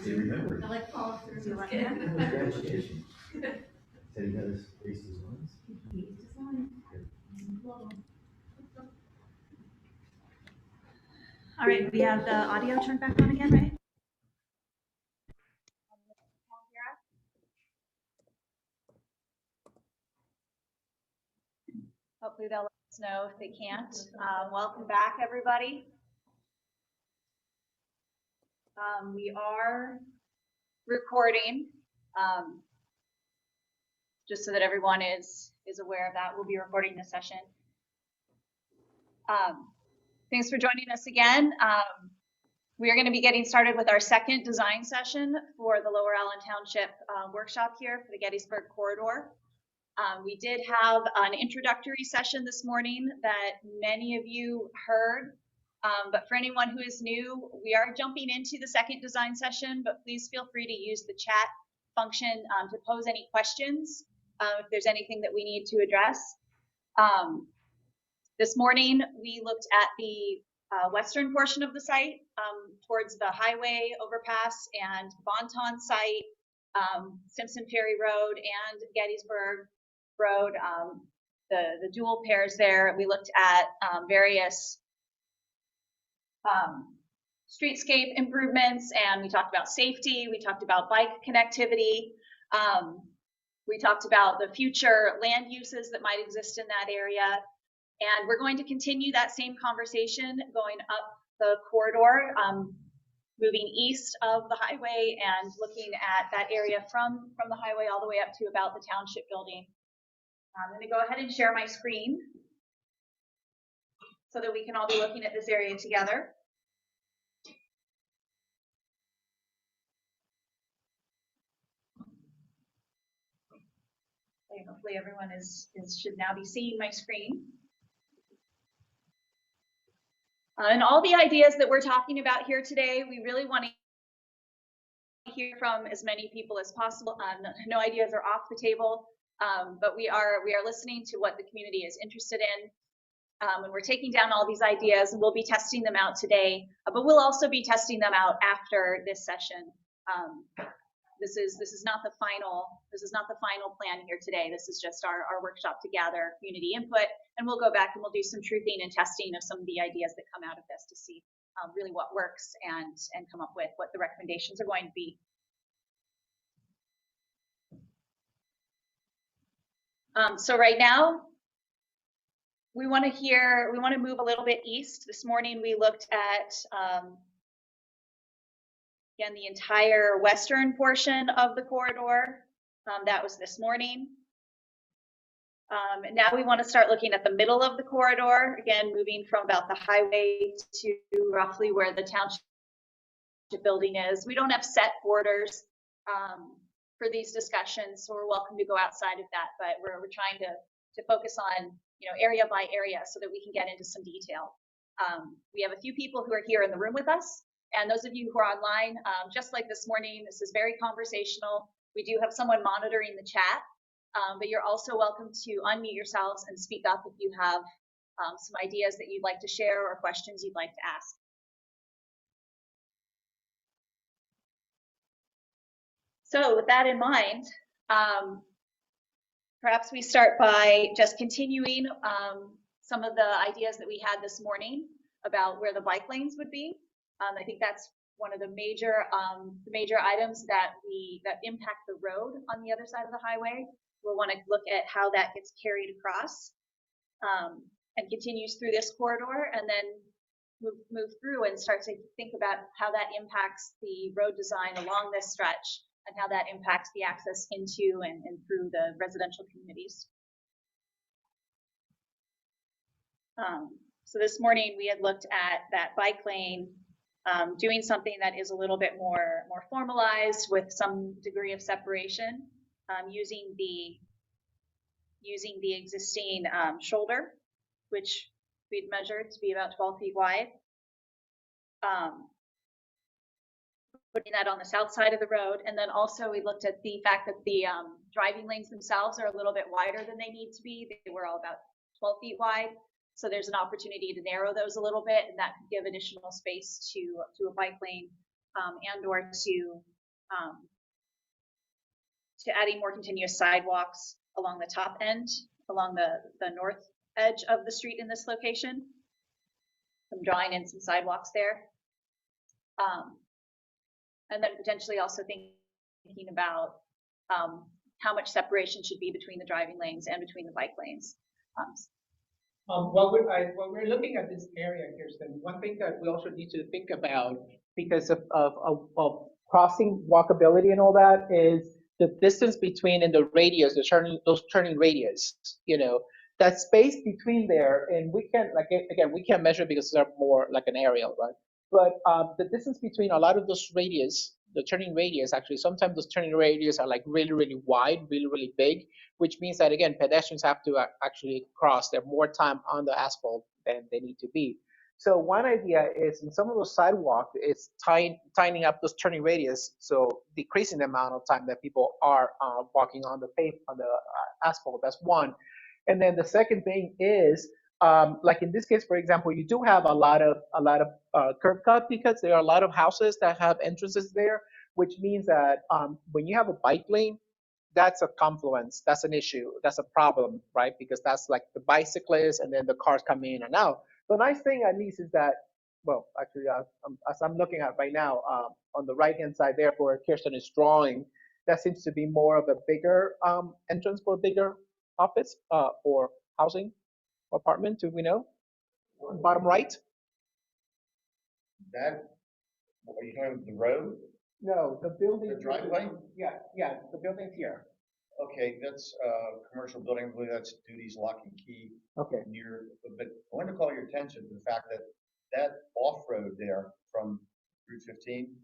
They remember. I like Paul through the Congratulations. Said he got his aces once. All right, we have the audio turned back on again, right? Hopefully they'll let us know if they can't. Welcome back, everybody. We are recording, just so that everyone is aware of that. We'll be recording this session. Thanks for joining us again. We are going to be getting started with our second design session for the Lower Allen Township workshop here for the Gettysburg corridor. We did have an introductory session this morning that many of you heard, but for anyone who is new, we are jumping into the second design session, but please feel free to use the chat function to pose any questions if there's anything that we need to address. This morning, we looked at the western portion of the site towards the highway overpass and Bonton site, Simpson Ferry Road and Gettysburg Road, the dual pairs there. We looked at various streetscape improvements, and we talked about safety. We talked about bike connectivity. We talked about the future land uses that might exist in that area. And we're going to continue that same conversation going up the corridor, moving east of the highway and looking at that area from the highway all the way up to about the township building. I'm going to go ahead and share my screen so that we can all be looking at this area together. And hopefully everyone should now be seeing my screen. And all the ideas that we're talking about here today, we really want to hear from as many people as possible. No ideas are off the table, but we are listening to what the community is interested in. And we're taking down all these ideas, and we'll be testing them out today, but we'll also be testing them out after this session. This is not the final plan here today. This is just our workshop to gather community input, and we'll go back and we'll do some truthing and testing of some of the ideas that come out of this to see really what works and come up with what the recommendations are going to be. So right now, we want to move a little bit east. This morning we looked at again, the entire western portion of the corridor. That was this morning. And now we want to start looking at the middle of the corridor, again, moving from about the highway to roughly where the township building is. We don't have set borders for these discussions, so we're welcome to go outside of that, but we're trying to focus on area by area so that we can get into some detail. We have a few people who are here in the room with us. And those of you who are online, just like this morning, this is very conversational. We do have someone monitoring the chat, but you're also welcome to unmute yourselves and speak up if you have some ideas that you'd like to share or questions you'd like to ask. So with that in mind, perhaps we start by just continuing some of the ideas that we had this morning about where the bike lanes would be. I think that's one of the major items that impact the road on the other side of the highway. We'll want to look at how that gets carried across and continues through this corridor, and then move through and start to think about how that impacts the road design along this stretch and how that impacts the access into and through the residential communities. So this morning we had looked at that bike lane, doing something that is a little bit more formalized with some degree of separation, using the existing shoulder, which we'd measured to be about 12 feet wide. Putting that on the south side of the road, and then also we looked at the fact that the driving lanes themselves are a little bit wider than they need to be. They were all about 12 feet wide. So there's an opportunity to narrow those a little bit, and that could give additional space to a bike lane and or to adding more continuous sidewalks along the top end, along the north edge of the street in this location. I'm drawing in some sidewalks there. And then potentially also thinking about how much separation should be between the driving lanes and between the bike lanes. While we're looking at this area, Kirsten, one thing that we also need to think about because of crossing walkability and all that is the distance between and the radius, those turning radius, that space between there, and we can, like, again, we can't measure because they're more like an aerial, right? But the distance between a lot of those radius, the turning radius, actually, sometimes those turning radius are like really, really wide, really, really big, which means that, again, pedestrians have to actually cross. They're more time on the asphalt than they need to be. So one idea is in some of those sidewalks, it's tightening up those turning radius, so decreasing the amount of time that people are walking on the asphalt. That's one. And then the second thing is, like in this case, for example, you do have a lot of curb cut because there are a lot of houses that have entrances there, which means that when you have a bike lane, that's a confluence, that's an issue, that's a problem, right? Because that's like the bicyclists and then the cars coming in and out. The nice thing at least is that, well, actually, as I'm looking at right now, on the right-hand side there where Kirsten is drawing, that seems to be more of a bigger entrance for a bigger office or housing apartment, do we know? Bottom right? That, are you talking about the road? No, the building. The driveway? Yeah, the building's here. Okay, that's a commercial building. I believe that's Duty's Lock and Key. Okay. But I want to call your attention to the fact that that off-road there from Route 15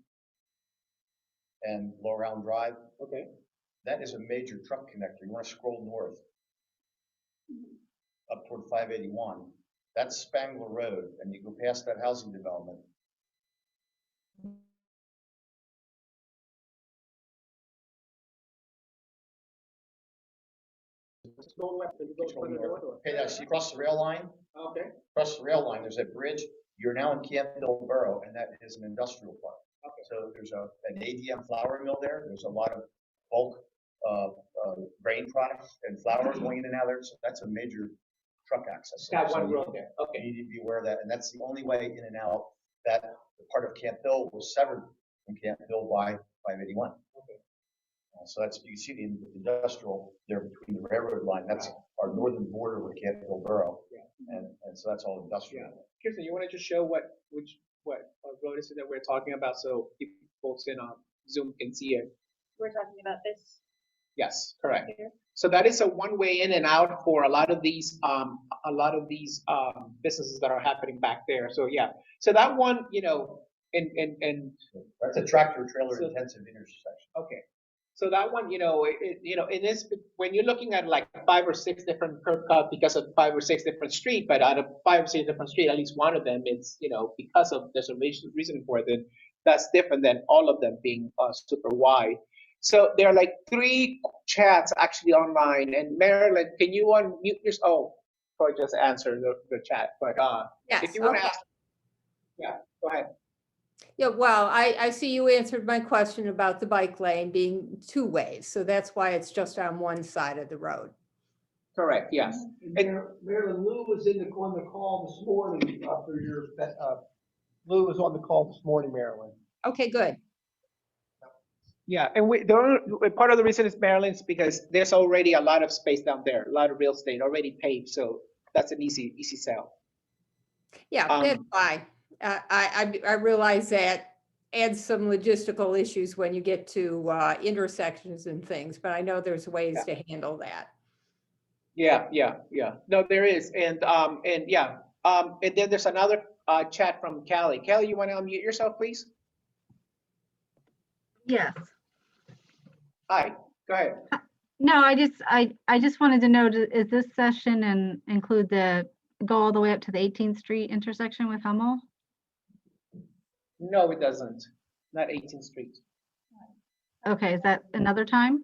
and Lower Elm Drive, Okay. that is a major truck connector. You want to scroll north up toward 581. That's Spangler Road, and you go past that housing development. Okay, now see across the rail line? Okay. Across the rail line, there's that bridge. You're now in Campbell Borough, and that is an industrial park. Okay. So there's an ADM flour mill there. There's a lot of bulk grain products and flour going in and out there. So that's a major truck access. Got So one you- road there. Okay. You need to be aware of that, and that's the only way in and out. That the part of Camp Hill was severed from Camp Hill by 581. Okay. So that's, you can see the industrial there between the railroad line. That's our northern border with Camp Hill Borough, Yeah. and so that's all industrial. Yeah. Kirsten, you want to just show what road is it that we're talking about so people folks in on Zoom can see it? We're talking about this. Yes, correct. Here. So that is a one-way in and out for a lot of these businesses that are happening back there. So yeah, so that one, and That's a tractor trailer So- intensive intersection. okay. So that one, it is when you're looking at like 5 or 6 different curb cuts because of 5 or 6 different streets, but out of 5 or 6 different streets, at least one of them is, because of there's a reason for it, then that's different than all of them being super wide. So there are like 3 chats actually online, and Marilyn, can you unmute yourself? Oh, Troy just answered the chat, but Yes, if you want to okay. ask, yeah, go ahead. Yeah, well, I see you answered my question about the bike lane being 2 ways, so that's why it's just on one side of the road. Correct, yes. Marilyn, Lou was on the call this morning Lou was on the call this morning, Marilyn. Okay, good. Yeah, and part of the reason is Maryland's because there's already a lot of space down there, a lot of real estate already paved, so that's an easy sell. Yeah, that's fine. I realize that adds some logistical issues when you get to intersections and things, but I know there's ways to handle that. Yeah. No, there is, and then there's another chat from Callie. Callie, you want to unmute yourself, please? Yes. Hi, go ahead. No, I just wanted to know, is this session and include go all the way up to the 18th Street intersection with Hummel? No, it doesn't. Not 18th Street. Okay, is that another time?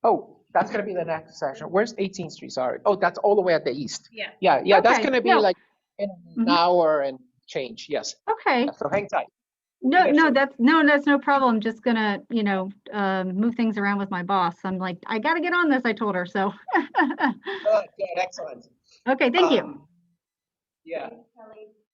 Oh, That's gonna be the next section. Where's 18th Street? Sorry. Oh, that's all the way at the east. Yeah. Yeah, that's Okay, gonna be yeah. like in an Mhm. hour and change, yes. Okay. So hang tight. No, Yeah, no, sure. that's no problem. Just gonna, move things around with my boss. I'm like, I gotta get on this, I told her, so. Good, excellent. Okay, thank you. Yeah,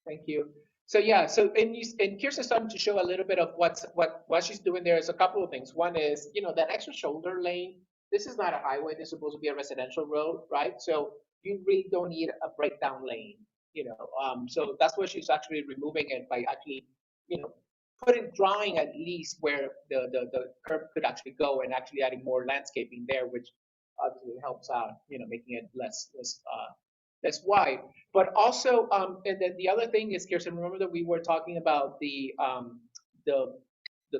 thank you. So yeah, so and Kirsten started to show a little bit of what she's doing there is a couple of things. One is, that extra shoulder lane. This is not a highway. This is supposed to be a residential road, right? So you really don't need a breakdown lane, So that's what she's actually removing it by actually, drawing at least where the curb could actually go and actually adding more landscaping there, which obviously helps out, making it less wide. But also, and then the other thing is, Kirsten, remember that we were talking about the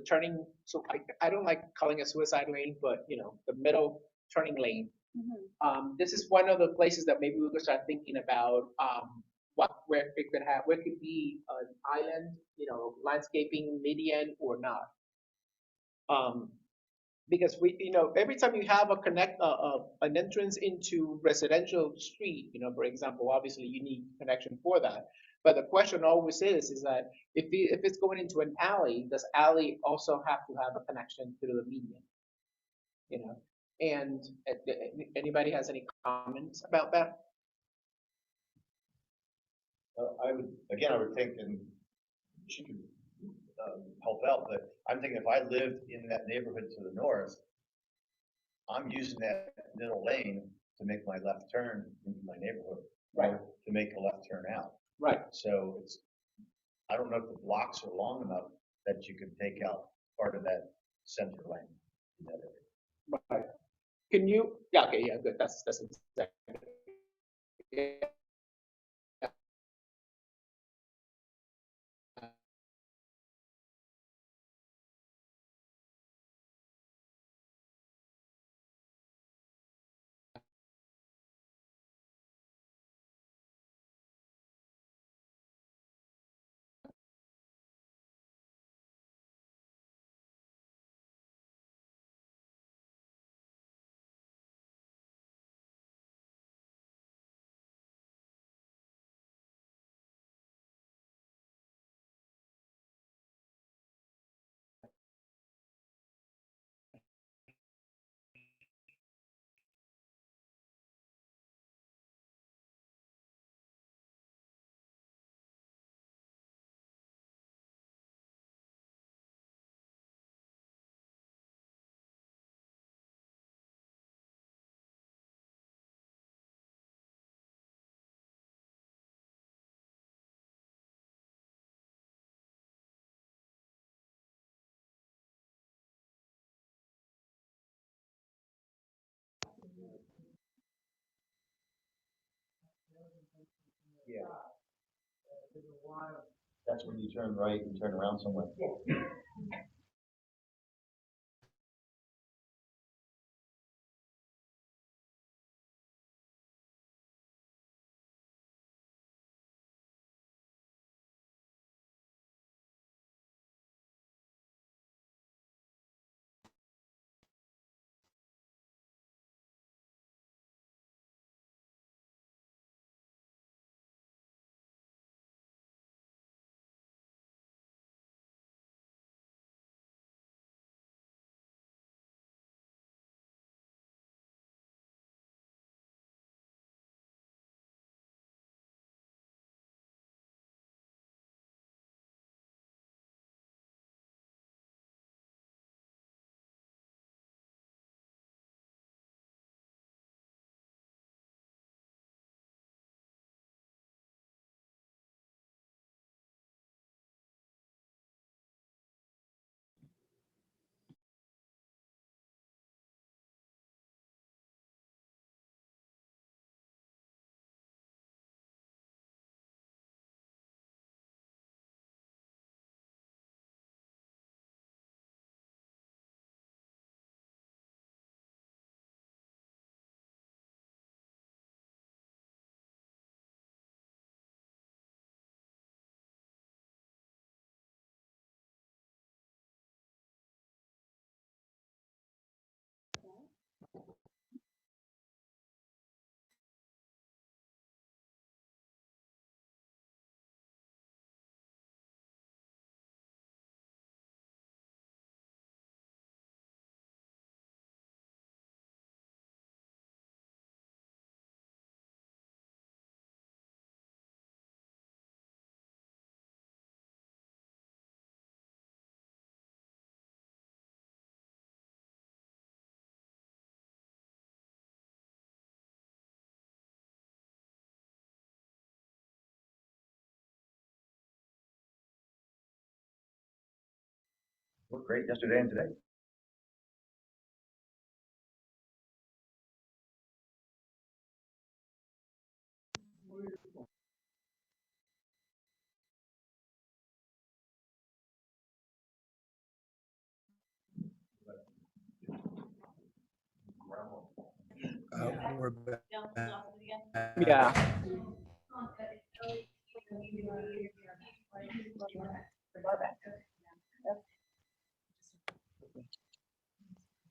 turning. So I don't like calling it suicide lane, but the middle turning lane. This is one of the places that maybe we could start thinking about where it could be an island, landscaping median or not. Because every time you have an entrance into residential street, for example, obviously you need connection for that. But the question always is that if it's going into an alley, does alley also have to have a connection to the median? And anybody has any comments about that? I would think, and she could help out, but I'm thinking if I lived in that neighborhood to the north, I'm using that middle lane to make my left turn into my neighborhood, Right. or to make a left turn out. Right. So I don't know if the blocks are long enough that you can take out part of that center lane in that area. Right. Can you? Yeah. Okay. Yeah. Good. That's exactly. Yeah. Yeah. That's when you turn right and turn around somewhere. Worked great yesterday and today. We're back. Yeah.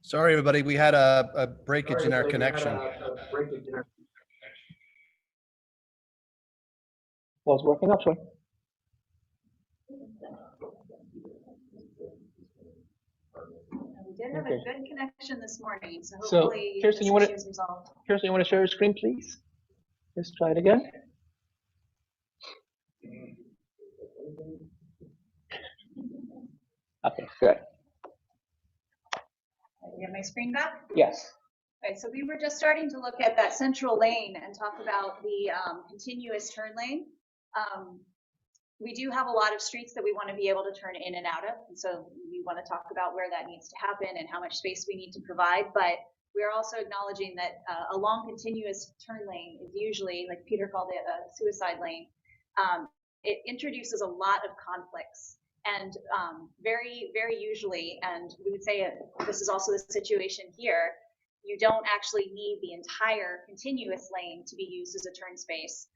Sorry, everybody. We had a breakage in our connection. Was working actually. We did have a Okay. good connection this morning, so So, hopefully Kirsten, this you wanna- issue is resolved. Kirsten, you want to share your screen, please? Let's try it again. Okay, good. You have my screen back? Yes. Okay, so we were just starting to look at that central lane and talk about the continuous turn lane. We do have a lot of streets that we want to be able to turn in and out of, and so we want to talk about where that needs to happen and how much space we need to provide, but we're also acknowledging that a long continuous turn lane is usually, like Peter called it, a suicide lane. It introduces a lot of conflicts, and very, very usually, and we would say this is also the situation here, you don't actually need the entire continuous lane to be used as a turn space.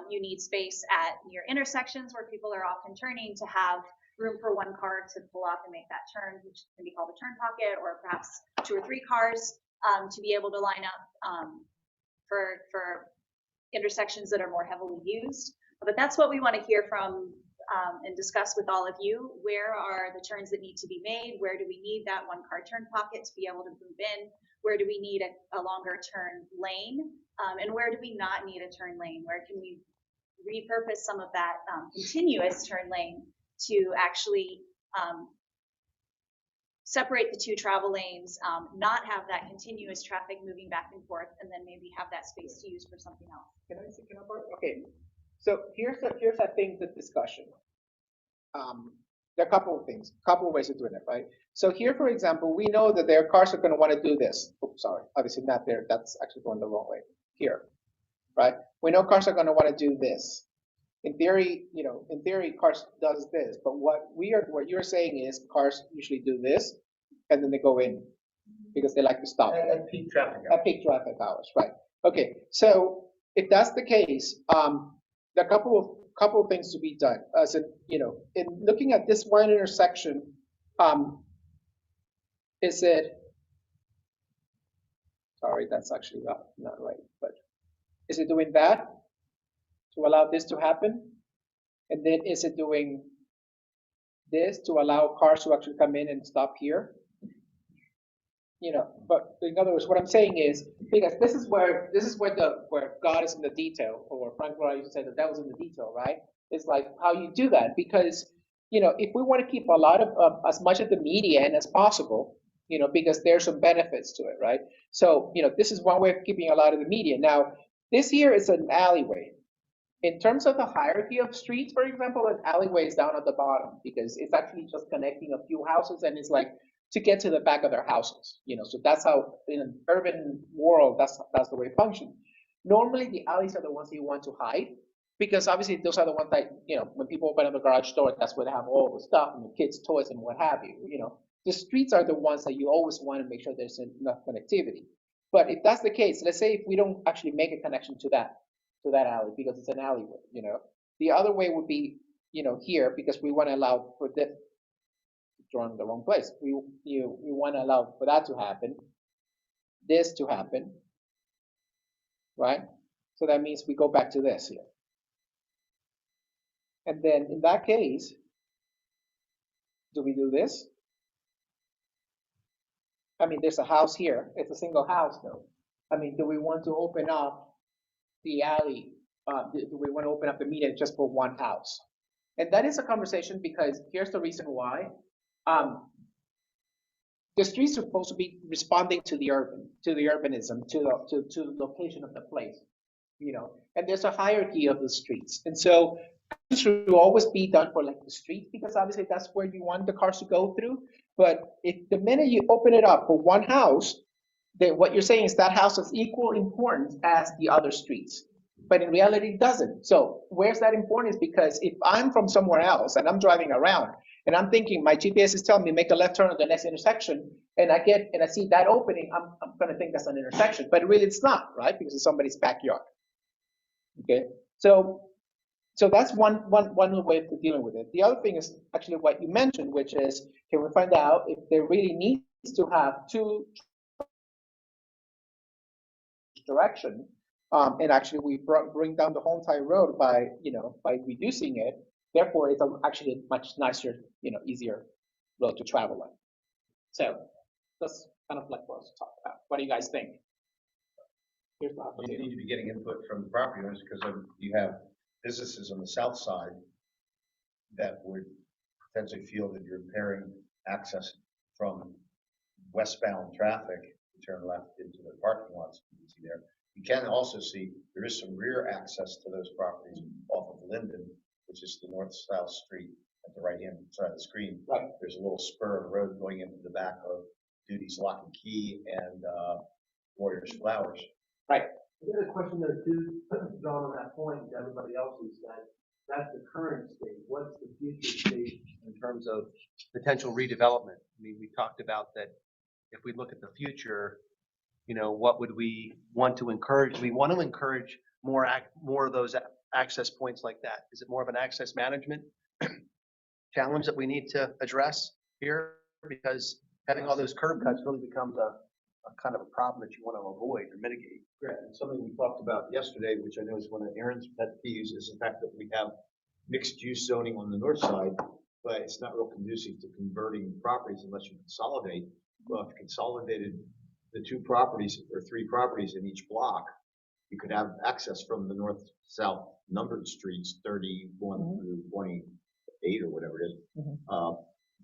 You need space at near intersections where people are often turning to have room for one car to pull off and make that turn, which can be called a turn pocket, or perhaps 2 or 3 cars to be able to line up for intersections that are more heavily used. But that's what we want to hear from and discuss with all of you. Where are the turns that need to be made? Where do we need that 1 car turn pocket to be able to move in? Where do we need a longer turn lane? And where do we not need a turn lane? Where can we repurpose some of that continuous turn lane to actually separate the 2 travel lanes, not have that continuous traffic moving back and forth, and then maybe have that space to use for something else? Okay, so here's I think the discussion. There are a couple of things, a couple of ways of doing it, right? So here, for example, we know that their cars are going to want to do this. Oops, sorry, obviously not there. That's actually going the wrong way. Here, right? We know cars are going to want to do this. In theory, in theory, cars does this. But what you're saying is cars usually do this, and then they go in because they like to stop At peak traffic. at peak traffic hours, right? Okay, so if that's the case, there are a couple of things to be done. As in looking at this one intersection, is it? Sorry, that's actually not right. But is it doing that to allow this to happen? And then is it doing this to allow cars to actually come in and stop here? But in other words, what I'm saying is, because this is where God is in the detail, or Frank Lloyd used to say the devil's in the detail, right? It's like how you do that, because if we want to keep a lot of as much of the median as possible, because there's some benefits to it, right? So this is one way of keeping a lot of the median. Now, this here is an alleyway. In terms of the hierarchy of streets, for example, an alleyway is down at the bottom because it's actually just connecting a few houses, and it's like to get to the back of their houses, so that's how in an urban world, that's the way it functions. Normally the alleys are the ones that you want to hide, because obviously those are the ones that, when people open up a garage door, that's where they have all the stuff and the kids' toys and what have you, The streets are the ones that you always want to make sure there's enough connectivity. But if that's the case, let's say if we don't actually make a connection to that alley because it's an alleyway, the other way would be, here, because we want to allow for this. Drawn in the wrong place. We want to allow for that to happen, this to happen, right? So that means we go back to this here. And then in that case, do we do this? I mean, there's a house here. It's a single house though. I mean, do we want to open up the alley? Do we want to open up the median just for one house? And that is a conversation, because here's the reason why. The streets are supposed to be responding to the urbanism, to the location of the place, and there's a hierarchy of the streets. And so should always be done for like the street, because obviously that's where you want the cars to go through. But if the minute you open it up for one house, then what you're saying is that house is equal importance as the other streets. But in reality, it doesn't. So where's that importance? Because if I'm from somewhere else and I'm driving around and I'm thinking my GPS is telling me make a left turn at the next intersection, and I see that opening, I'm going to think that's an intersection, but really it's not, right? Because it's somebody's backyard. Okay, so that's one way of dealing with it. The other thing is actually what you mentioned, which is, can we find out if there really needs to have two direction, and actually we bring down the whole entire road by reducing it. Therefore, it's actually a much nicer, easier road to travel on. So that's kind of like what I was talking about. What do you guys think? Here's the You need to be getting input from the property owners, because you have businesses on the south side that would potentially feel that you're impairing access from westbound traffic to turn left into the parking lots you can see there. You can also see there is some rear access to those properties off of Linden, which is the north-south street at the right-hand side of the screen. Right. There's a little spur of the road going into the back of Duty's Lock and Key and Warriors Flowers. Right. I got a question though too, John, on that point, to everybody else's, that's the current state. What's the future state? In terms of potential redevelopment. I mean, we talked about that if we look at the future, what would we want to encourage? We want to encourage more of those access points like that. Is it more of an access management challenge that we need to address here? Because having all those curb cuts really becomes a kind of a problem that you want to avoid or mitigate. Correct. And something we talked about yesterday, which I know is one of Aaron's pet peeves, is the fact that we have mixed use zoning on the north side, but it's not real conducive to converting properties unless you consolidate. Well, if you consolidated the two properties or three properties in each block, you could have access from the north-south numbered streets, 31 through 28 or whatever it is.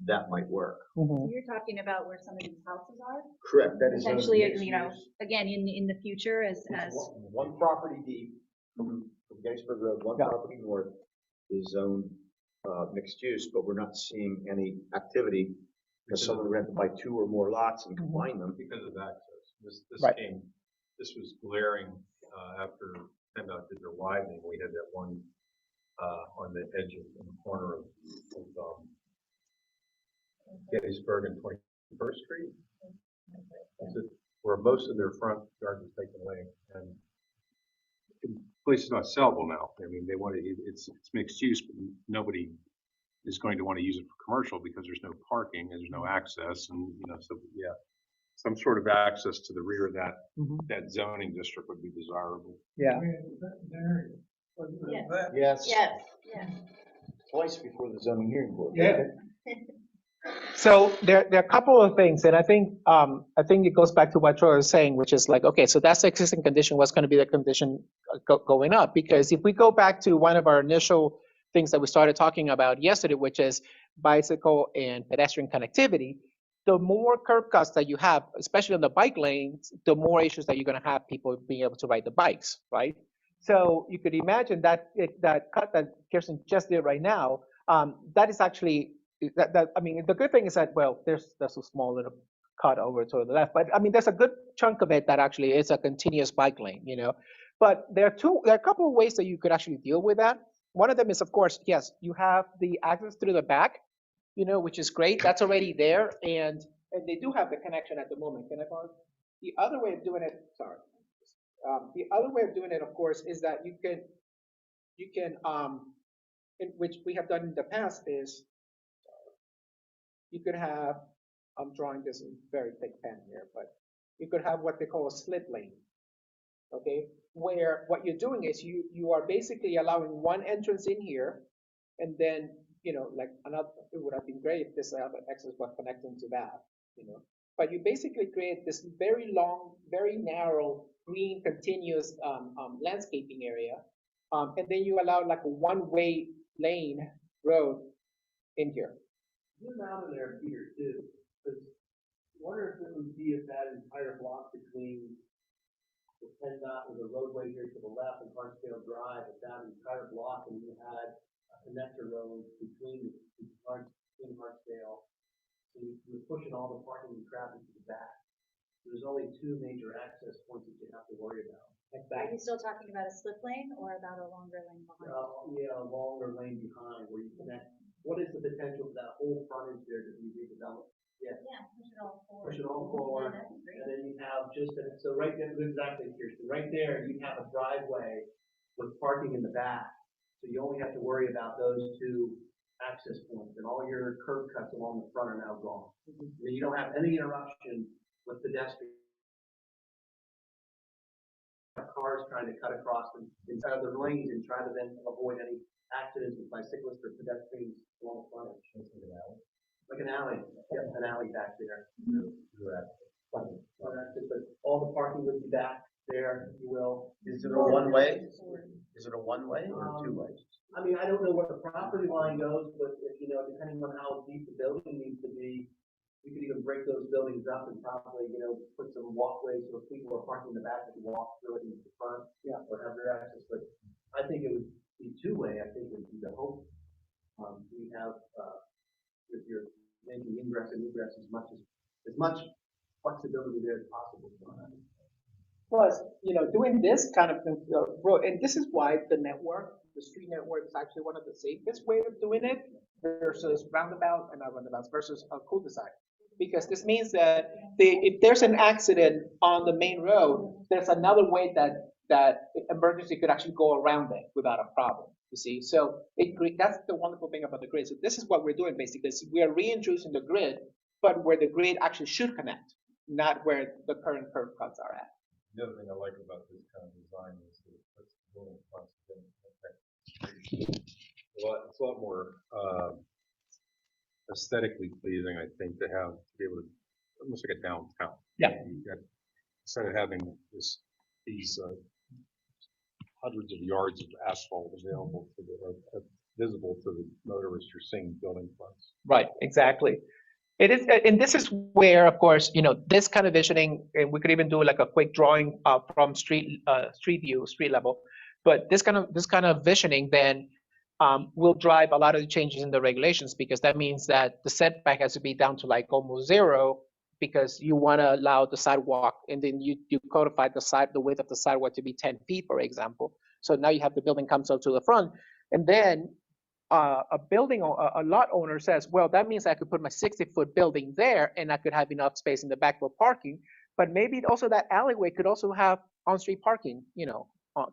That might work. You're talking about where some of these houses are? Correct. That is Essentially, again, in the future, as one property deep from Gettysburg Road, one property north is zoned mixed use, but we're not seeing any activity because someone rented to buy two or more lots and combine them. Because of access. Right. This was glaring after PennDOT did their widening. We had that one on the edge of, in the corner of Gettysburg and 21st Street, where most of their front yard was taken away, and the place is not sellable now. I mean, they want it's mixed use, but nobody is going to want to use it for commercial because there's no parking and there's no access, and so yeah, some sort of access to the rear of that zoning district would be desirable. Yeah. Yes. yes. Twice before the zoning hearing board. Yeah. So there are a couple of things, and I think it goes back to what Troy was saying, which is like, okay, so that's the existing condition. What's going to be the condition going up? Because if we go back to one of our initial things that we started talking about yesterday, which is bicycle and pedestrian connectivity, the more curb cuts that you have, especially on the bike lanes, the more issues that you're going to have people being able to ride the bikes, right? So you could imagine that cut that Kirsten just did right now, that is actually. I mean, the good thing is that, well, there's a small little cut over to the left, but I mean, there's a good chunk of it that actually is a continuous bike lane, But there are a couple of ways that you could actually deal with that. One of them is, of course, yes, you have the access through the back, which is great. That's already there, and they do have the connection at the moment. Can I pause? The other way of doing it, the other way of doing it, of course, is that you can, which we have done in the past, is you could have, I'm drawing this in very thick pen here, but you could have what they call a slit lane, okay? Where what you're doing is you are basically allowing one entrance in here, and then, like another, it would have been great if this other access was connecting to that, But you basically create this very long, very narrow, green, continuous landscaping area, and then you allow like a one-way lane road in here. Zoom out of there, Peter, too, because I wonder if it would be if that entire block between the PennDOT and the roadway here to the left and Hartsdale Drive, if that entire block, and you had connector road between Hartsdale. So you're pushing all the parking and traffic to the back. There's only two major access points that you have to worry about. Are you still talking about a slip lane or about a longer lane behind? Yeah, a longer lane behind where you connect. What is the potential for that whole frontage there to be redeveloped? Yeah. Yeah, push it all forward. Push it all forward, and then you have just, so right there, exactly, Kirsten, right there, you have a driveway with parking in the back. So you only have to worry about those two access points, and all your curb cuts along the front are now gone. I mean, you don't have any interruption with pedestrians. Cars trying to cut across them inside of their lanes and try to then avoid any accidents with bicyclists or pedestrians along the frontage. Like an alley, yeah, an alley back there. But all the parking would be back there, if you will. Is it a one-way? Is it a one-way or two-way? I mean, I don't know where the property line goes, but if, you know, depending on how deep the building needs to be, we could even break those buildings up and probably, you know, put some walkways so if people are parking in the back, they can walk through it into the front. Yeah. Or have their access, but I think it would be two-way, I think would be the hope. We have, if you're making ingress and egress as much flexibility there as possible. Plus, you know, doing this kind of road, and this is why the street network is actually one of the safest way of doing it versus roundabout and not roundabouts versus a cul-de-sac. Because this means that if there's an accident on the main road, there's another way that emergency could actually go around it without a problem. You see, so that's the wonderful thing about the grid. So this is what we're doing basically. We are reintroducing the grid, but where the grid actually should connect, not where the current curb cuts are at. The other thing I like about this kind of design is that it puts the building fronts in. It's a lot more aesthetically pleasing, I think, to be able to almost like a downtown. Yeah. Instead of having these hundreds of yards of asphalt available visible to the motorists, you're seeing building fronts. Right, exactly. It is, and this is where, of course, you know, this kind of visioning, and we could even do like a quick drawing from street view, street level. But this kind of visioning then will drive a lot of the changes in the regulations, because that means that the setback has to be down to like almost zero, because you want to allow the sidewalk, and then you codify the width of the sidewalk to be 10 feet, for example. So now you have the building comes out to the front, and then a lot owner says, well, that means I could put my 60-foot building there, and I could have enough space in the back for parking. But maybe also that alleyway could also have on-street parking, you know,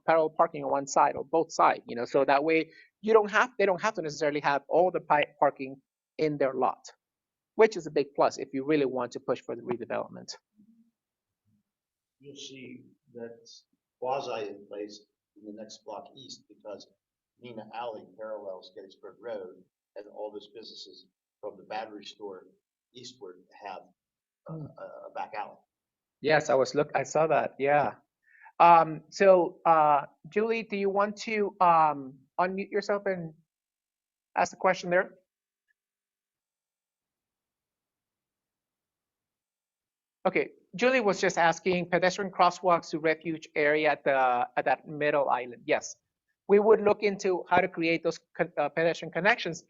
parallel parking on one side or both sides, you know, so that way they don't have to necessarily have all the parking in their lot, which is a big plus if you really want to push for the redevelopment. You'll see that's quasi in place in the next block east, because Nina Alley parallels Gettysburg Road, and all those businesses from the battery store eastward have a back alley. Yes, I saw that. Yeah. So Julie, do you want to unmute yourself and ask the question there? Okay, Julie was just asking pedestrian crosswalks to Refuge area at that middle island. Yes, we would look into how to create those pedestrian connections.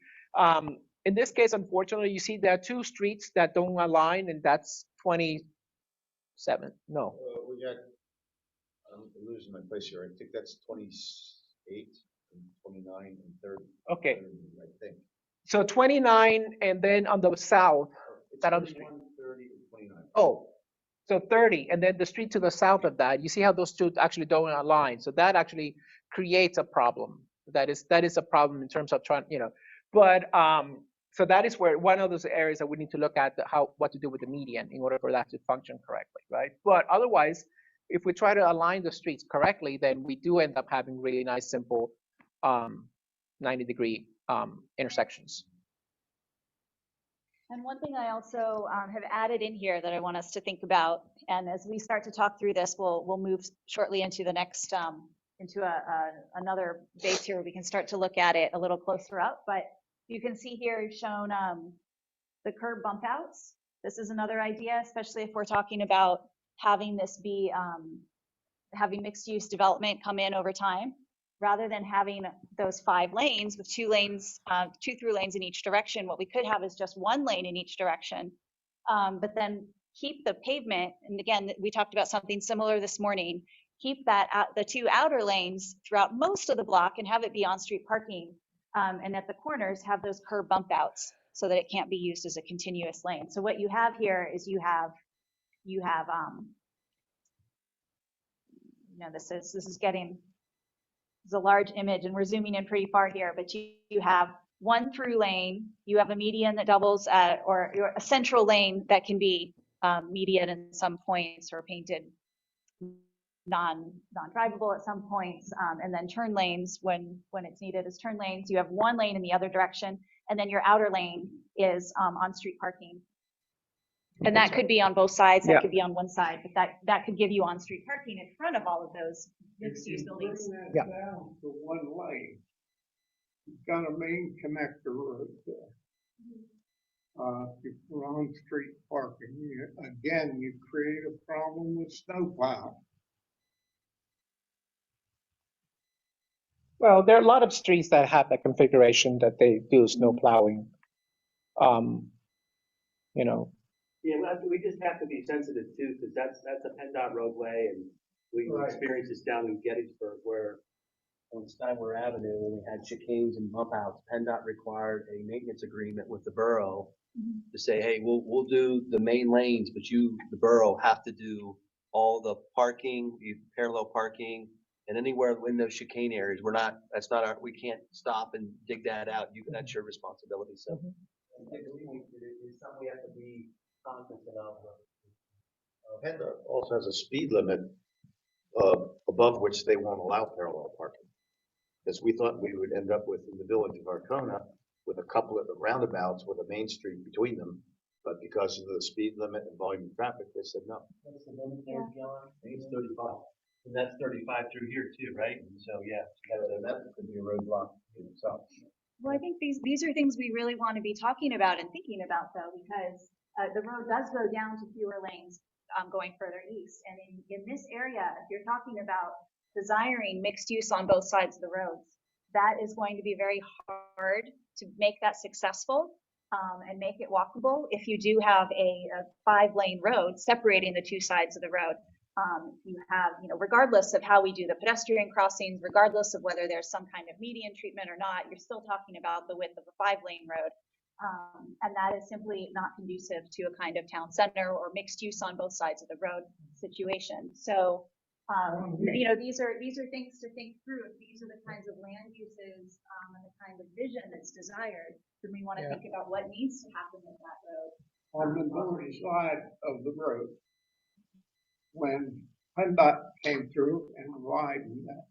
In this case, unfortunately, you see there are two streets that don't align, and that's 27. No. We got, I'm losing my place here. I think that's 28 and 29 and 30. Okay. 30, I think. So 29, and then on the south, It's that other street. 30 and 29. Oh, so 30, and then the street to the south of that, you see how those two actually don't align. So that actually creates a problem. That is a problem in terms of trying, you know, but so that is where one of those areas that we need to look at what to do with the median in order for that to function correctly, right? But otherwise, if we try to align the streets correctly, then we do end up having really nice, simple 90-degree intersections. And one thing I also have added in here that I want us to think about, and as we start to talk through this, we'll move shortly into the next, into another base here where we can start to look at it a little closer up. But you can see here shown the curb bump outs. This is another idea, especially if we're talking about having this be, having mixed use development come in over time. rather than having those 5 lanes with 2 lanes, 2 through lanes in each direction, what we could have is just 1 lane in each direction. But then keep the pavement, and again, we talked about something similar this morning, keep that the 2 outer lanes throughout most of the block and have it be on-street parking. And at the corners, have those curb bump outs so that it can't be used as a continuous lane. So what you have here is you have this is a large image and we're zooming in pretty far here, but you have 1 through lane, you have a median that doubles or a central lane that can be median in some points or painted non-drivable at some points, and then turn lanes when it's needed as turn lanes. You have 1 lane in the other direction, and then your outer lane is on-street parking. And that could be on both sides, that could be on one side, but that could give you on-street parking in front of all of those mixed-use buildings. Bring that down to 1 lane. You've got a main connector road there. For on-street parking, you create a problem with snowplow. Well, there are a lot of streets that have that configuration that they do snow plowing. You know. Yeah, we just have to be sensitive too, because that's a PennDOT roadway, and we experienced this down in Gettysburg, where on Steinway Avenue, when we had chicanes and bump outs, PennDOT required a maintenance agreement with the borough to say, hey, we'll do the main lanes, but the borough, have to do all the parking, parallel parking, and anywhere in those chicane areas, we can't stop and dig that out. That's your responsibility. So it's something we have to be cognizant of. PennDOT also has a speed limit above which they won't allow parallel parking. Because we thought we would end up with, in the village of Arcona, with a couple of roundabouts with a main street between them. But because of the speed limit and volume of traffic, they said no. What's the limit there, John? I think it's 35. And that's 35 through here too, right? And so, yeah, that could be a roadblock in itself. Well, I think these are things we really want to be talking about and thinking about, though, because the road does go down to fewer lanes going further east. And in this area, if you're talking about desiring mixed use on both sides of the roads, that is going to be very hard to make that successful and make it walkable if you do have a 5-lane road separating the 2 sides of the road. You have, regardless of how we do the pedestrian crossings, regardless of whether there's some kind of median treatment or not, you're still talking about the width of a 5-lane road. And that is simply not conducive to a kind of town center or mixed use on both sides of the road situation. So, these are things to think through. If these are the kinds of land uses and the kind of vision that's desired, then we want to think about what needs to happen with that road. On the north side of the road, when PennDOT came through and widened that,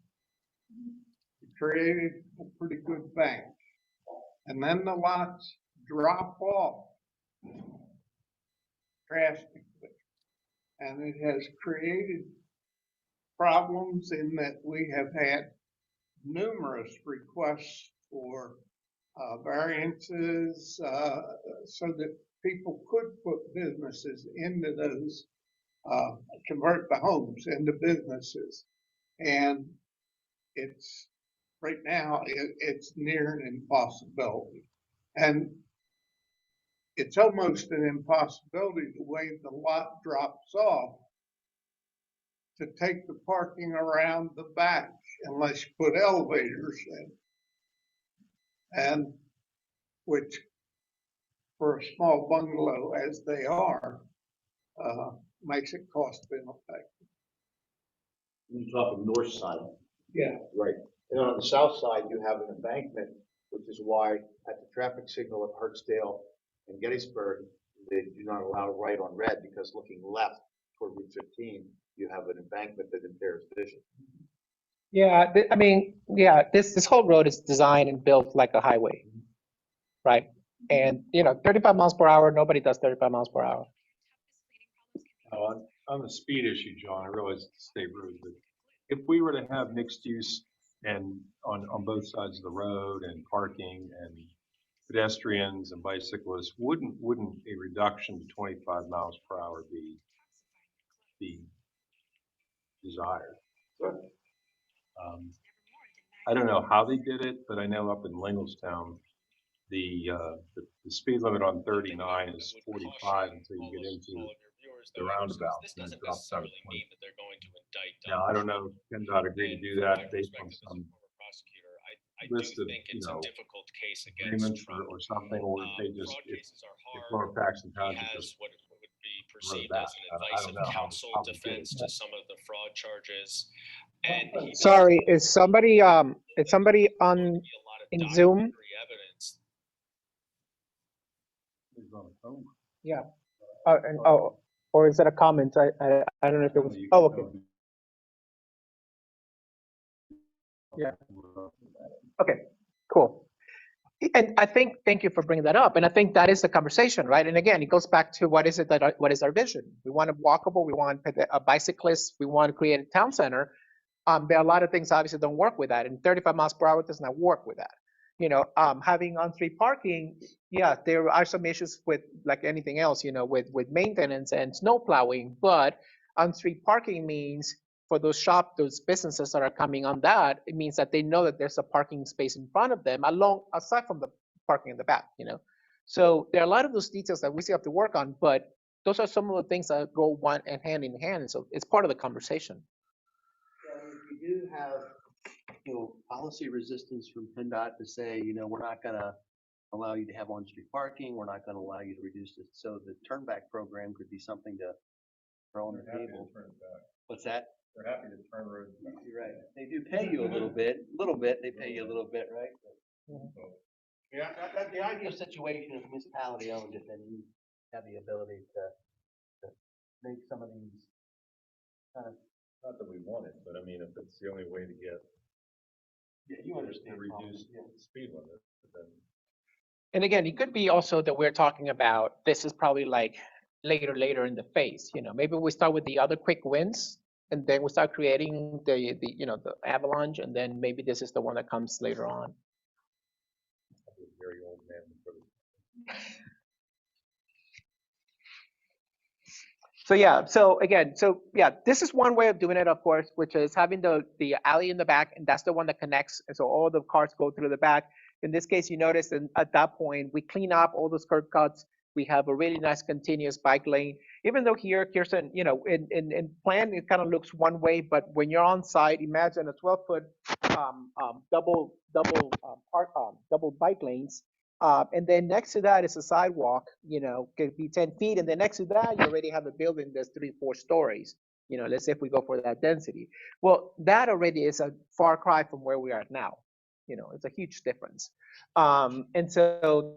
it created a pretty good bank. And then the lots drop off drastically. And it has created problems in that we have had numerous requests for variances so that people could put businesses into those, convert the homes into businesses. And it's right now, it's near an impossibility. And it's almost an impossibility the way the lot drops off to take the parking around the back unless you put elevators in. And which for a small bungalow as they are, makes it cost ineffective. You're talking north side. Yeah. Right. And on the south side, you have an embankment, which is why at the traffic signal at Hartsdale and Gettysburg, they do not allow right on red, because looking left toward Route 15, you have an embankment that impairs vision. Yeah, this whole road is designed and built like a highway, right? And 35 miles per hour, nobody does 35 miles per hour. On the speed issue, John, I realize it's a state road, but if we were to have mixed use and on both sides of the road and parking and pedestrians and bicyclists, wouldn't a reduction to 25 miles per hour be desired? Sure. I don't know how they did it, but I know up in Linglestown, the speed limit on 39 is 45 until you get into the roundabout, and it drops down to 20. Now, I don't know if PennDOT agreed to do that based on some list of, agreements or something, or if they just, if Lower Paxton Township just wrote that. I don't know how they did it. Sorry, is somebody on in Zoom? Yeah. Or is that a comment? I don't know if it was. Oh, okay. Yeah. Okay. Cool. And I think, thank you for bringing that up. And I think that is the conversation, right? And again, it goes back to what is it that, what is our vision? We want a walkable, we want a bicyclist, we want to create a town center. There are a lot of things obviously don't work with that, and 35 miles per hour does not work with that. Having on-street parking, yeah, there are some issues with, like anything else, with maintenance and snow plowing, but on-street parking means for those businesses that are coming on that, it means that they know that there's a parking space in front of them aside from the parking in the back, So there are a lot of those details that we still have to work on, but those are some of the things that go one and hand in hand. And so it's part of the conversation. If you do have, policy resistance from PennDOT to say, we're not gonna allow you to have on-street parking, we're not gonna allow you to reduce it. So the turnback program could be something to throw on the table. What's that? They're happy to turn roads back. You're right. They do pay you a little bit, they pay you a little bit, right? Yeah, the ideal situation is municipality owned it, then you have the ability to make some of these kind of. Not that we want it, but I mean, if it's the only way to get. Yeah, you understand. Reduce the speed limit, then. And again, it could be also that we're talking about, this is probably like later in the phase, maybe we start with the other quick wins and then we start creating the avalanche, and then maybe this is the one that comes later on. Very old man. So yeah, this is one way of doing it, of course, which is having the alley in the back, and that's the one that connects, and so all the cars go through the back. In this case, you notice, and at that point, we clean up all those curb cuts. We have a really nice continuous bike lane. Even though here, Kirsten, in plan, it kind of looks one way, but when you're on site, imagine a 12-foot double bike lanes. And then next to that is a sidewalk, could be 10 feet. And then next to that, you already have a building that's 3-4 stories. Let's say if we go for that density. Well, that already is a far cry from where we are now. It's a huge difference. And so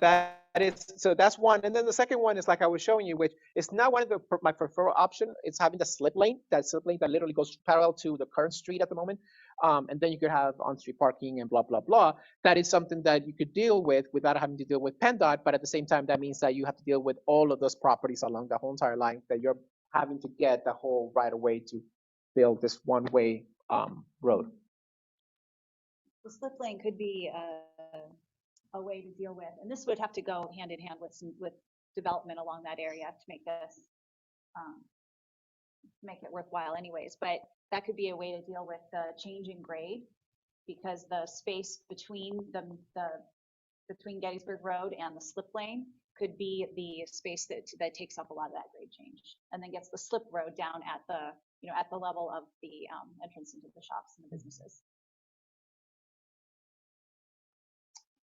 that's one. And then the second one is like I was showing you, which is not one of my preferred option. It's having the slip lane, that literally goes parallel to the current street at the moment. And then you could have on-street parking and blah, blah, blah. That is something that you could deal with without having to deal with PennDOT. But at the same time, that means that you have to deal with all of those properties along the whole entire line, that you're having to get the whole right of way to build this one-way road. The slip lane could be a way to deal with, and this would have to go hand in hand with development along that area to make this make it worthwhile anyways. But that could be a way to deal with the change in grade, because the space between between Gettysburg Road and the slip lane could be the space that takes up a lot of that grade change, and then gets the slip road down at the level of the entrance into the shops and the businesses.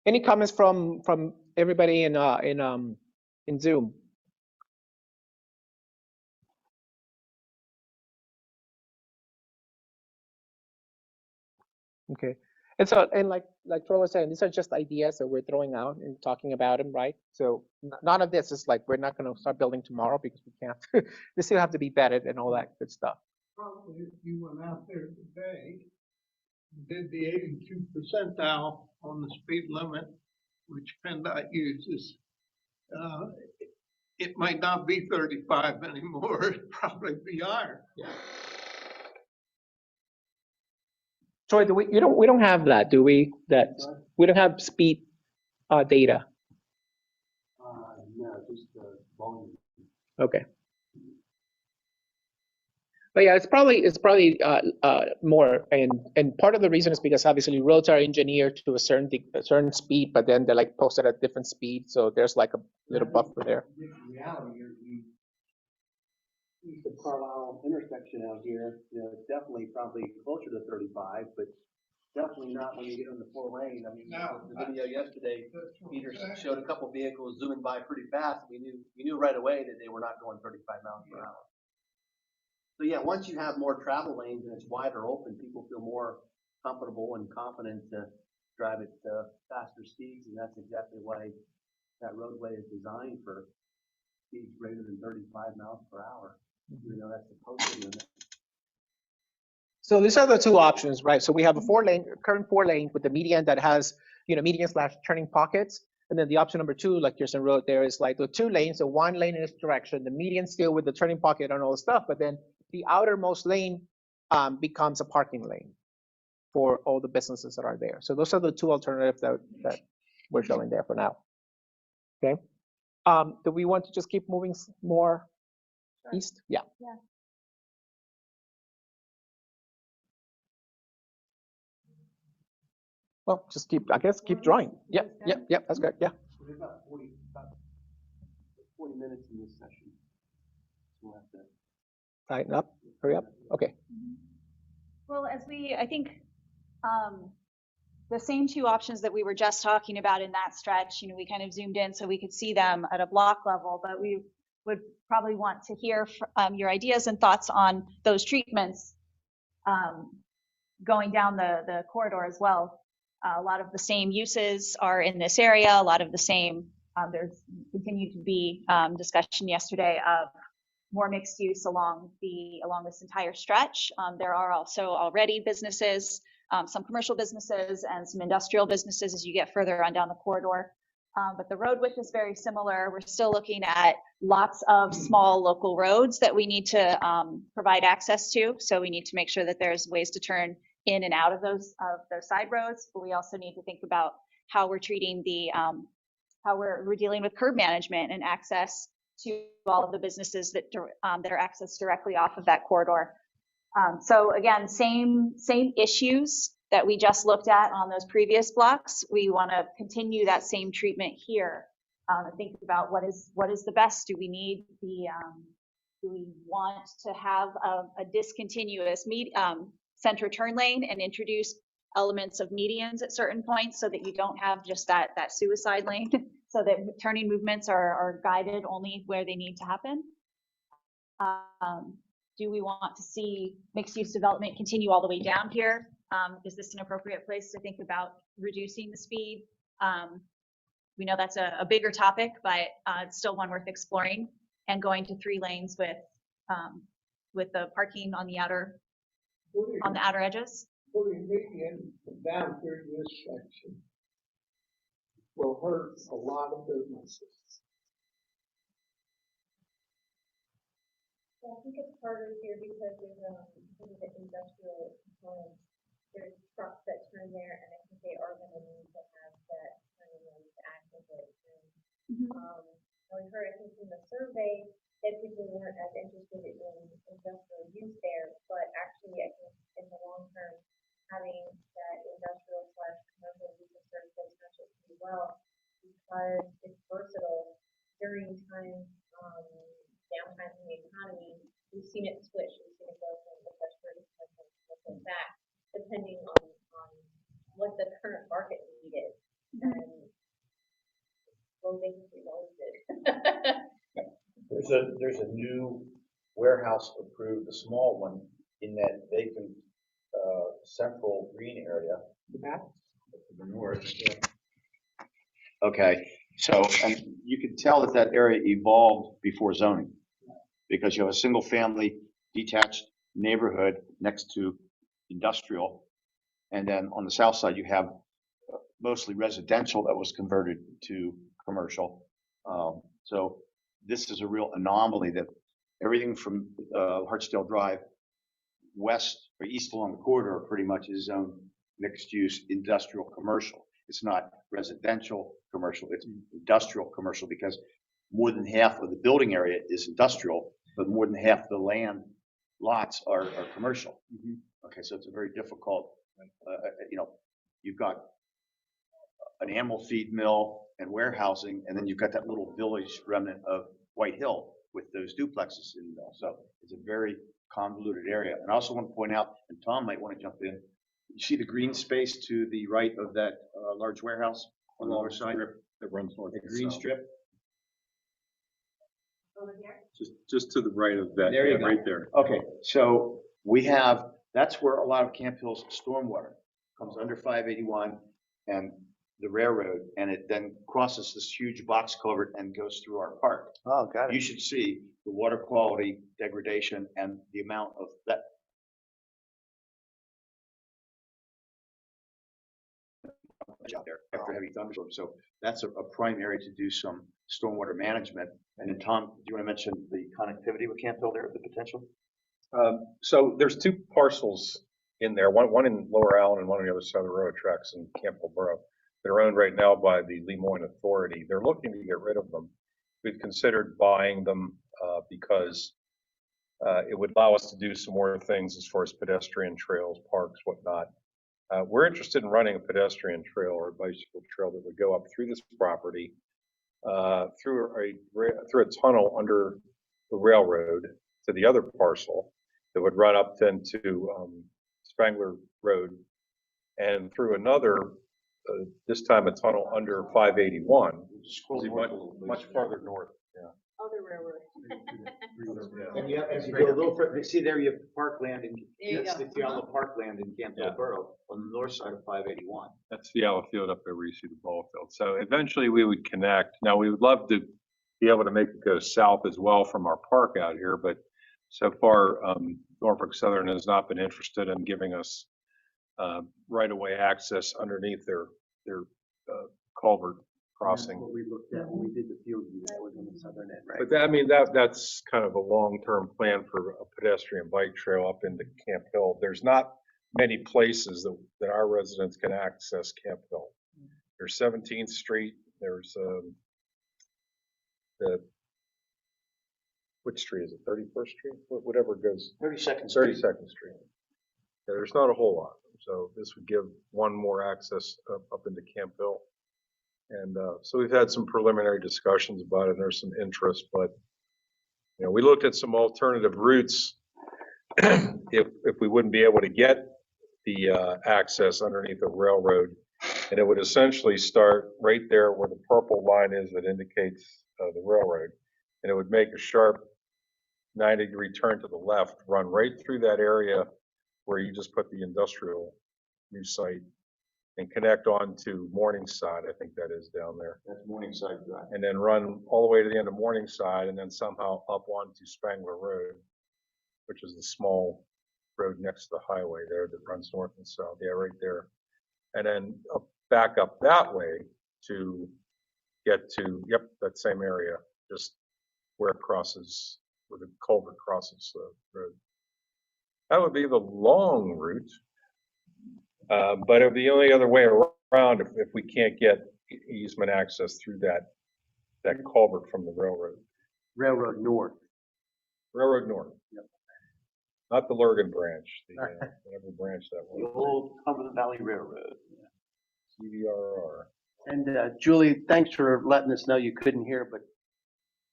Any comments from everybody in Zoom? Okay, and so like Troy was saying, these are just ideas that we're throwing out and talking about them, right? So none of this is like we're not going to start building tomorrow because we can't. They still have to be vetted and all that good stuff. Probably if you went out there today, did the 82 percentile on the speed limit, which PennDOT uses, it might not be 35 anymore. It'd probably be higher. Yeah. Troy, we don't have that, do we? That we don't have speed data. No, just the volume. Okay. But yeah, it's probably more, and part of the reason is because obviously roads are engineered to a certain speed, but then they're like posted at different speeds, so there's like a little buffer there. In reality, east of Carlisle intersection out here, it's definitely probably closer to 35, but definitely not when you get on the 4 lane. I mean, No, the video yesterday, That's what Peter I'm saying. showed a couple vehicles zooming by pretty fast. We knew right away that they were not going 35 miles per hour. So yeah, once you have more travel lanes and it's wider open, people feel more comfortable and confident to drive at faster speeds, and that's exactly why that roadway is designed for speeds greater than 35 miles per hour. That's the posted limit. So these are the two options, right? So we have a current 4 lane with the median that has, median/turning pockets. And then the option number 2, like Kirsten wrote there, is like the 2 lanes, so 1 lane in each direction, the median still with the turning pocket and all the stuff, but then the outermost lane becomes a parking lane for all the businesses that are there. So those are the 2 alternatives that we're showing there for now. Okay. Do we want to just keep moving more east? Yeah. Yeah. Well, just keep drawing. Yep, that's good, yeah. We're about 40 minutes in this session. We'll have to Tighten up, hurry up, okay. Well, I think the same 2 options that we were just talking about in that stretch, we kind of zoomed in so we could see them at a block level, but we would probably want to hear your ideas and thoughts on those treatments going down the corridor as well. A lot of the same uses are in this area, a lot of the same, there's continued to be discussion yesterday of more mixed use along this entire stretch. There are also already businesses, some commercial businesses and some industrial businesses as you get further on down the corridor. But the road width is very similar. We're still looking at lots of small local roads that we need to provide access to. So we need to make sure that there's ways to turn in and out of those side roads. But we also need to think about how we're treating how we're dealing with curb management and access to all of the businesses that are accessed directly off of that corridor. So again, same issues that we just looked at on those previous blocks. We want to continue that same treatment here. Think about what is the best. Do we want to have a discontinuous center turn lane and introduce elements of medians at certain points so that you don't have just that suicide lane, so that turning movements are guided only where they need to happen? Do we want to see mixed use development continue all the way down here? Is this an appropriate place to think about reducing the speed? We know that's a bigger topic, but it's still one worth exploring, and going to 3 lanes with the parking on the outer edges. Putting median down through this section will hurt a lot of businesses. I think it's harder here because there's some of the industrial components. There's trucks that turn there, and I think they are going to need to have that turning lane to access it. We heard, I think, from the survey that people weren't as interested in industrial use there, but actually, I think in the long term, having that industrial / commercial use of certain things matches pretty well because it's versatile during times. Downtime in the economy, we've seen it switch. We've seen it go from industrial to back, depending on what the current market need is. And well, they always did. There's a new warehouse approved, a small one, in that vacant central green area. The back? To the north. Okay, so and you can tell that area evolved before zoning, because you have a single family detached neighborhood next to industrial. And then on the south side, you have mostly residential that was converted to commercial. So this is a real anomaly that everything from Hartsdale Drive west or east along the corridor pretty much is zoned mixed use industrial commercial. It's not residential commercial, it's industrial commercial, because more than half of the building area is industrial, but more than half of the land lots are commercial. Okay, so it's a very difficult, you've got an animal feed mill and warehousing, and then you've got that little village remnant of White Hill with those duplexes in there. So it's a very convoluted area. And I also want to point out, and Tom might want to jump in, you see the green space to the right of that large warehouse on the north side? That runs north. The green strip? Over here? Just to the right of that, There you yeah, go. right there. Okay, so that's where a lot of Camp Hill's stormwater comes under 581 and the railroad, and it then crosses this huge box culvert and goes through our park. Oh, got You should see the water quality degradation and the amount of that. Out there after heavy thunderstorms. So that's a prime area to do some stormwater management. And then Tom, do you want to mention the connectivity with Camp Hill there, the potential? So there's two parcels in there, one in Lower Allen and one on the other side of the railroad tracks in Campbell Borough. They're owned right now by the Lemoyne Authority. They're looking to get rid of them. We've considered buying them because it would allow us to do some more things as far as pedestrian trails, parks, whatnot. We're interested in running a pedestrian trail or a bicycle trail that would go up through this property, through a tunnel under the railroad to the other parcel that would run up then to Spangler Road and through another, this time a tunnel under 581, much farther north. Yeah. Other railroad. And as you go a little further, see there you have parkland and There you that's go. the Fiala Parkland in Camp Hill Yeah. Borough on the north side of 581. That's the Fiala Field up there where you see the ball field. So eventually we would connect. Now we would love to be able to make it go south as well from our park out here, but so far Norfolk Southern has not been interested in giving us right-of-way access underneath their culvert crossing. What we looked at when we did the field view, that was on the southern end, right? But that's kind of a long-term plan for a pedestrian bike trail up into Camp Hill. There's not many places that our residents can access Camp Hill. There's 17th Street, there's which street is it, 31st Street? Whatever goes. 32nd 32nd Street. Yeah, there's not a whole lot. So this would give one more access up into Camp Hill. And so we've had some preliminary discussions about it, and there's some interest, but we looked at some alternative routes if we wouldn't be able to get the access underneath the railroad, and it would essentially start right there where the purple line is that indicates the railroad, and it would make a sharp 90-degree turn to the left, run right through that area where you just put the industrial new site, and connect on to Morningside, I think that is down there. That's Morningside Drive. And then run all the way to the end of Morningside and then somehow up onto Spangler Road, which is the small road next to the highway there that runs north and south. Yeah, right there. And then back up that way to get to, that same area, just where it crosses, where the culvert crosses the road. That would be the long route. But it'd be the only other way around if we can't get easement access through that culvert from the railroad. Railroad North. Railroad North. Yep. Not the Lurgan branch, whatever branch that The was. old Cumberland Valley Railroad. CVRR. And Julie, thanks for letting us know you couldn't hear, but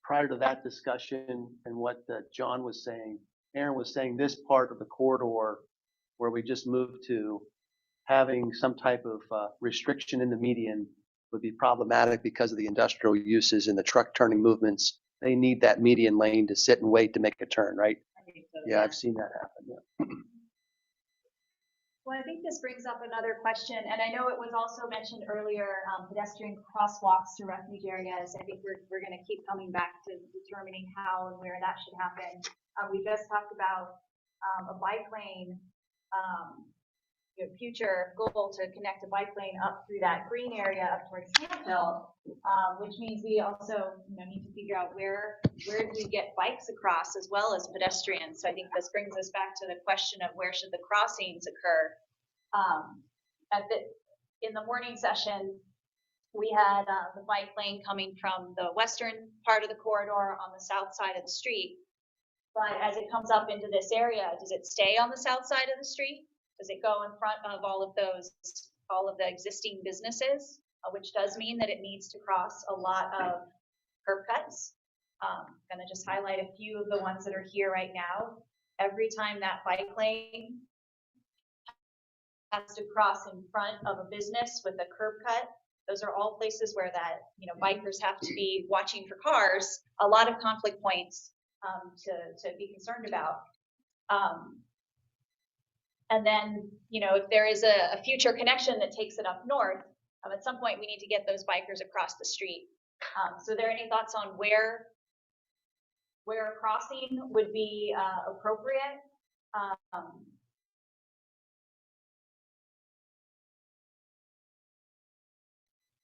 prior to that discussion and what John was saying, Aaron was saying this part of the corridor where we just moved to, having some type of restriction in the median would be problematic because of the industrial uses and the truck turning movements. They need that median lane to sit and wait to make a turn, right? Yeah, I've seen that happen. Yeah. Well, I think this brings up another question, and I know it was also mentioned earlier, pedestrian crosswalks to refuge areas. I think we're going to keep coming back to determining how and where that should happen. We just talked about a bike lane, future goal to connect a bike lane up through that green area up towards Camp Hill, which means we also need to figure out where do we get bikes across as well as pedestrians. So I think this brings us back to the question of where should the crossings occur. In the morning session, we had the bike lane coming from the western part of the corridor on the south side of the street. But as it comes up into this area, does it stay on the south side of the street? Does it go in front of all of the existing businesses, which does mean that it needs to cross a lot of curb cuts? Gonna just highlight a few of the ones that are here right now. Every time that bike lane has to cross in front of a business with a curb cut, those are all places where that, bikers have to be watching for cars, a lot of conflict points to be concerned about. And then, if there is a future connection that takes it up north, at some point we need to get those bikers across the street. So are there any thoughts on where a crossing would be appropriate?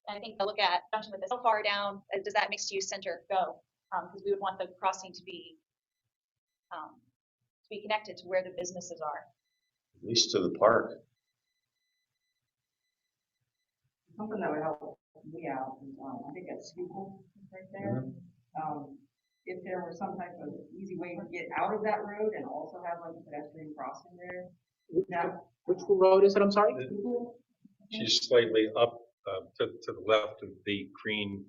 I think to look at junction with this, how far down does that mixed use center go? Because we would want the crossing to be connected to where the businesses are. At least to the park. Something that would help me out is, I think at school right there. If there were some type of easy way to get out of that road and also have like a pedestrian crossing there. Which road is it? I'm sorry. She's slightly up to the left of the green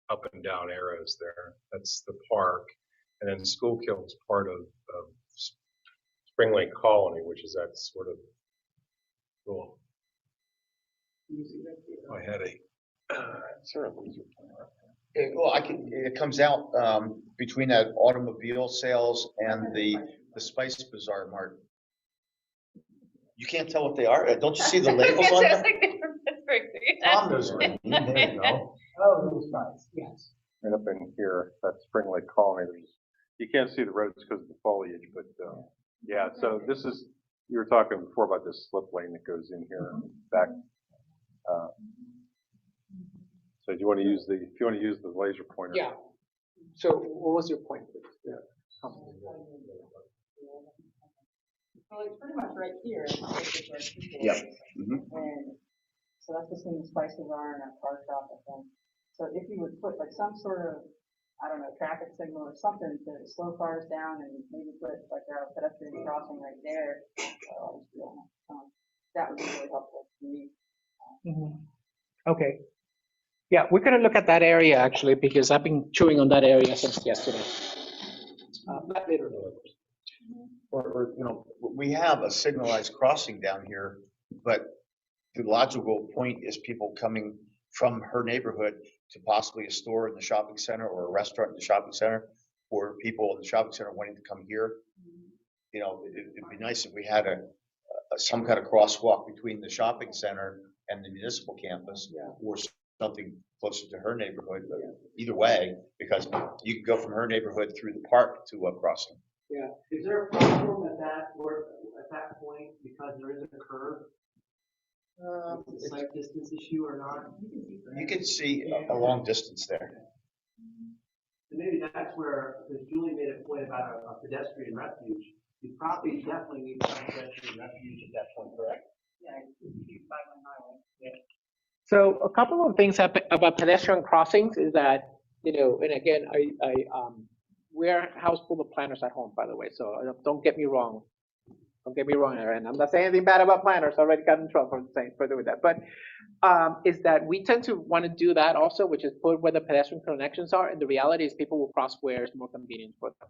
up and down arrows there. That's the park. And then Schuylkill is part of Spring Lake Colony, which is that sort of cool. I had a It comes out between that automobile sales and the Spice Bazaar Mart. You can't tell what they are. Don't you see the labels on them? Tom knows what I mean. There you go. Oh, those spots, yes. right up in here, that Spring Lake Colony. You can't see the roads because of the foliage, but yeah. So this is, you were talking before about this slip lane that goes in here and back. So do you want to use if you want to use the laser pointer? Yeah. So what was your point? Yeah. So it's pretty much right here. Yep. And so that's between the Spice Bazaar and that car shop, I think. So if you would put like some sort of, I don't know, traffic signal or something to slow cars down and maybe put like a pedestrian crossing right there, that would be really helpful to me. Okay. Yeah, we're gonna look at that area actually, because I've been chewing on that area since yesterday. Not later though. Or, we have a signalized crossing down here, but the logical point is people coming from her neighborhood to possibly a store in the shopping center or a restaurant in the shopping center, or people in the shopping center wanting to come here. It'd be nice if we had some kind of crosswalk between the shopping center and the municipal campus, or something closer to her neighborhood. Either way, because you can go from her neighborhood through the park to a crossing. Yeah. Is there a problem at that point because there is a curve? It's a slight distance issue or not? You can see a long distance there. And maybe that's where, because Julie made a point about a pedestrian refuge, you probably definitely need some pedestrian refuge at that point, correct? Yeah, cycling highway. Yeah. So a couple of things about pedestrian crossings is that, and again, we're a house full of planners at home, by the way, so don't get me wrong. Don't get me wrong, Aaron. I'm not saying anything bad about planners. I already got in trouble for doing that. But is that we tend to want to do that also, which is put where the pedestrian connections are. And the reality is people will cross where it's more convenient for them.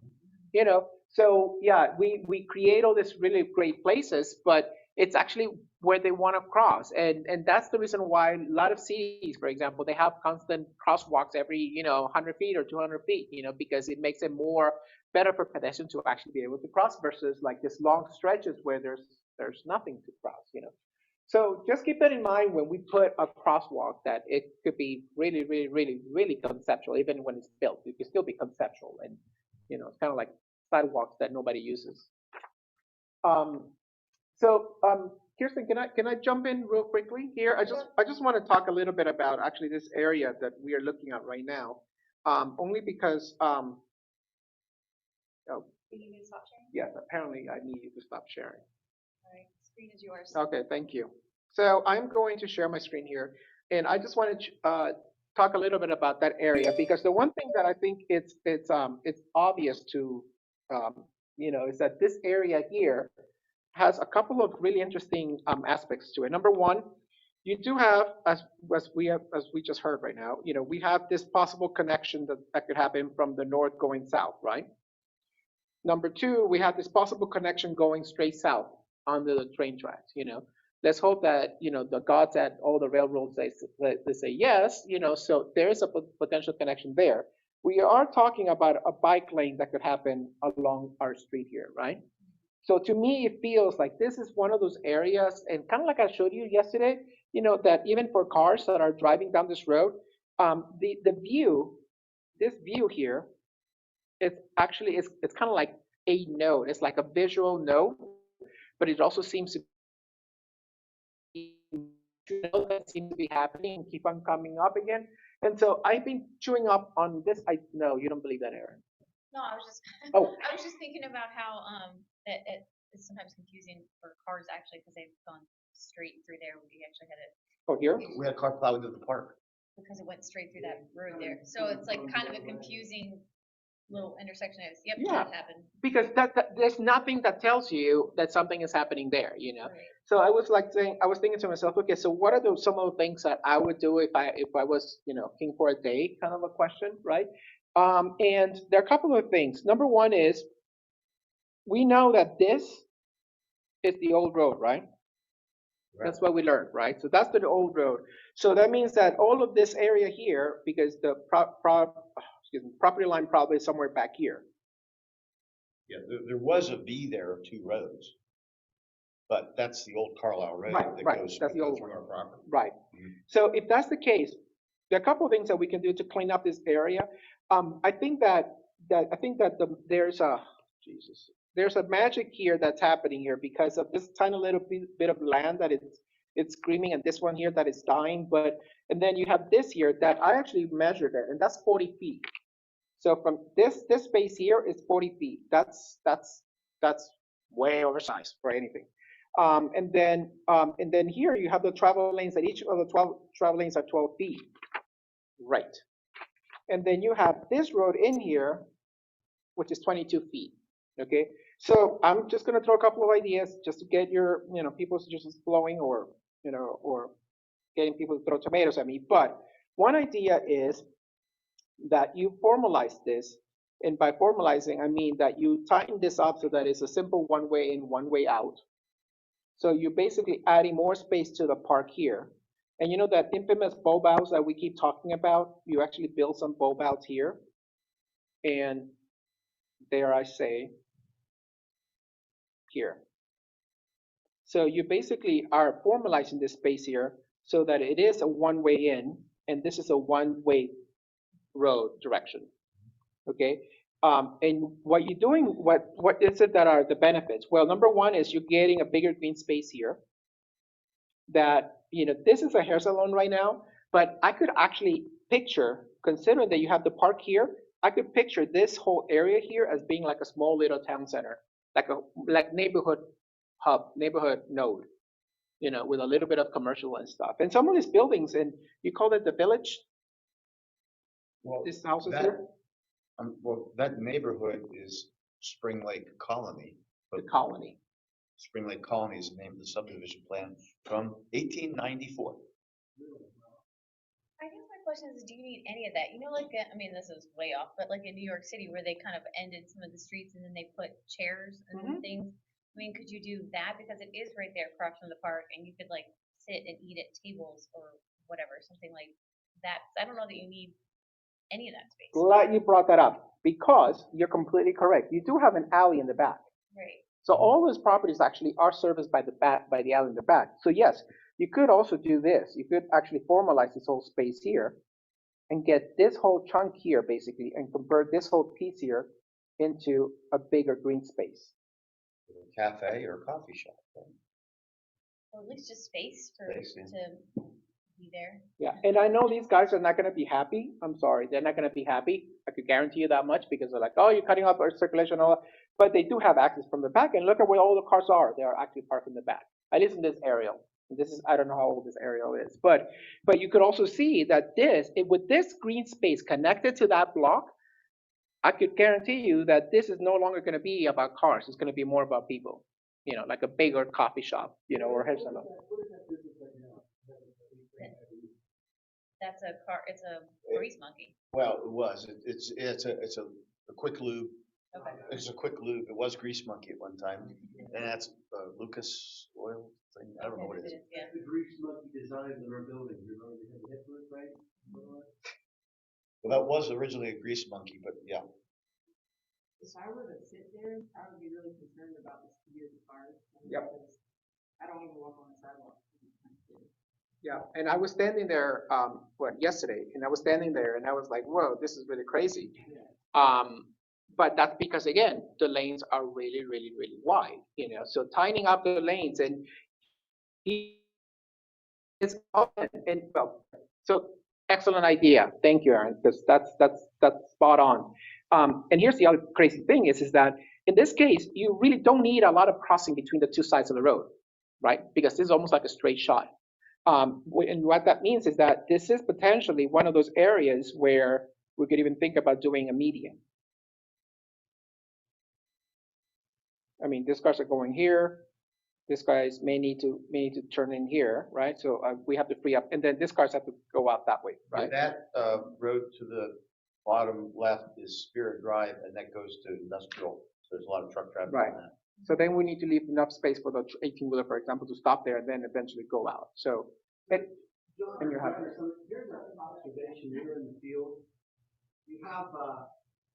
So yeah, we create all these really great places, but it's actually where they want to cross. And that's the reason why a lot of cities, for example, they have constant crosswalks every, 100 feet or 200 feet, because it makes it better for pedestrians to actually be able to cross versus like this long stretches where there's nothing to cross, So just keep that in mind when we put a crosswalk, that it could be really, really, really, really conceptual. Even when it's built, it can still be conceptual, and it's kind of like sidewalks that nobody uses. Kirsten, can I jump in real quickly here? I just want to talk a little bit about actually this area that we are looking at right now, only because You need me to stop sharing? yes, apparently I need you to stop sharing. All right, screen is yours. Okay, thank you. So I'm going to share my screen here, and I just want to talk a little bit about that area, because the one thing that I think it's obvious to is that this area here has a couple of really interesting aspects to it. Number one, you do have, as we just heard right now, we have this possible connection that could happen from the north going south, right? Number two, we have this possible connection going straight south under the train tracks. Let's hope that the gods at all the railroads they say yes. So there is a potential connection there. We are talking about a bike lane that could happen along our street here, right? So to me, it feels like this is one of those areas, and kind of like I showed you yesterday, that even for cars that are driving down this road, the view, this view here, it's kind of like a node. It's like a visual node, but it also seems to be that seems to be happening and keep on coming up again. And so I've been chewing up on this. No, you don't believe that, Aaron. No, I was just Oh. I was just thinking about how that it's sometimes confusing for cars actually because they've gone straight through there. We actually had it. Oh, here? We had a car plow into the park. Because it went straight through that road there. So it's like kind of a confusing little intersection. Yep, Yeah. that happened. Because there's nothing that tells you that something is happening there, Right. So I was thinking to myself, okay, so what are some of the things that I would do if I was, king for a day, kind of a question, right? And there are a couple of things. Number one is, we know that this is the old road, right? That's what we learned, right? So that's the old road. So that means that all of this area here, because the property line probably is somewhere back here. Yeah, there was a V there of 2 roads. But that's the old Carlisle Road that goes That's the old through one. our property. Right. So if that's the case, there are a couple of things that we can do to clean up this area. I think that there's a magic here that's happening here because of this tiny little bit of land that it's screaming, and this one here that is dying. And then you have this here that I actually measured it, and that's 40 feet. So from this space here is 40 feet. That's way oversized for anything. And then here you have the travel lanes, that each of the 12 travel lanes are 12 feet. Right. And then you have this road in here, which is 22 feet. Okay. So I'm just going to throw a couple of ideas just to get your, people suggestions flowing, or getting people to throw tomatoes at me. But one idea is that you formalize this. And by formalizing, I mean that you tighten this up so that it's a simple one way in, one way out. So you're basically adding more space to the park here. And that infamous bulb outs that we keep talking about, you actually build some bulb outs here. And there I say, here. So you basically are formalizing this space here so that it is a one-way in, and this is a one-way road direction. Okay. And what you're doing, what is it that are the benefits? Well, number one is you're getting a bigger green space here. That, this is a hair salon right now, but I could actually picture, considering that you have the park here, I could picture this whole area here as being like a small little town center, like neighborhood hub, neighborhood node, with a little bit of commercial and stuff. And some of these buildings, and you call it the village. Well, this house is here. Well, that neighborhood is Spring Lake Colony. The Colony. Spring Lake Colony is the name of the subdivision plan from 1894. I guess my question is, do you need any of that? This is way off, but like in New York City where they kind of ended some of the streets and then they put chairs and things. Could you do that? Because it is right there across from the park, and you could like sit and eat at tables or whatever, something like that. I don't know that you need any of that space. Glad you brought that up, because you're completely correct. You do have an alley in the back. Right. So all those properties actually are serviced by the alley in the back. So yes, you could also do this. You could actually formalize this whole space here and get this whole chunk here basically and convert this whole piece here into a bigger green space. A cafe or a coffee shop. Right? Or at least just space to be there. Yeah, and I know these guys are not going to be happy. I'm sorry, they're not going to be happy. I could guarantee you that much, because they're like, oh, you're cutting off our circulation and all that. But they do have access from the back, and look at where all the cars are. They are actually parked in the back. At least in this aerial. I don't know how old this aerial is, but you could also see that with this green space connected to that block, I could guarantee you that this is no longer going to be about cars. It's going to be more about people, like a bigger coffee shop, or hair salon. That's a car, it's a grease monkey. Well, it was, it's a quick lube. Okay. It's a quick lube. It was Grease Monkey at one time, and that's Lucas Oil thing. I don't know what it is. Yeah. The grease monkey design in our building, you remember they had the hip roof, right? Well, that was originally a Grease Monkey, but yeah. If I were to sit there, I would be really concerned about the speed of the cars. Yep. Because I don't even walk on the sidewalk. Yeah, and I was standing there, yesterday, and I was standing there and I was like, whoa, this is really crazy. But that's because, again, the lanes are really, really, really wide, so tightening up the lanes and it's often, and well, so excellent idea. Thank you, Aaron, because that's spot on. And here's the other crazy thing is that in this case, you really don't need a lot of crossing between the two sides of the road, right? Because this is almost like a straight shot. And what that means is that this is potentially one of those areas where we could even think about doing a median. I mean, these cars are going here. These guys may need to turn in here, right? So we have to free up, and then these cars have to go out that way, right? That road to the bottom left is Spirit Drive, and that goes to industrial. So there's a lot of truck traffic Right. on that. So then we need to leave enough space for the 18-wheeler, for example, to stop there and then eventually go out. So, and you're happy. So here's an observation here in the field. You have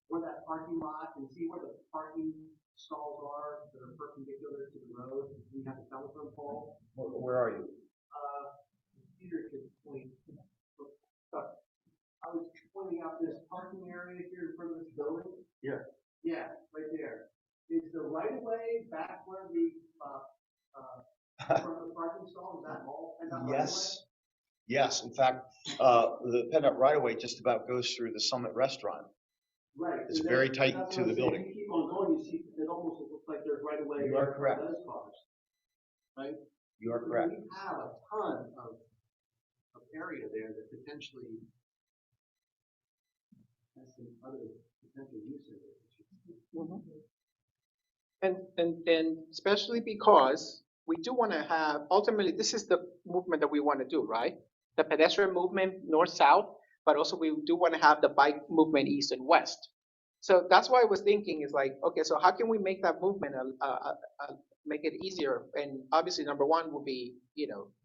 where that parking lot, and see where the parking stalls are that are perpendicular to the road. You have the telephone pole. Where are you? Peter could point. I was pointing out this parking area here in front of this building. Yeah. Yeah, right there. Is the right of way back where the front of the parking stall, is that all? Yes. Yes. In fact, the PennDOT right of way just about goes through the Summit Restaurant. Right. It's very tight to the building. You keep on going, you see, it almost looks like there's right of way. You are correct. for those cars, right? You are correct. We have a ton of area there that potentially has some other potential uses. And especially because we do want to have, ultimately, this is the movement that we want to do, right? The pedestrian movement north-south, but also we do want to have the bike movement east and west. So that's why I was thinking is like, okay, so how can we make that movement, make it easier? And obviously, number one will be,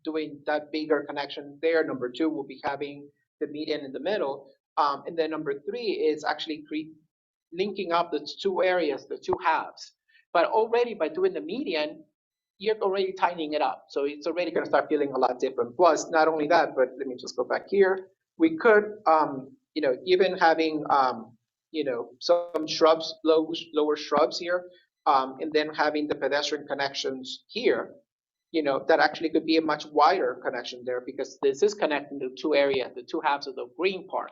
doing that bigger connection there. Number two will be having the median in the middle. And then number three is actually linking up the two areas, the two halves. But already by doing the median, you're already tightening it up. So it's already going to start feeling a lot different. Plus, not only that, but let me just go back here. We could, even having, some shrubs, lower shrubs here, and then having the pedestrian connections here, that actually could be a much wider connection there because this is connecting the two areas, the two halves of the green park,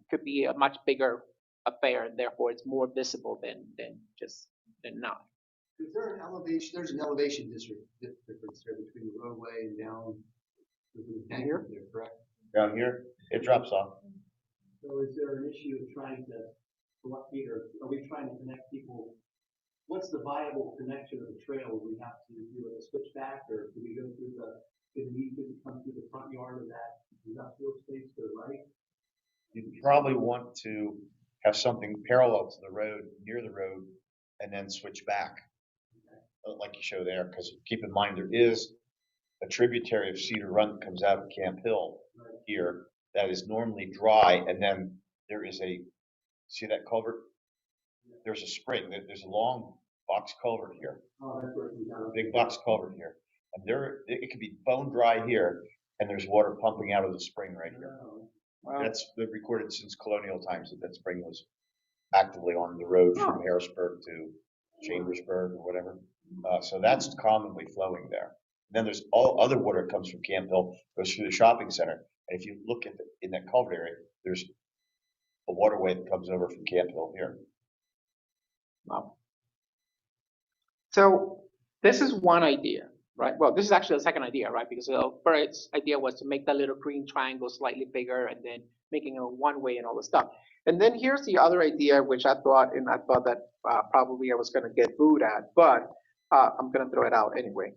could be a much bigger affair, and therefore it's more visible than not. Is there an elevation, there's an elevation difference there between the roadway and down here, correct? Down here, it drops off. So is there an issue of trying to, Peter, are we trying to connect people? What's the viable connection of the trail? Would we have to do a switchback, or do we go through do we need to come through the front yard of that industrial space to the right? You probably want to have something parallel to the road, near the road, and then switch back, like you show there, because keep in mind, there is a tributary of Cedar Run that comes out of Camp Hill here that is normally dry, and then there is see that culvert? There's a spring, there's a long box culvert here. Oh, that's where it comes down. Big box culvert here. And it could be bone dry here, and there's water pumping out of the spring right here. Wow. That's been recorded since colonial times that spring was actively on the road from Harrisburg to Chambersburg or whatever. So that's commonly flowing there. And then there's all other water that comes from Camp Hill, goes through the shopping center. And if you look at in that culvert area, there's a waterway that comes over from Camp Hill here. Wow. So this is one idea, right? Well, this is actually the second idea, right? Because the first idea was to make that little green triangle slightly bigger and then making a one-way and all this stuff. And then here's the other idea, which I thought that probably I was going to get booed at, but I'm going to throw it out anyway.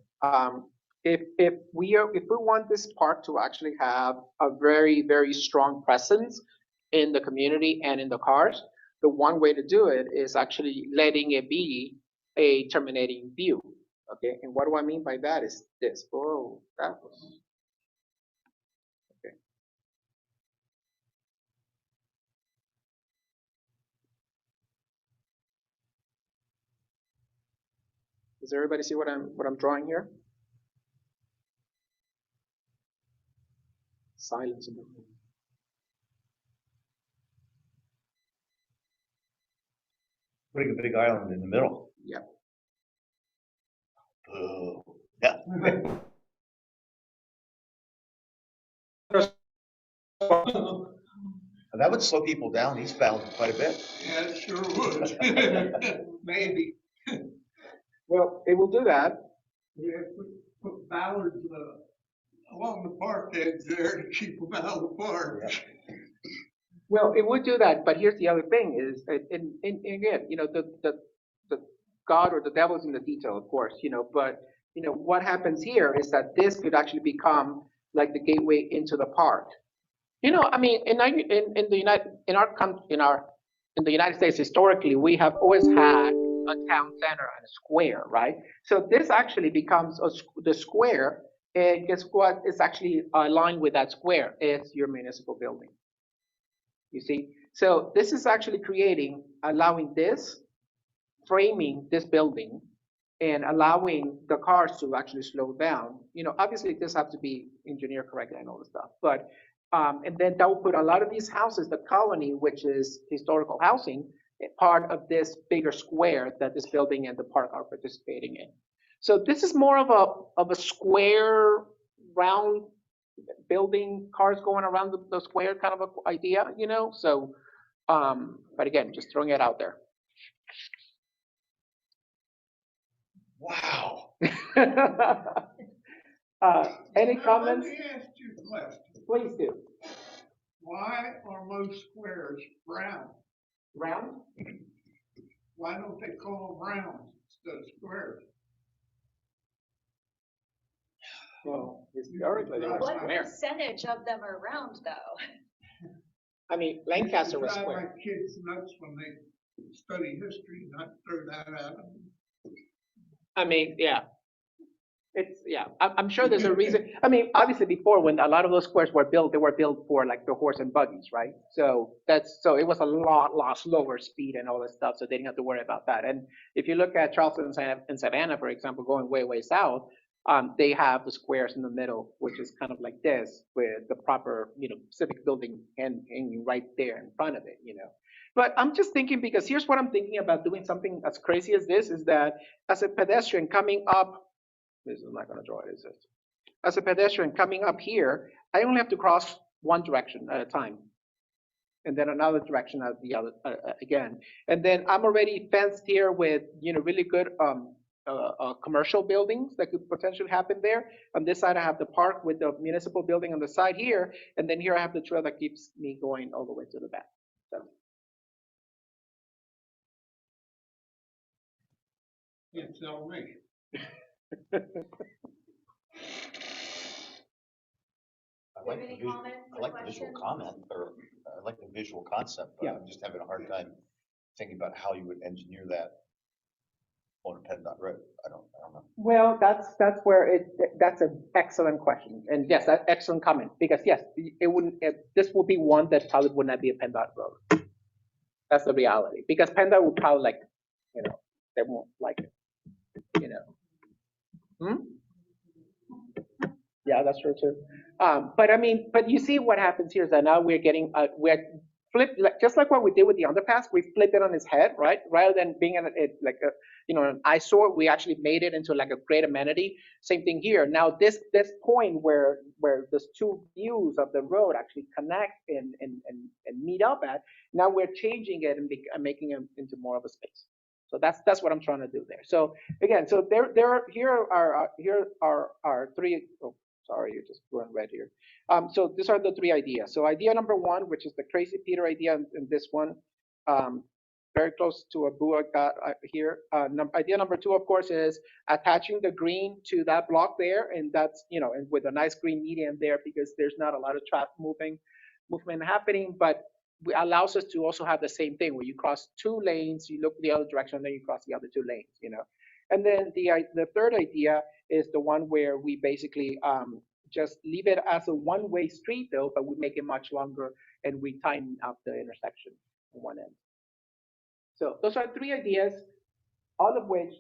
If we want this park to actually have a very, very strong presence in the community and in the cars, the one way to do it is actually letting it be a terminating view. Okay, and what do I mean by that is this. Oh, that was okay. Does everybody see what I'm drawing here? Silence in the room. Putting a big island in the middle. Yeah. Oh, yeah. That would slow people down eastbound quite a bit. Yeah, it sure would. Maybe. Well, it will do that. Yeah, put ballards along the park edge there to keep them out of the park. Yeah. Well, it would do that, but here's the other thing is, and again, you know, the God or the devil's in the detail, of course, you know, but you know what happens here is that this could actually become like the gateway into the park. You know, I mean, in the United States, historically, we have always had a town center and a square, right? So this actually becomes the square, and guess what is actually aligned with that square? It's your municipal building. You see, so this is actually allowing this, framing this building, and allowing the cars to actually slow down. You know, obviously this has to be engineered correctly and all this stuff, but and then that will put a lot of these houses, the colony, which is historical housing, part of this bigger square that this building and the park are participating in. So this is more of a square, round building, cars going around the square kind of a idea, you know? So, but again, just throwing it out there. Wow. Any comments? Let me ask you a question. Please do. Why are most squares round? Round? Why don't they call them rounds instead of squares? Well, historically they were What square. percentage of them are round, though? I mean, Lancaster was Drive square. my kids nuts when they study history, not throw that at them. I mean, yeah. It's, yeah, I'm sure there's a reason. I mean, obviously before when a lot of those squares were built, they were built for like the horse and buggies, right? So so it was a lot slower speed and all that stuff. So they didn't have to worry about that. And if you look at Charleston and Savannah, for example, going way south, they have the squares in the middle, which is kind of like this with the proper, you know, civic building hanging right there in front of it, you know. But I'm just thinking, because here's what I'm thinking about doing something as crazy as this, is that as a pedestrian coming up, this is not going to draw it, is it? As a pedestrian coming up here, I only have to cross one direction at a time, and then another direction at the other again. And then I'm already fenced here with, you know, really good commercial buildings that could potentially happen there. On this side, I have the park with the municipal building on the side here, and then here I have the trail that keeps me going all the way to the back. So. You tell me. I like the visual, I like the visual comment, or I like the visual concept, but Yeah. I'm just having a hard time thinking about how you would engineer that on a PennDOT road. I don't know. Well, that's where that's an excellent question, and yes, that's excellent comment, because yes, it wouldn't. This would be one that probably would not be a PennDOT road. That's the reality, because PennDOT would probably like, you know, they won't like it, you know. Yeah, that's true too. But I mean, but you see what happens here is that now we're getting we're flipped, just like what we did with the underpass. We flipped it on its head, right? Rather than being like a, you know, an eyesore, we actually made it into like a great amenity. Same thing here. Now this point where those two views of the road actually connect and meet up at, now we're changing it and making it into more of a space. So that's what I'm trying to do there. So again, so here are our three, oh, sorry, you just went red here. So these are the three ideas. So idea number one, which is the Crazy Peter idea, and this one, very close to what Bua got here. Idea number two, of course, is attaching the green to that block there, and that's, you know, and with a nice green median there, because there's not a lot of traffic movement happening, but allows us to also have the same thing where you cross two lanes, you look the other direction, and then you cross the other two lanes, you know. And then the third idea is the one where we basically just leave it as a one-way street though, but we make it much longer and we tighten up the intersection on one end. So those are three ideas, all of which,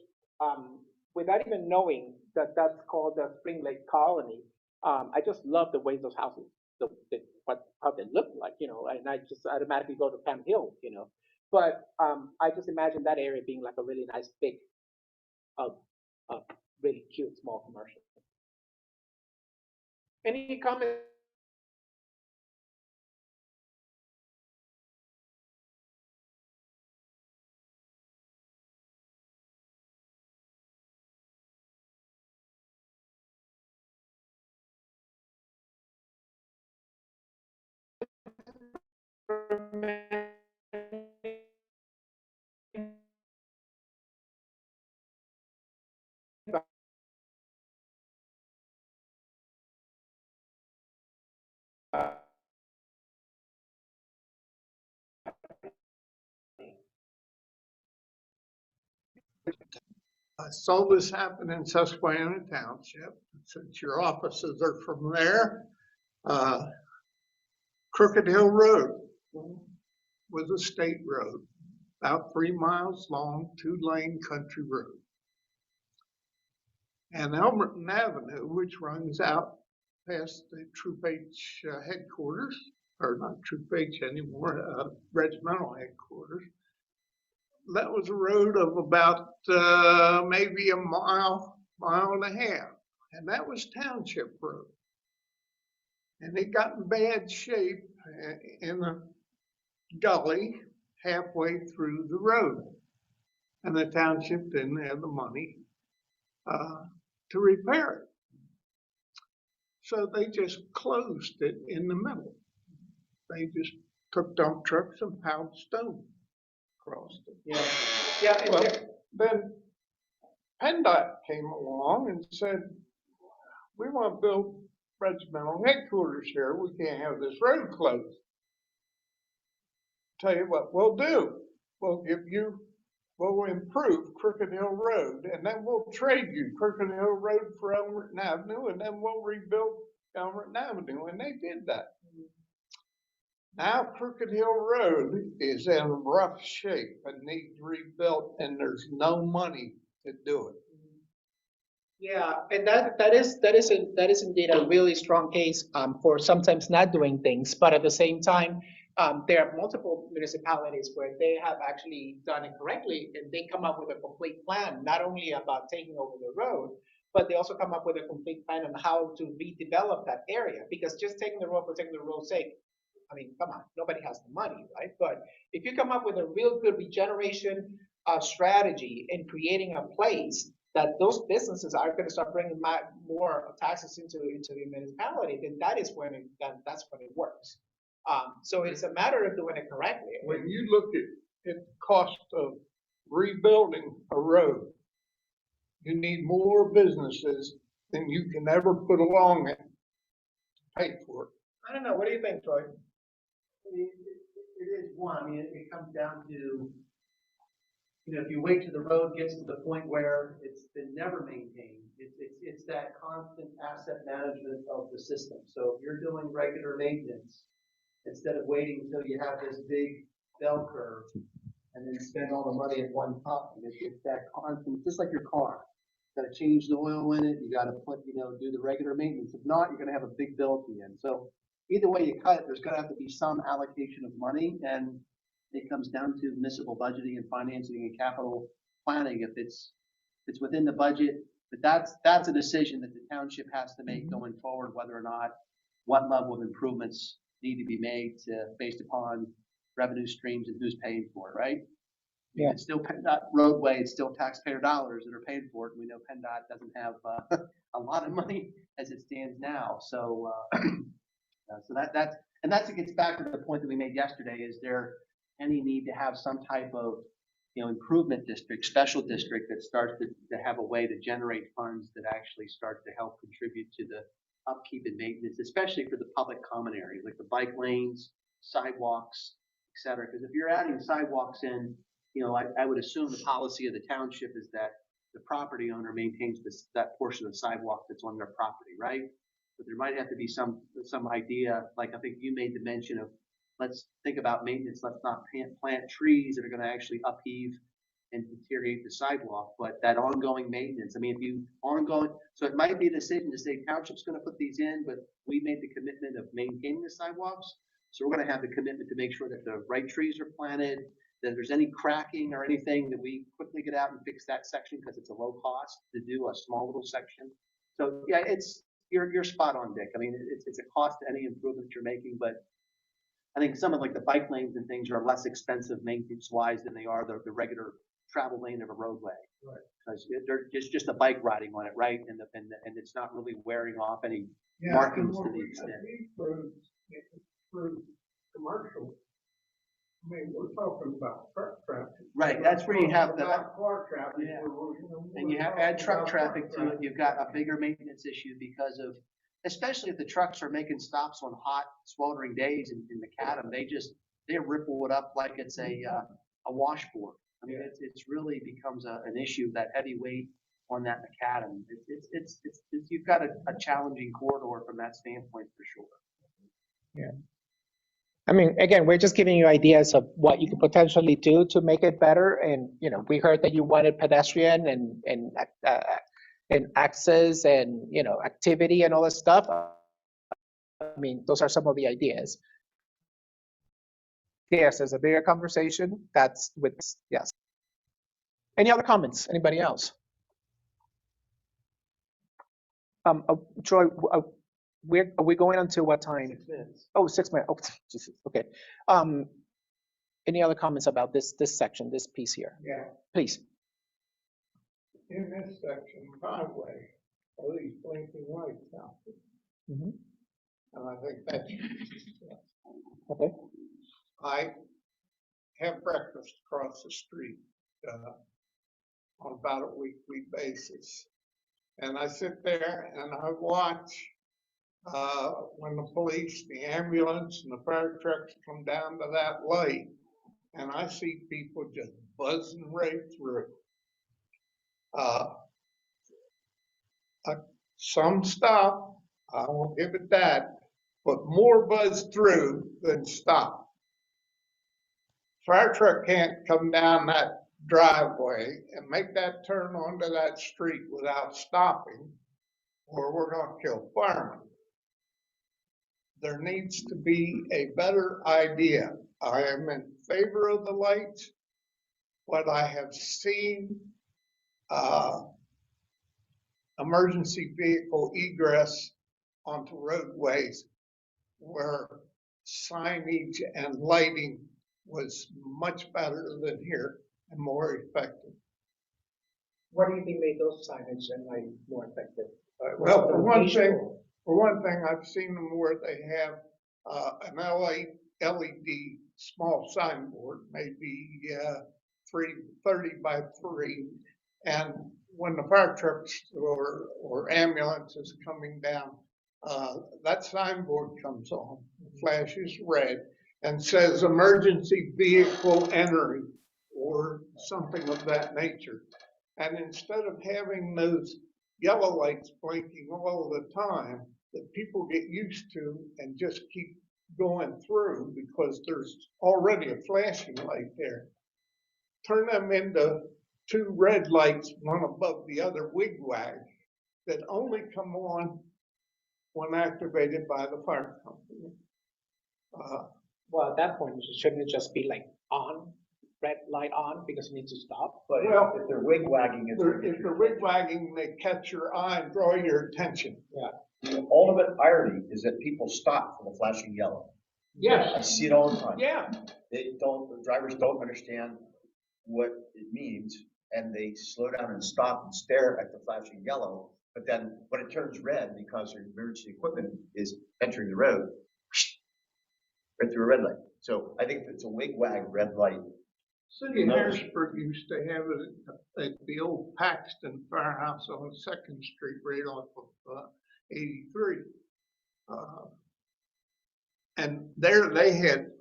without even knowing that that's called the Spring Lake Colony, I just love the way those houses, how they look like, you know, and I just automatically go to Palm Hill, you know. But I just imagine that area being like a really nice big, really cute small commercial. Any comments? I saw this happen in Susquehanna Township, since your offices are from there. Crooked Hill Road was a state road, about 3 miles long, 2-lane country road. And Elmerton Avenue, which runs out past the Troop H headquarters, or not Troop H anymore, regimental headquarters. That was a road of about maybe a mile and a half, and that was Township Road. And it got in bad shape in a gully halfway through the road, and the township didn't have the money to repair it. So they just closed it in the middle. They just took dump trucks and piled stone across it. Yeah. Well, then PennDOT came along and said, we want to build regimental headquarters here. We can't have this road closed. Tell you what we'll do. We'll improve Crooked Hill Road, and then we'll trade you Crooked Hill Road for Elmerton Avenue, and then we'll rebuild Elmerton Avenue. And they did that. Now Crooked Hill Road is in rough shape and needs rebuilt, and there's no money to do it. Yeah, and that is indeed a really strong case for sometimes not doing things, but at the same time, there are multiple municipalities where they have actually done it correctly, and they come up with a complete plan, not only about taking over the road, but they also come up with a complete plan on how to redevelop that area. Because just taking the road for taking the road's sake, I mean, come on, nobody has the money, right? But if you come up with a real good regeneration strategy and creating a place that those businesses are going to start bringing more taxes into the municipality, then that's when it works. So it's a matter of doing it correctly. When you look at the cost of rebuilding a road, you need more businesses than you can ever put along it to pay for it. I don't know. What do you think, Troy? I mean, it is one. I mean, it comes down to, if you wait till the road gets to the point where it's been never maintained, it's that constant asset management of the system. So if you're doing regular maintenance, instead of waiting until you have this big bell curve and then spend all the money at one time, it's that constant, just like your car. You got to change the oil in it. You got to do the regular maintenance. If not, you're going to have a big bill at the end. So either way you cut it, there's going to have to be some allocation of money, and it comes down to municipal budgeting and financing and capital planning. If it's within the budget, but that's a decision that the township has to make going forward, whether or not what level of improvements need to be made based upon revenue streams and who's paying for it, right? Yeah. It's still PennDOT roadway, it's still taxpayer dollars that are paid for it. We know PennDOT doesn't have a lot of money as it stands now. So, so that's it gets back to the point that we made yesterday. Is there any need to have some type of, improvement district, special district that starts to have a way to generate funds that actually start to help contribute to the upkeep and maintenance, especially for the public common areas, like the bike lanes, sidewalks, et cetera. Because if you're adding sidewalks in, I would assume the policy of the township is that the property owner maintains that portion of the sidewalk that's on their property, right? But there might have to be some idea, like I think you made the mention of, let's think about maintenance. Let's not plant trees that are going to actually upheave and deteriorate the sidewalk, but that ongoing maintenance. I mean, so it might be a decision to say township's going to put these in, but we made the commitment of maintaining the sidewalks. So we're going to have the commitment to make sure that the right trees are planted, that if there's any cracking or anything, that we quickly get out and fix that section because it's a low cost to do a small little section. So yeah, you're spot on, Dick. I mean, it's a cost to any improvement you're making, but I think some of like the bike lanes and things are less expensive maintenance wise than they are the regular travel lane of a roadway. Right. Because there's just a bike riding on it, right? And it's not really wearing off any markings to the extent. Through commercial, I mean, we're talking about truck traffic. Right, that's where you have the car traffic. Yeah. And you have add truck traffic to it. You've got a bigger maintenance issue because of, especially if the trucks are making stops on hot, sweltering days in macadam, they ripple it up like it's a washboard. I mean, it's really becomes an issue, that heavy weight on that macadam. It's you've got a challenging corridor from that standpoint for sure. Yeah. I mean, again, we're just giving you ideas of what you could potentially do to make it better. And, we heard that you wanted pedestrian and access and, activity and all that stuff. I mean, those are some of the ideas. Yes, there's a bigger conversation. That's with, yes. Any other comments? Anybody else? Troy, are we going until what time? 6 minutes. Oh, 6 minutes. Oh, Jesus. Okay. Any other comments about this section, this piece here? Yeah. Please. In this section, highway, all these blinking lights out there. Mm-hmm. And I think that's Okay. I have breakfast across the street on about a weekly basis. And I sit there and I watch when the police, the ambulance, and the fire trucks come down to that light, and I see people just buzzing right through. Some stop, I won't give it that, but more buzz through than stop. Fire truck can't come down that driveway and make that turn onto that street without stopping, or we're gonna kill firemen. There needs to be a better idea. I am in favor of the lights, but I have seen emergency vehicle egress onto roadways where signage and lighting was much better than here and more effective. What do you think made those signage and lighting more effective? Well, for one thing, I've seen them where they have an LED small signboard, maybe 30 by 3, and when the fire trucks or ambulance is coming down, that signboard comes on, flashes red, and says emergency vehicle entering or something of that nature. And instead of having those yellow lights blinking all the time that people get used to and just keep going through because there's already a flashing light there, turn them into 2 red lights, one above the other wigwag, that only come on when activated by the fire company. Well, at that point, shouldn't it just be like on, red light on, because it needs to stop? But if they're wigwagging, if they're wigwagging, they catch your eye and draw your attention. Yeah. The ultimate irony is that people stop for the flashing yellow. Yes. I see it all the time. Yeah. The drivers don't understand what it means, and they slow down and stop and stare at the flashing yellow. But then when it turns red because their emergency equipment is entering the road, right through a red light. So I think if it's a wig-wag red light, City of Harrisburg used to have it at the old Paxton Firehouse on 2nd Street, right off of 83. And there they had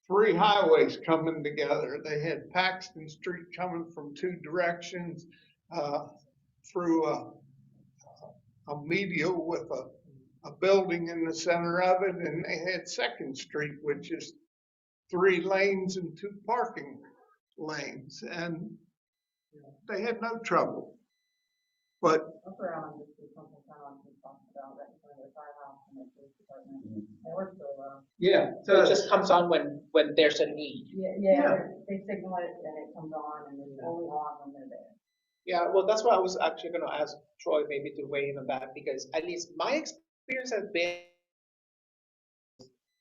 3 highways coming together. They had Paxton Street coming from 2 directions through a medial with a building in the center of it, and they had 2nd Street, which is 3 lanes and 2 parking lanes, and they had no trouble. But That's where I was just something kind of talking about that kind of firehouse and the police department. They work so well. Yeah, so it just comes on when there's a need. Yeah, they signal it and it comes on and it's only on when they're there. Yeah, well, that's why I was actually gonna ask Troy maybe to weigh in on that, because at least my experience has been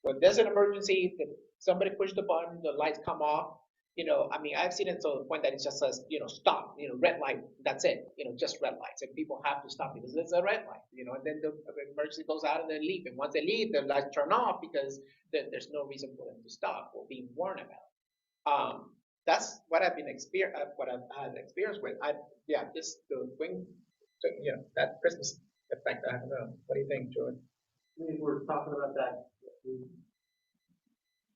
when there's an emergency, that somebody pushed the button, the lights come off, I mean, I've seen it to the point that it just says, stop, red light, that's it, just red lights, and people have to stop because it's a red light, and then the emergency goes out and they leave, and once they leave, the lights turn off because there's no reason for them to stop or being warned about. That's what I've what I've had experience with. The wing, that Christmas effect, I don't know. What do you think, Jordan? I mean, we're talking about that.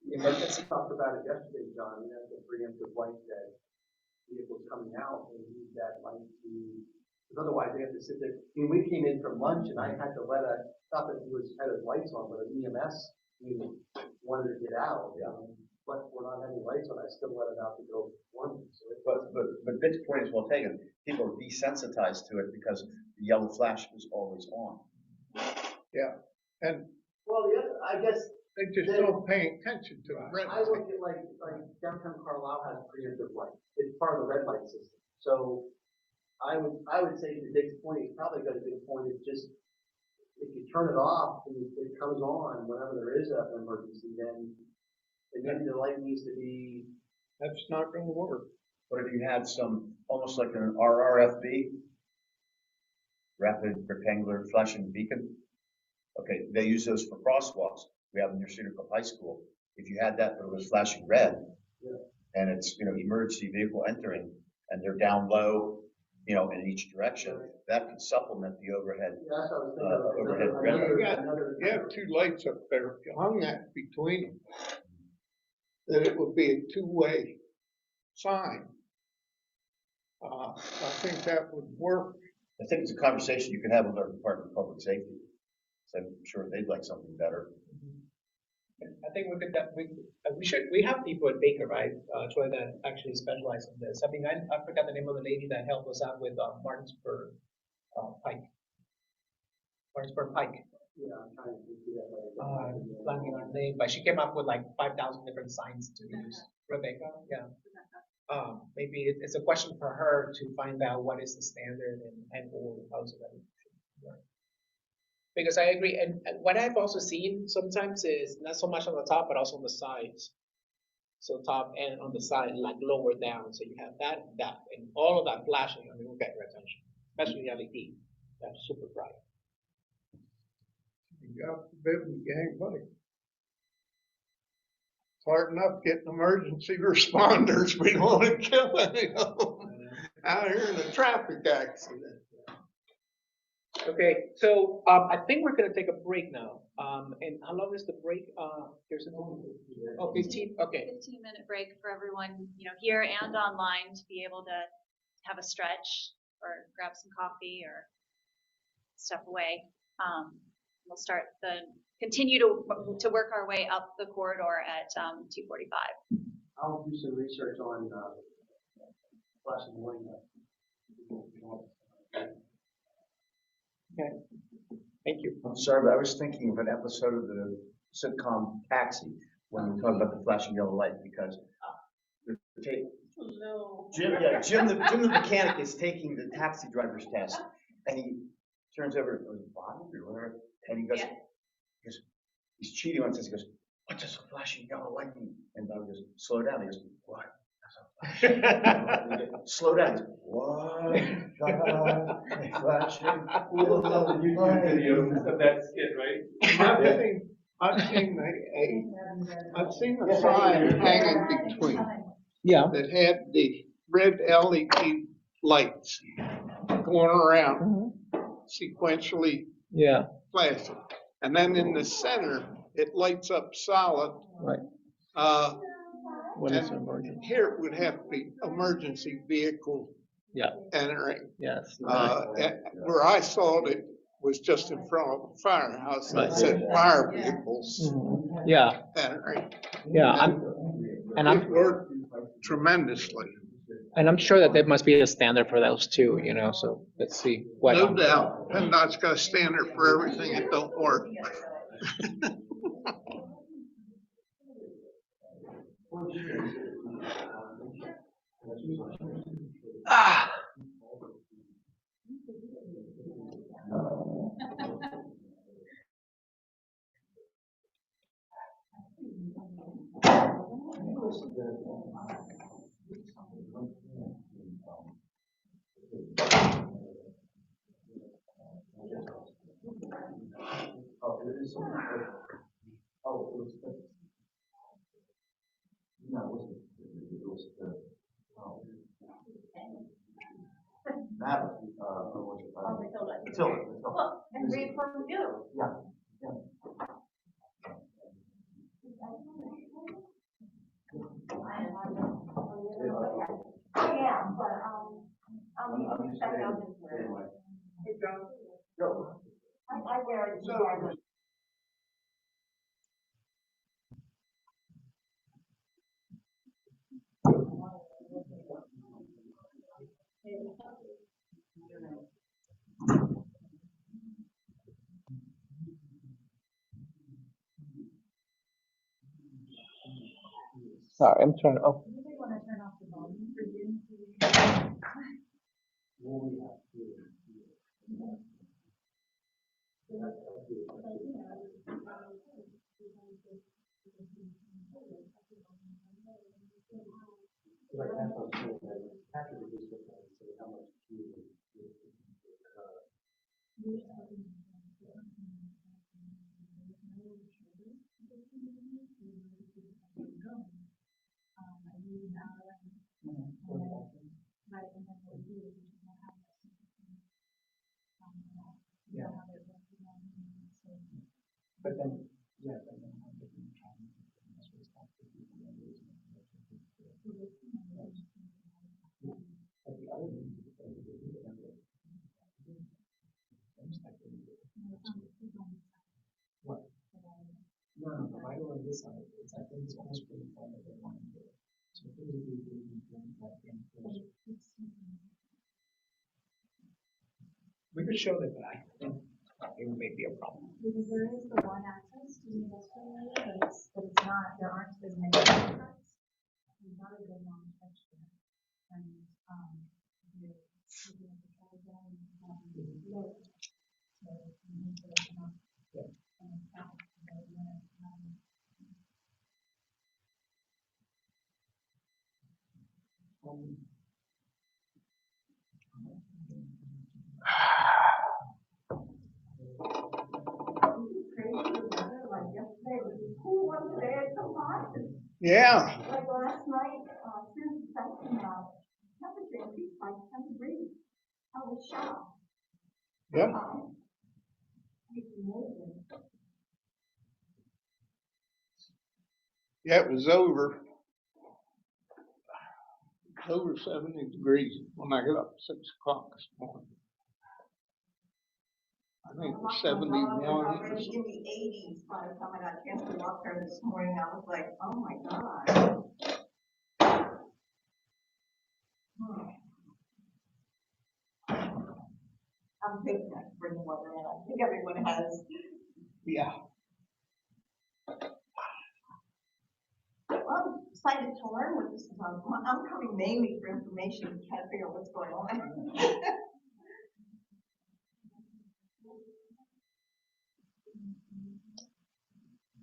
The emergency talked about it yesterday, John. The preemptive light that vehicles coming out and use that light to, because otherwise they have to sit there. I mean, we came in from lunch and I had to not that he had his lights on, but an EMS unit wanted to get out. Yeah. But we're not having lights on, I still let it out to go warm. So but Vic's point is well taken. People are desensitized to it because the yellow flash is always on. yeah, and well, I guess they just don't pay attention to it. I look at like downtown Carlisle has preemptive light. It's part of the red light system. So I would say to Dick's point, he's probably got a good point. It's just if you turn it off and it comes on whenever there is an emergency, then maybe the light needs to be. That's not going to work. But if you had some, almost like an RRFB, rapid rectangular flashing beacon, okay, they use those for crosswalks. We have them near Cedar Grove High School. If you had that, but it was flashing red, and it's, emergency vehicle entering, and they're down low, in each direction, that could supplement the overhead. Yeah, that's what I was thinking. Overhead red. You have 2 lights up there. If you hung that between them, then it would be a 2-way sign. I think that would work. I think it's a conversation you can have with our Department of Public Safety. So I'm sure they'd like something better. I think we have people at Baker, right, Troy, that actually specialize in this. I mean, I forgot the name of the lady that helped us out with Martinsburg Pike. Martinsburg Pike. Yeah, I'm trying to do that. Blanking on her name, but she came up with like 5,000 different signs to use. Rebecca, yeah. Maybe it's a question for her to find out what is the standard and or how is it that it should work. Because I agree, and what I've also seen sometimes is not so much on the top, but also on the sides. So top and on the side, like lower down. So you have that and that, and all of that flashing. I mean, will get your attention, especially LED. That's super bright. God forbid we gang fight. It's hard enough getting emergency responders. We don't want to kill any of them out here in a traffic accident. Okay, so I think we're gonna take a break now. And how long is the break? Here's oh, 15. Okay. 15-minute break for everyone, here and online to be able to have a stretch or grab some coffee or step away. We'll continue to work our way up the corridor at 2:45. I'll do some research on flashing warning. Okay, thank you. I'm sorry, but I was thinking of an episode of the sitcom Taxi when we talk about the flashing yellow light because Jim the mechanic is taking the taxi driver's test and he turns over to Bobby or whatever and he goes, he's cheating on this. He goes, what does a flashing yellow light mean? And Bobby goes, slow down. He goes, what does a Slow down. What? Flashing. We'll look up the YouTube videos of that skit, right? I've seen a sign hanging between. Yeah. That had the red LED lights going around sequentially Yeah, flashing. And then in the center, it lights up solid. right. When it's an And emergency. here it would have to be emergency vehicle Yeah, entering. yes. Where I saw it was just in front of a firehouse that Right. said fire vehicles Yeah, entering. yeah, It worked tremendously. and I'm sure that there must be a standard for those too, you know, so let's see what. No doubt. PennDOT's got a standard for everything that don't work. Ah. And read from you. I am, but, I'll be back out this way. I wear it regardless. Sorry, I'm trying to, oh. You may want to turn off the volume for you. But then, yeah. What? No, the vital on this side, it's, I think it's almost pretty far that they want to do it. So it would be we could show that, but I think it may be a problem. Because there is the one access to the industrial area, but it's not, there aren't as many trucks. There's not a good long stretch there. And, the patrol zone, low. So, there's not, traffic, Yeah. like last night, since the sun came out, temperature increased by 10 degrees. I was shocked. Yep. It's amazing. Yeah, it was over 70 degrees when I got up at 6 o'clock this morning. I think it was 71. Already in the 80s by the time I got a chance to walk there this morning. I was like, oh my God. I'm thinking I can bring water in. I think everyone has. Yeah. Well, I'm excited to learn what this is on. I'm coming mainly for information and trying to figure out what's going on.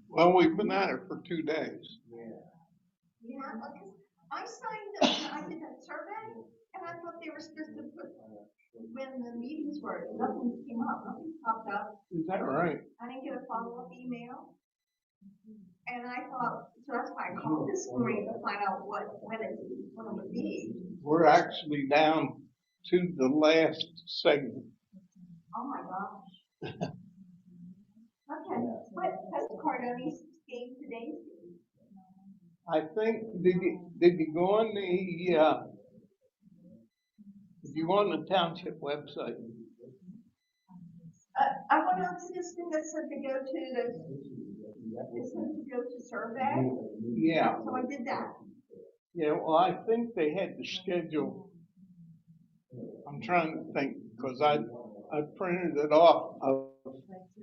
Well, we've been at it for 2 days. Yeah, I signed, I did that survey, and I thought they were supposed to put when the meetings were, nothing came up, nothing popped up. Is that right? I didn't get a follow-up email. And I thought, so that's why I called this morning to find out when it would be. We're actually down to the last segment. Oh my gosh. Okay, what postcard only gave today's date? I think, did you go on did you go on the township website? I went on to this thing that said to go to it said to go to survey. Yeah. So I did that. Yeah, well, I think they had to schedule, I'm trying to think, because I printed it off of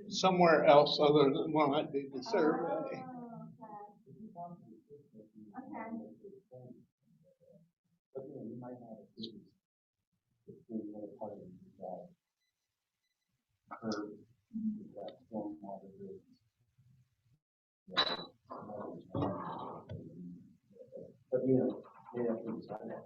somewhere else other than when I did the survey. But you know, they have to decide that.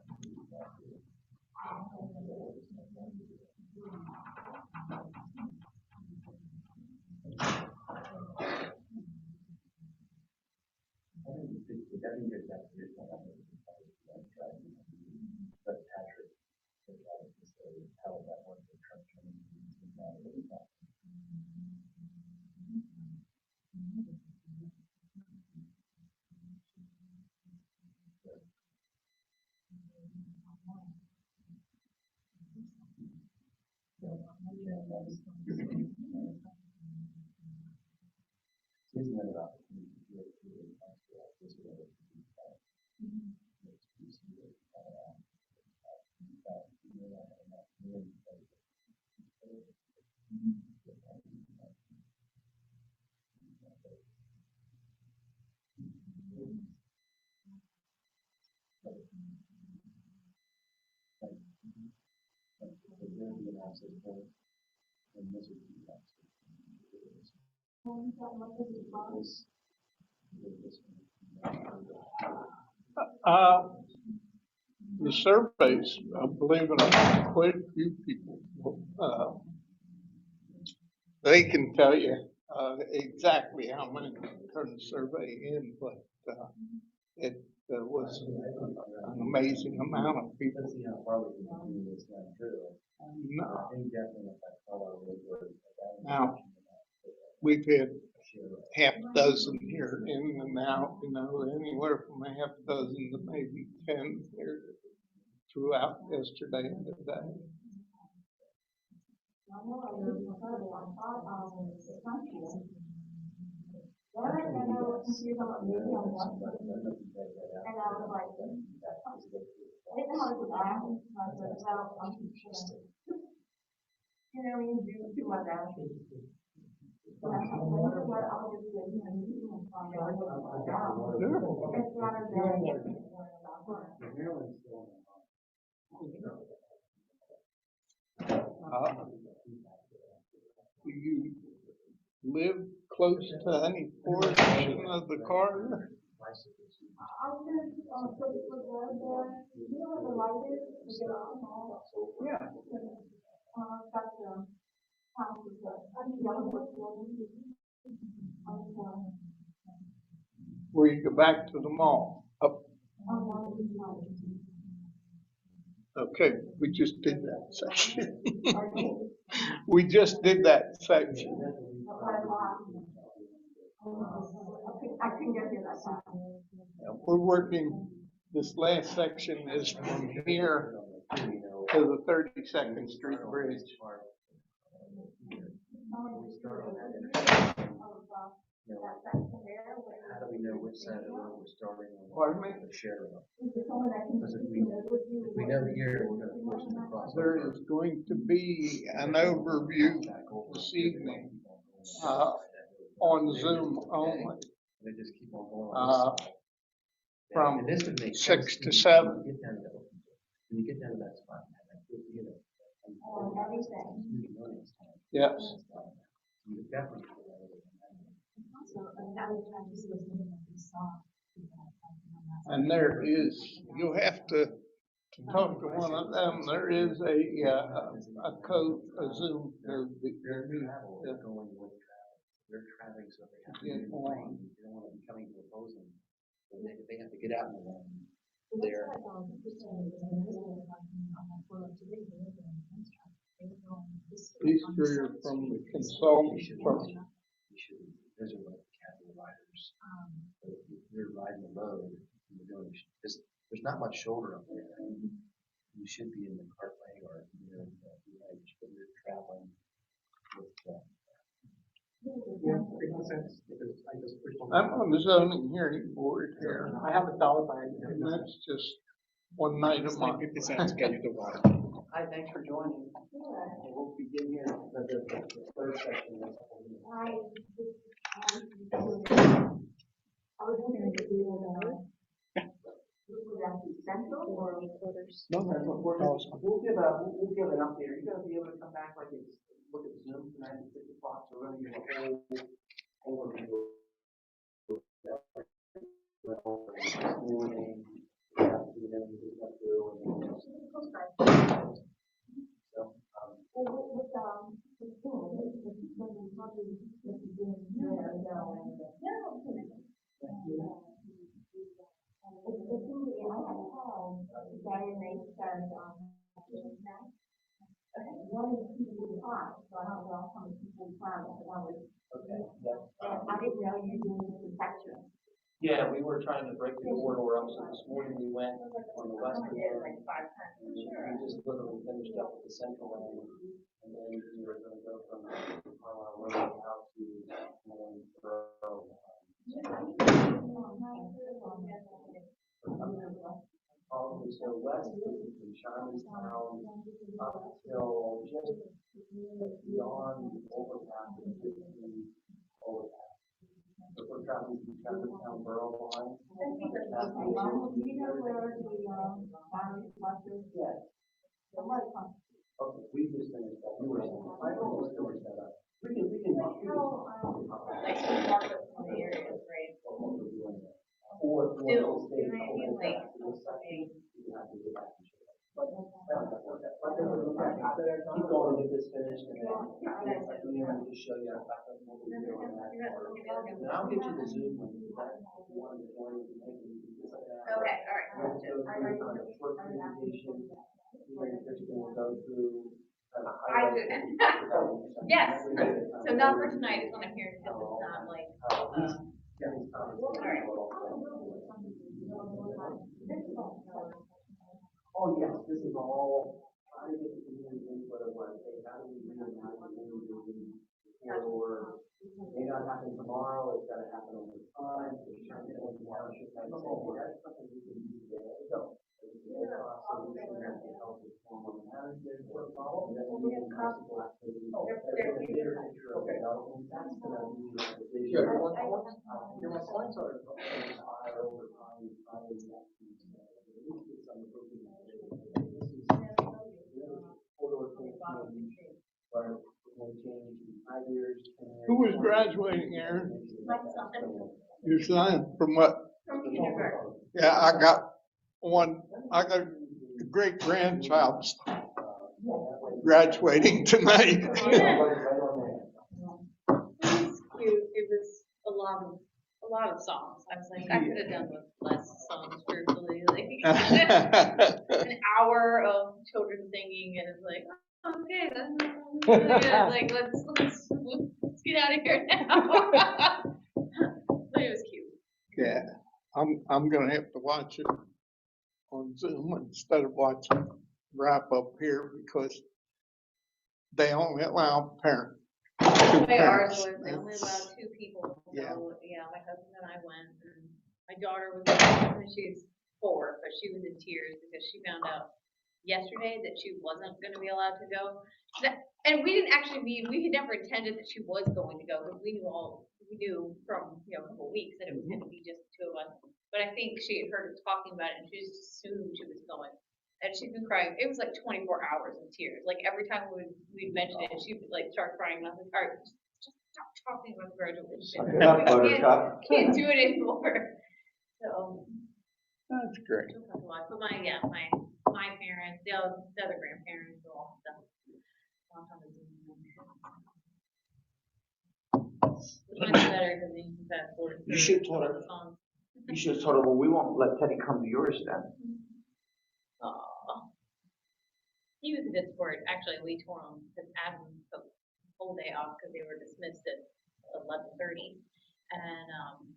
The surveys, believe it or not, quite a few people, they can tell you exactly how many people turned the survey in, but it was an amazing amount of people. No. Now, we've had half a dozen here in and out, you know, anywhere from a half dozen to maybe 10 here throughout yesterday and today. Do you live close to any portion of the corridor? Yeah. Where you go back to the mall, up. Okay, we just did that section. We just did that section. We're working, this last section is from here to the 32nd Street Bridge. How do we know which side of the road we're starting on? Pardon me? The share of it. Because if we know here, we're gonna force them to cross. There is going to be an overview this evening on Zoom only. They just keep on going. From And this would make 6 sense to 7. When you get down to that spot, you know. Yes. You definitely. And there is, you have to talk to one of them, there is a code, a Zoom code that you need to They're traveling, so they have to get be on. they don't want to be coming to oppose them. So they have to get out in the rain. They're, These three are from the consultant firm. there's a lot of casual riders. So if you're riding the road, you're doing, there's not much shoulder up there. You should be in the cartway or near the edge, but you're traveling with, I'm on the zoning hearing board here, I have a dollar by. and that's just one night a month. 50 cents to get you the water. Hi, thanks for joining. We'll begin here, the third section. No, that's what we'll give an update. Are you gonna be able to come back like it's, look at Zoom tonight at 6 o'clock, so we're gonna give a whole overview. Yeah, we were trying to break the corridor up, so this morning we went on the west end. We just literally finished up with the central lane, and then we were gonna go from Carlisle Road out to Lemoyne Road. Probably so west from Charlottetown up till just beyond the overpass, the 15 overpass. So we're traveling from Charlottetown Borough line. Yes. Okay, we just finished that. We were, I almost finished that up. We can. Or Still, stay. you know what I mean? Like, Keep going, get this finished, and then we'll just show you how to what we do on that part. And I'll get you the Zoom link, if you want to join, okay, all right. We'll go through kind of short presentation, and Kristen will go through kind of I highlights. do. Yes, so not for tonight, is when I'm here, because it's not like, Oh, yes, this is all, trying to get the community input of like, hey, how do we reimagine corridor? May not happen tomorrow, it's gotta happen over time, it's trying to get one township, like, oh, that's something we can do today, let's go. Solution that can help with stormwater management or problem, that will be a possible activity. That's a bigger picture of development, that's gonna be like the vision. My points are higher over time, probably that. Who was graduating, Aaron? Your son, from what? from kindergarten. Yeah, I got a great grandchild graduating tonight. It was cute, it was a lot of songs, I was like, I could have done with less songs, truthfully, like, an hour of children singing, and it's like, oh, okay, that's really good, like, let's get out of here now. But it was cute. Yeah, I'm gonna have to watch it on Zoom instead of watching wrap up here because they only allow parents. They only allow 2 people, so, Yeah. yeah, my husband and I went, and my daughter was, she's 4, but she was in tears because she found out yesterday that she wasn't gonna be allowed to go. And we didn't actually mean, we had never intended that she was going to go, because we knew from, a couple of weeks that it was gonna be just the 2 of us. But I think she had heard us talking about it, and she just assumed she was going. And she's been crying, it was like 24 hours of tears, like every time we'd mention it, she would like start crying, and I was like, all right, just stop talking about graduation. Can't do it anymore. So, That's great. She'll talk a lot, but my parents, the other grandparents, all stuff. It's much better because you can fast forward. You should tell her. You should have told her, well, we won't let Teddy come to yours then. Aw. He was a good sport. Actually, we tore him because Adam took the whole day off because they were dismissed at 11:30. And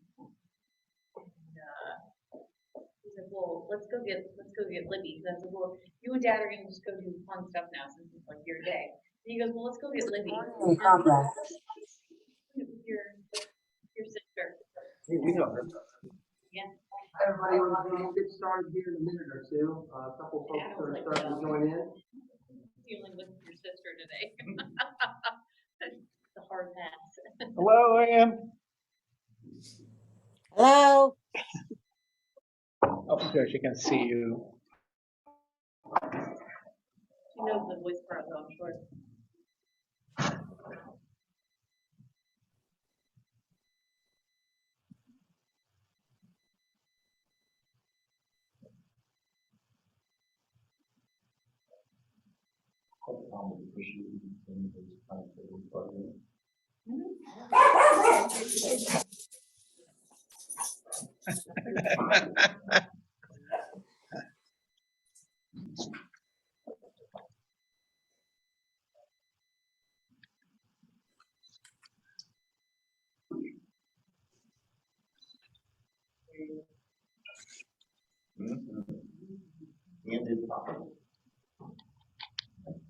he said, well, let's go get Libby. So I said, well, you and Dad are gonna just go do fun stuff now since it's like your day. And he goes, well, let's go get Libby. Your sister. Hey, we know her. Yeah. Everybody, we'll get started here in a minute or two. A couple folks are starting to join in. Dealing with your sister today. It's a hard pass. Hello, Ann. Hello. Oh, good, she can see you. She knows the voice part, though, I'm sure.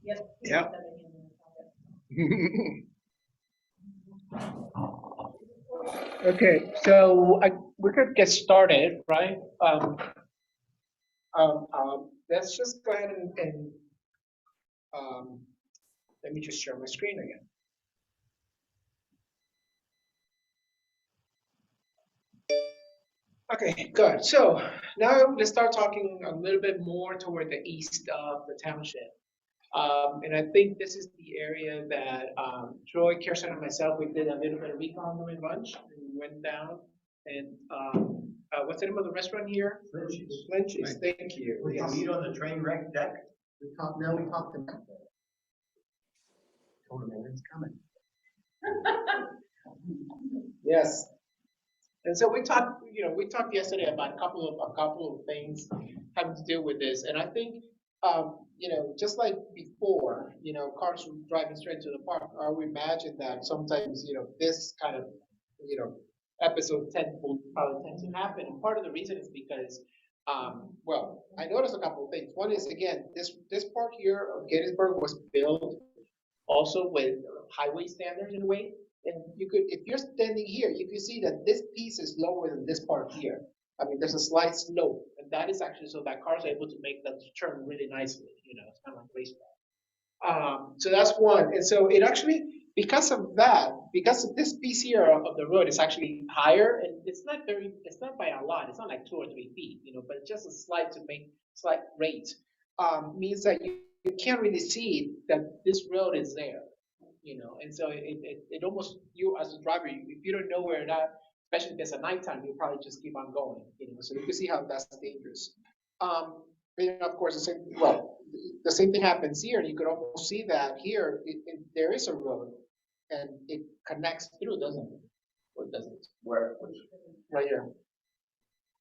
Yep. Yeah. Okay, so we could get started, right? Let's just go ahead and let me just share my screen again. Okay, good. So now let's start talking a little bit more toward the east of the township. And I think this is the area that Troy, Kirsten, and myself, we did a little bit of recon during lunch. And we went down and what's the name of the restaurant here? Lynch's. Lynch's, thank you. We can Yes. meet on the train wreck deck. We talked to Matt. Told him it's coming. Yes. And so we talked yesterday about a couple of things having to do with this. And I think, just like before, cars were driving straight to the park, I would imagine that sometimes, this kind of, episode will probably tend to happen. And part of the reason is because, I noticed a couple of things. One is, again, this park here of Gettysburg was built also with highway standards in a way. And if you're standing here, you can see that this piece is lower than this part here. I mean, there's a slight slope, and that is actually so that cars are able to make that turn really nicely. It's kind of like racetrack. So that's one. And so it actually, because of this piece here of the road is actually higher, and it's not by a lot. It's not like 2 or 3 feet, but it's just a slight rate, means that you can't really see that this road is there. And so it almost, you as a driver, if you don't know where it at, especially if it's at nighttime, you'll probably just keep on going, so you can see how that's dangerous. Of course, the same thing happens here, and you could almost see that here, there is a road, and it connects through, doesn't it? Or doesn't it? Where? Right here.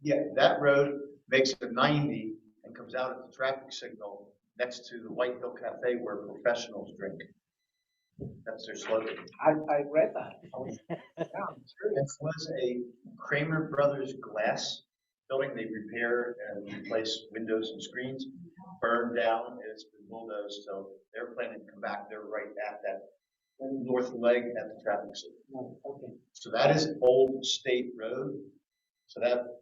Yeah, that road makes a 90 and comes out at the traffic signal next to the White Hill Cafe where professionals drink. That's their slogan. I read that. It was a Kramer Brothers glass building. They repair and replace windows and screens, burned down, and it's been bulldozed. So they're planning to come back. They're right at that north leg at the traffic signal. Okay. So that is Old State Road. So that,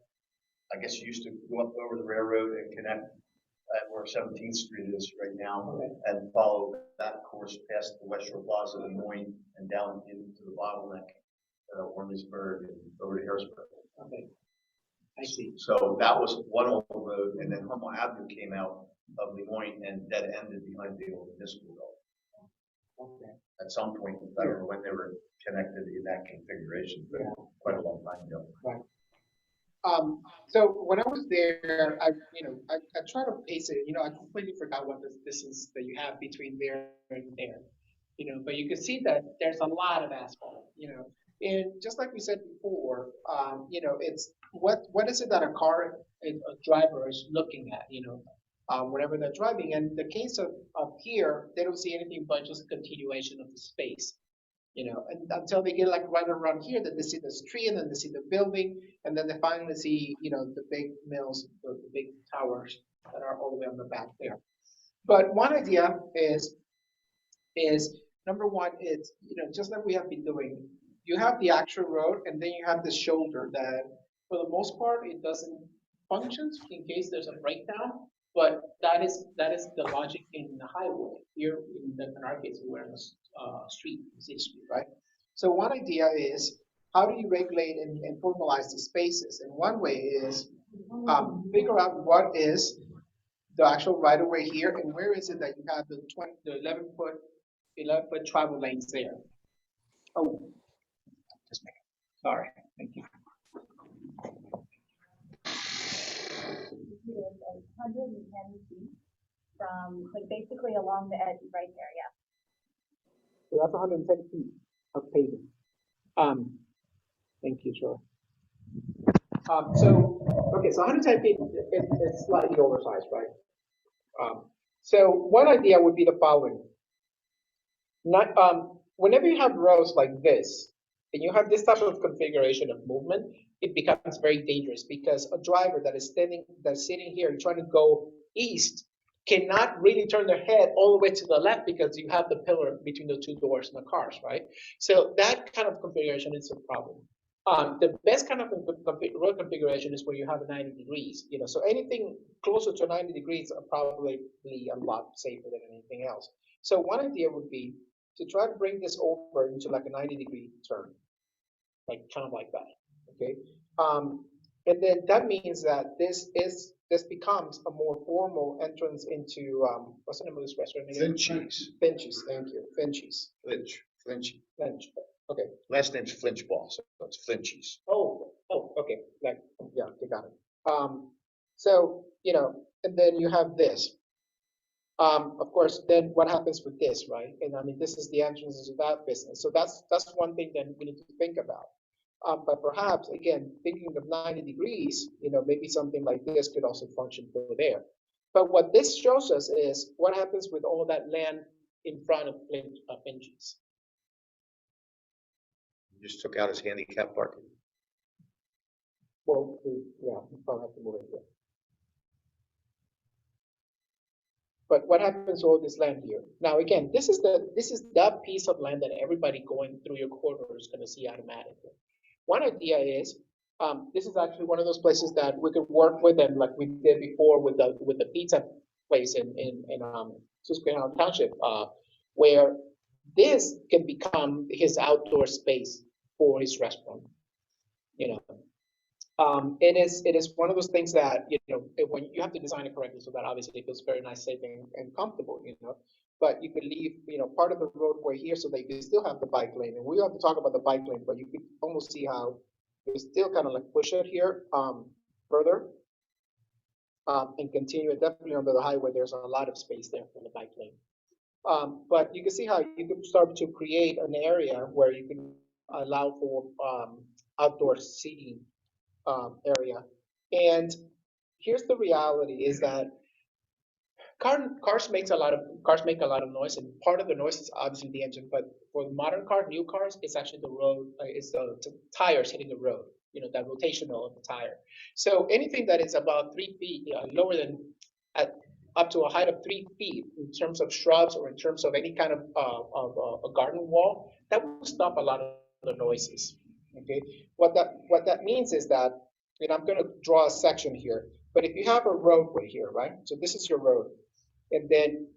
I guess, used to go up over the railroad and connect at where 17th Street is right now, and follow that course past the West Shore Plaza, Lemoyne, and down into the bottleneck, Orleansburg, and over to Harrisburg. Okay, I see. So that was one old road, and then Hummel Avenue came out of Lemoyne and dead ended behind the old municipal building. Okay. At some point, I don't know when they were connected in that configuration, but quite a long time ago. Right. So when I was there, I tried to pace it, I completely forgot what this distance that you have between there and there. But you can see that there's a lot of asphalt, and just like we said before, it's what is it that a driver is looking at, whenever they're driving. And the case of here, they don't see anything but just a continuation of the space. And until they get like right around here, then they see the tree, and then they see the building, and then they finally see, the big mills, the big towers that are all the way on the back there. But one idea is number one, is, just like we have been doing, you have the actual road, and then you have the shoulder that, for the most part, it doesn't function in case there's a breakdown. But that is the logic in the highway. Here, in our case, we're in the street, city street, right? So one idea is, how do you regulate and formalize the spaces? And one way is figure out what is the actual right of way here, and where is it that you have the 11 foot travel lanes there. Oh, just make it. Sorry, thank you. 110 feet from, like, basically along the edge right there, yeah. So that's 110 feet of pavement. Thank you, Troy. So 110 feet is slightly oversized, right? So one idea would be the following. Whenever you have roads like this, and you have this type of configuration of movement, it becomes very dangerous, because a driver that's sitting here and trying to go east cannot really turn their head all the way to the left, because you have the pillar between the two doors in the cars, right? So that kind of configuration is a problem. The best kind of road configuration is where you have a 90 degrees, so anything closer to 90 degrees are probably a lot safer than anything else. So one idea would be to try to bring this over into like a 90-degree turn, like kind of like that, okay? And then that means that this becomes a more formal entrance into, what's the name of this restaurant again? Finch's, thank you, Finch's. Flinch. Okay. Last name's Flinchball, so it's Flinchies. Oh, okay, yeah, you got it. So, and then you have this. Of course, then what happens with this, right? And I mean, this is the entrance to that business. So that's one thing that we need to think about. But perhaps, again, thinking of 90 degrees, maybe something like this could also function for there. But what this shows us is what happens with all that land in front of Finch's. You just took out his handicap parking. Well, yeah, we probably have to move it here. But what happens to all this land here? Now, again, this is the piece of land that everybody going through your corridor is going to see automatically. One idea is, this is actually one of those places that we could work with, and like we did before with the pizza place in Susquehanna Township, where this can become his outdoor space for his restaurant. It is one of those things that, when you have to design it correctly, so that obviously it feels very nice, safe, and comfortable, but you could leave, part of the roadway here so that you can still have the bike lane. And we have to talk about the bike lane, but you could almost see how you still kind of like push it here further and continue it. Definitely under the highway, there's a lot of space there for the bike lane. But you can see how you can start to create an area where you can allow for outdoor seating area. And here's the reality is that cars make a lot of noise, and part of the noise is obviously the engine, but for modern cars, new cars, it's actually the road, it's the tires hitting the road, that rotational of the tire. So anything that is about 3 feet lower than up to a height of 3 feet in terms of shrubs or in terms of any kind of a garden wall, that will stop a lot of the noises. Okay, what that means is that, and I'm going to draw a section here, but if you have a roadway here, right? So this is your road, and then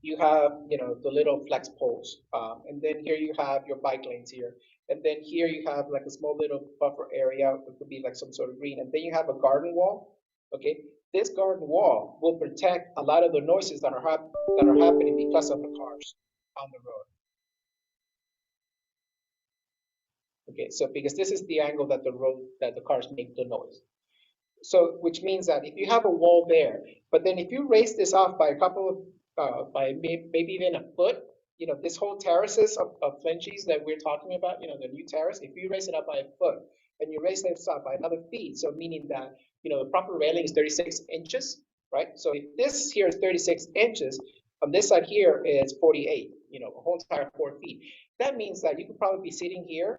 you have, the little flex poles, and then here you have your bike lanes here, and then here you have like a small little buffer area. It could be like some sort of green, and then you have a garden wall. Okay, this garden wall will protect a lot of the noises that are happening because of the cars on the road. Okay, so because this is the angle that the cars make the noise. So, which means that if you have a wall there, but then if you raise this off by a couple of, maybe even a foot, this whole terraces of flinchies that we're talking about, the new terrace, if you raise it up by a foot and you raise this up by another feet, so meaning that, the proper railing is 36 inches, right? So if this here is 36 inches, on this side here is 48, a whole entire 4 feet. That means that you could probably be sitting here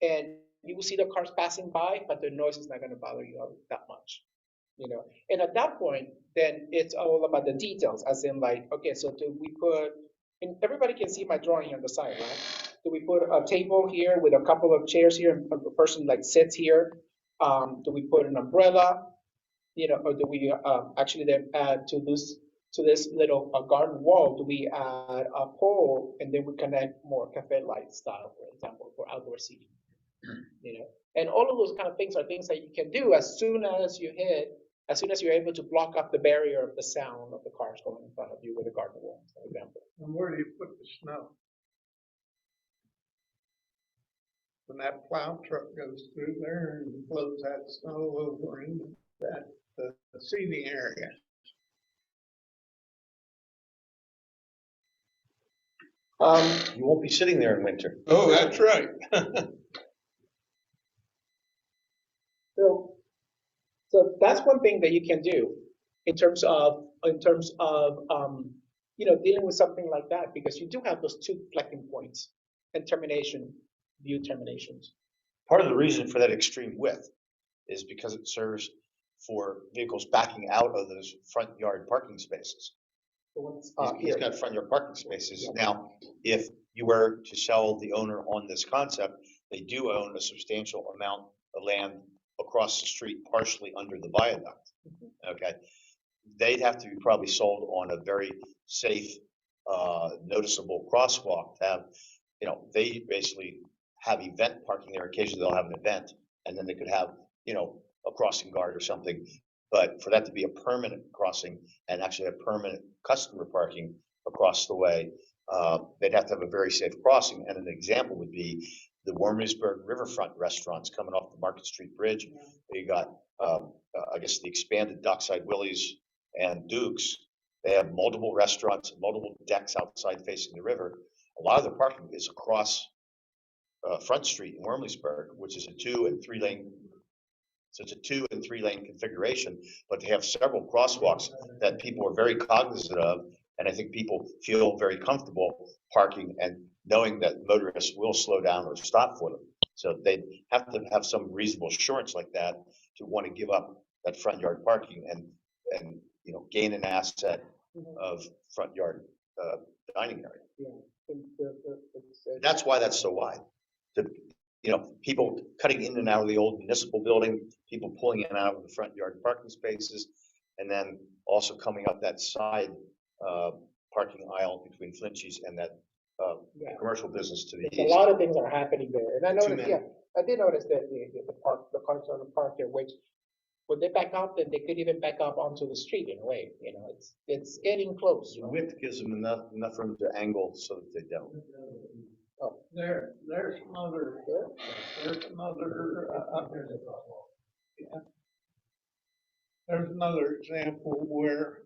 and you will see the cars passing by, but the noise is not going to bother you that much, And at that point, then it's all about the details, as in like, okay, so do we put, and everybody can see my drawing here on the side, right? Do we put a table here with a couple of chairs here, and a person like sits here? Do we put an umbrella, or do we actually then add to this little garden wall? Do we add a pole and then we connect more cafe light style, for example, for outdoor seating? And all of those kind of things are things that you can do as soon as you're able to block up the barrier of the sound of the cars going in front of you with a garden wall, for example. And where do you put the snow? When that plow truck goes through there and blows that snow over into the seating area. You won't be sitting there in winter. Oh, that's right. So that's one thing that you can do in terms of dealing with something like that, because you do have those two collecting points and view terminations. Part of the reason for that extreme width is because it serves for vehicles backing out of those front yard parking spaces. He's got front yard parking spaces. Yeah. Now, if you were to sell the owner on this concept, they do own a substantial amount of land across the street, partially under the viaduct. Okay, they'd have to be probably sold on a very safe, noticeable crosswalk to have, they basically have event parking there. Occasionally they'll have an event, and then they could have, a crossing guard or something. But for that to be a permanent crossing and actually a permanent customer parking across the way, they'd have to have a very safe crossing. And an example would be the Wormleysburg riverfront restaurants coming off the Market Street Bridge. You got, I guess, the expanded Dockside Willie's and Duke's. They have multiple restaurants, multiple decks outside facing the river. A lot of the parking is across Front Street in Wormleysburg, which is a 2 and 3 lane. So it's a 2 and 3 lane configuration, but they have several crosswalks that people are very cognizant of. And I think people feel very comfortable parking and knowing that motorists will slow down or stop for them. So they have to have some reasonable assurance like that to want to give up that front yard parking and gain an asset of front yard dining area. That's why that's so wide. People cutting in and out of the old municipal building, people pulling in and out of the front yard parking spaces, and then also coming up that side parking aisle between Flinchies and that commercial business to the east. A lot of things are happening there, and I noticed. I did notice that the cars on the park here, which when they back up, then they could even back up onto the street in a way. It's getting close. The width gives them enough room to angle so that they don't. Oh, there's another. There's another example where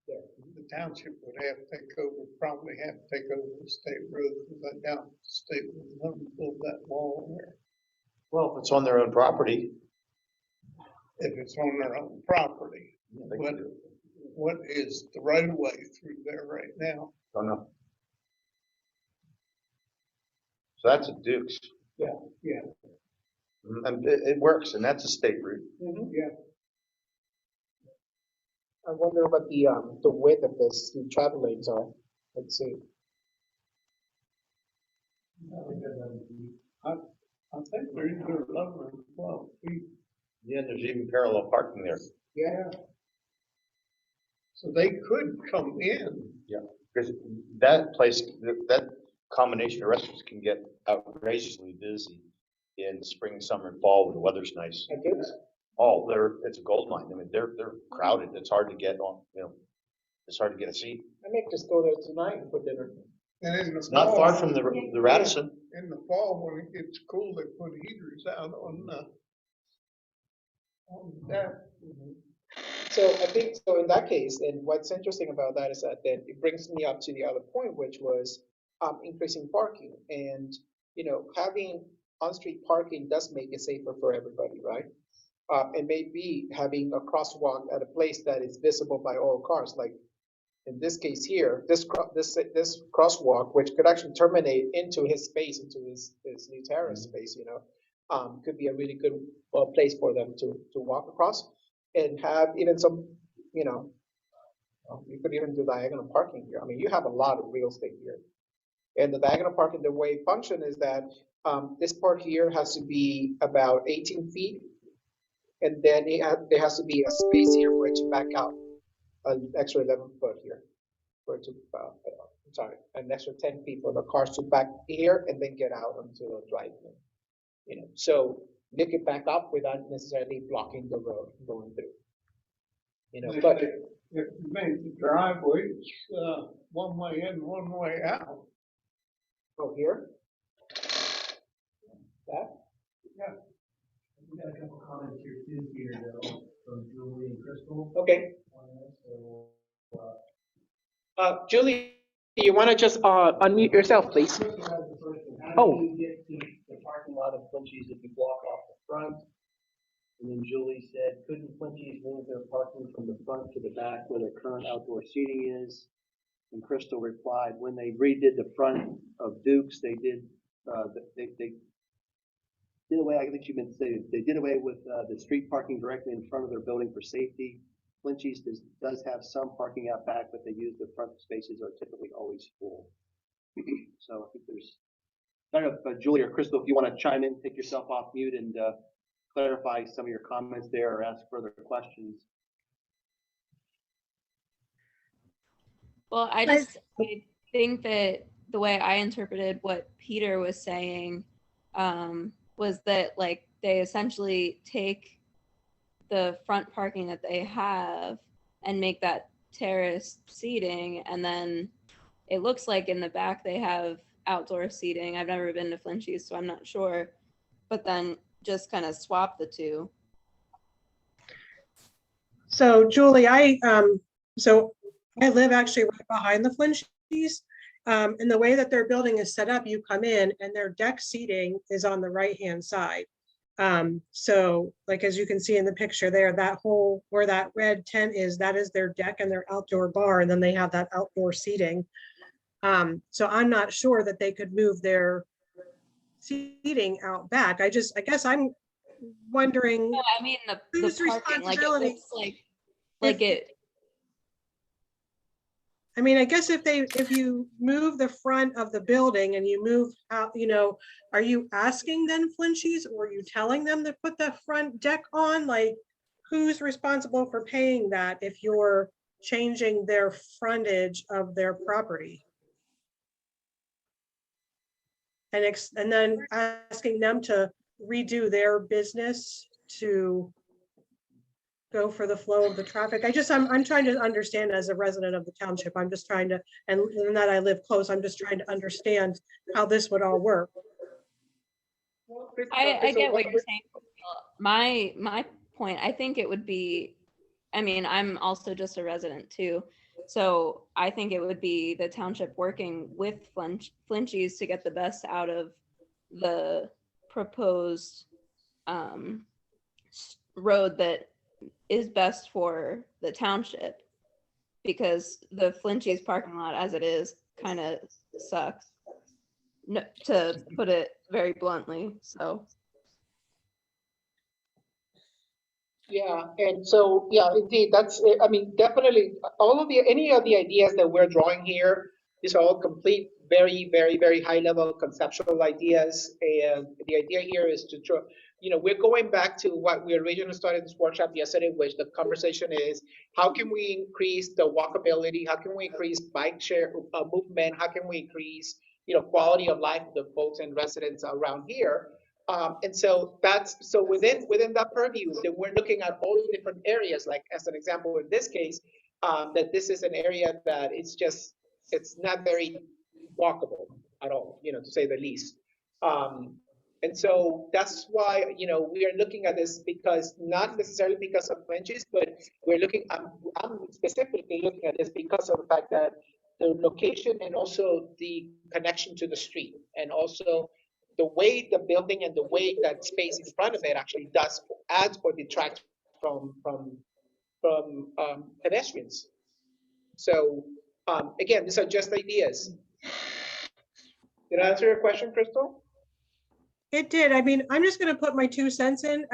the township would have to probably have to take over the state road, because I doubt the state would build that wall there. Well, if it's on their own property. If it's on their own property. What is the right of way through there right now? Don't know. So that's a Duke's. Yeah. And it works, and that's a state route. Yeah. I wonder what the width of this travel lanes are. Let's see. I think they're either 11 or 12 feet. Yeah, there's even parallel parking there. Yeah. So they could come in. Yeah, because that place, that combination of restaurants can get outrageously busy in the spring, summer, and fall when the weather's nice. Oh, it's a gold mine. I mean, they're crowded. It's hard to get on. It's hard to get a seat. I may just go there tonight for dinner. And in the It's not fall- far from the Radisson. In the fall, when it gets cool, they put heaters out on that. So I think, so in that case, and what's interesting about that is that then it brings me up to the other point, which was increasing parking. And, having on-street parking does make it safer for everybody, right? And maybe having a crosswalk at a place that is visible by all cars, like in this case here, this crosswalk, which could actually terminate into his space, into his new terrace space, could be a really good place for them to walk across and have even some, you could even do diagonal parking here. I mean, you have a lot of real estate here. And the diagonal parking, the way it functions is that this part here has to be about 18 feet. And then there has to be a space here for it to back out, an extra 11 foot here. For it to, an extra 10 feet for the cars to back here and then get out onto the driveway. So they could back up without necessarily blocking the road going through. But If you make the driveways, one way in, one way out. oh, here? That? Yeah. We got a couple comments here too, Peter, though, from Julie and Crystal. Okay. So, Julie, you want to just unmute yourself, please? How do you get to the parking lot of Flinchies if you block off the front? And then Julie said, couldn't Flinchies move their parking from the front to the back where their current outdoor seating is? And Crystal replied, when they redid the front of Duke's, they did away, I think she meant to say, they did away with the street parking directly in front of their building for safety. Flinchies does have some parking out back, but they use the front spaces are typically always full. So I think there's, I don't know if Julie or Crystal, if you want to chime in, take yourself off mute and clarify some of your comments there or ask further questions. Well, I think that the way I interpreted what Peter was saying was that like they essentially take the front parking that they have and make that terrace seating, and then it looks like in the back they have outdoor seating. I've never been to Flinchies, so I'm not sure, but then just kind of swap the two. So Julie, I live actually right behind the Flinchies. And the way that their building is set up, you come in and their deck seating is on the right-hand side. So like, as you can see in the picture there, that whole, where that red tent is, that is their deck and their outdoor bar. And then they have that outdoor seating. So I'm not sure that they could move their seating out back. I guess I'm wondering. No, I mean the parking, like it looks like it. I mean, I guess if you move the front of the building and you move out, are you asking then Flinchies, or are you telling them to put the front deck on? Like, who's responsible for paying that if you're changing their frontage of their property? And then asking them to redo their business to go for the flow of the traffic. I'm trying to understand as a resident of the township. I'm just trying to, and that I live close, I'm just trying to understand how this would all work. I get what you're saying. My point, I think it would be, I mean, I'm also just a resident too. So I think it would be the township working with Flinchies to get the best out of the proposed road that is best for the township, because the Flinchies parking lot as it is kind of sucks, to put it very bluntly. So yeah, and so yeah, indeed, that's, I mean, definitely any of the ideas that we're drawing here, these are all complete, very, very, very high level conceptual ideas. And the idea here is to try, we're going back to what we originally started this workshop yesterday, which the conversation is, how can we increase the walkability? How can we increase bike share movement? How can we increase, quality of life of the folks and residents around here? And so within that purview, that we're looking at all the different areas, like as an example, in this case, that this is an area that it's not very walkable at all, to say the least. And so that's why, we are looking at this, because not necessarily because of flinches, but we're looking, I'm specifically looking at this because of the fact that the location and also the connection to the street, and also the way the building and the way that space in front of it actually does add or detract from pedestrians. So again, these are just ideas. Did I answer your question, Crystal? It did. I mean, I'm just gonna put my 2 cents in.